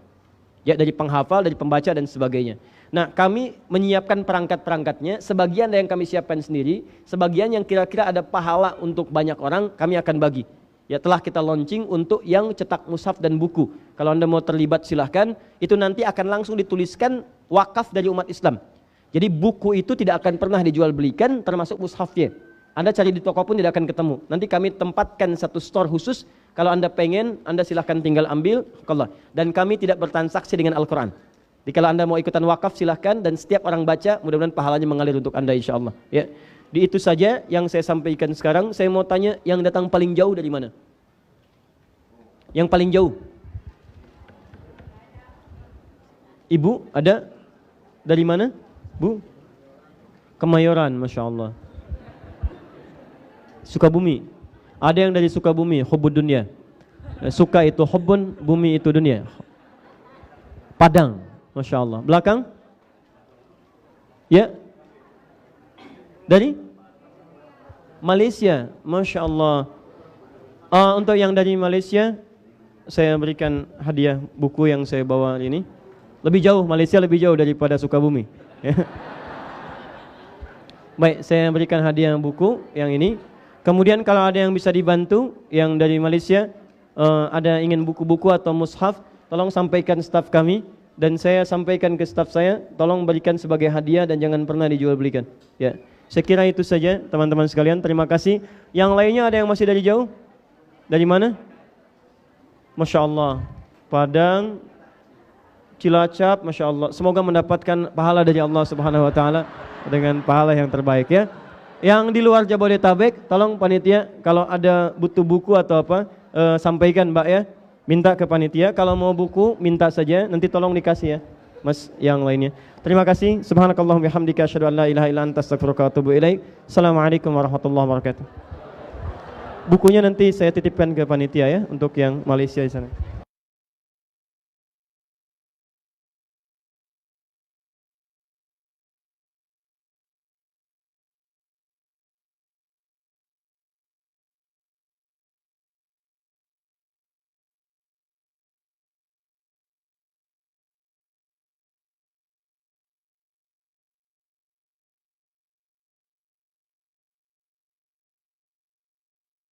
Ya, dari penghafal, dari pembaca dan sebagainya. Nah, kami menyiapkan perangkat-perangkatnya, sebagian yang kami siapkan sendiri, sebagian yang kira-kira ada pahala untuk banyak orang, kami akan bagi. Ya, telah kita launching untuk yang cetak mushaf dan buku. Kalau Anda mau terlibat silahkan, itu nanti akan langsung dituliskan wakaf dari umat Islam. Jadi buku itu tidak akan pernah dijual belikan, termasuk mushafnya. Anda cari di toko pun tidak akan ketemu. Nanti kami tempatkan satu store khusus, kalau Anda pengen, Anda silahkan tinggal ambil. Dan kami tidak bertransaksi dengan Al-Quran. Jadi kalau Anda mau ikutan wakaf silahkan, dan setiap orang baca, mudah-mudahan pahalanya mengalir untuk Anda insya Allah. Ya. Di itu saja yang saya sampaikan sekarang. Saya mau tanya, yang datang paling jauh dari mana? Yang paling jauh? Ibu, ada? Dari mana? Bu? Kemayoran, Masya Allah. Sukabumi. Ada yang dari Sukabumi, hubbud dunia. Suka itu hubbun, bumi itu dunia. Padang, Masya Allah. Belakang? Ya? Dari Malaysia, Masya Allah. Untuk yang dari Malaysia, saya berikan hadiah buku yang saya bawa ini. Lebih jauh, Malaysia lebih jauh daripada Sukabumi. Baik, saya berikan hadiah buku yang ini. Kemudian kalau ada yang bisa dibantu, yang dari Malaysia, ada ingin buku-buku atau mushaf, tolong sampaikan staf kami. Dan saya sampaikan ke staf saya, tolong berikan sebagai hadiah dan jangan pernah dijual belikan. Ya. Saya kira itu saja teman-teman sekalian, terima kasih. Yang lainnya ada yang masih dari jauh? Dari mana? Masya Allah, Padang, Cilacap, Masya Allah. Semoga mendapatkan pahala dari Allah Subhanahu Wa Taala dengan pahala yang terbaik ya. Yang di luar Jabodetabek, tolong panitia kalau ada butuh buku atau apa, sampaikan Mbak ya. minta ke panitia. Kalau mau buku, minta saja. Nanti tolong dikasih ya, Mas yang lainnya. Terima kasih. Subhanakallahumma bihamdika asyhadu an la ilaha illa anta astaghfiruka wa atubu ilaik. Assalamualaikum warahmatullahi wabarakatuh. Bukunya nanti saya titipkan ke panitia ya, untuk yang Malaysia di sana.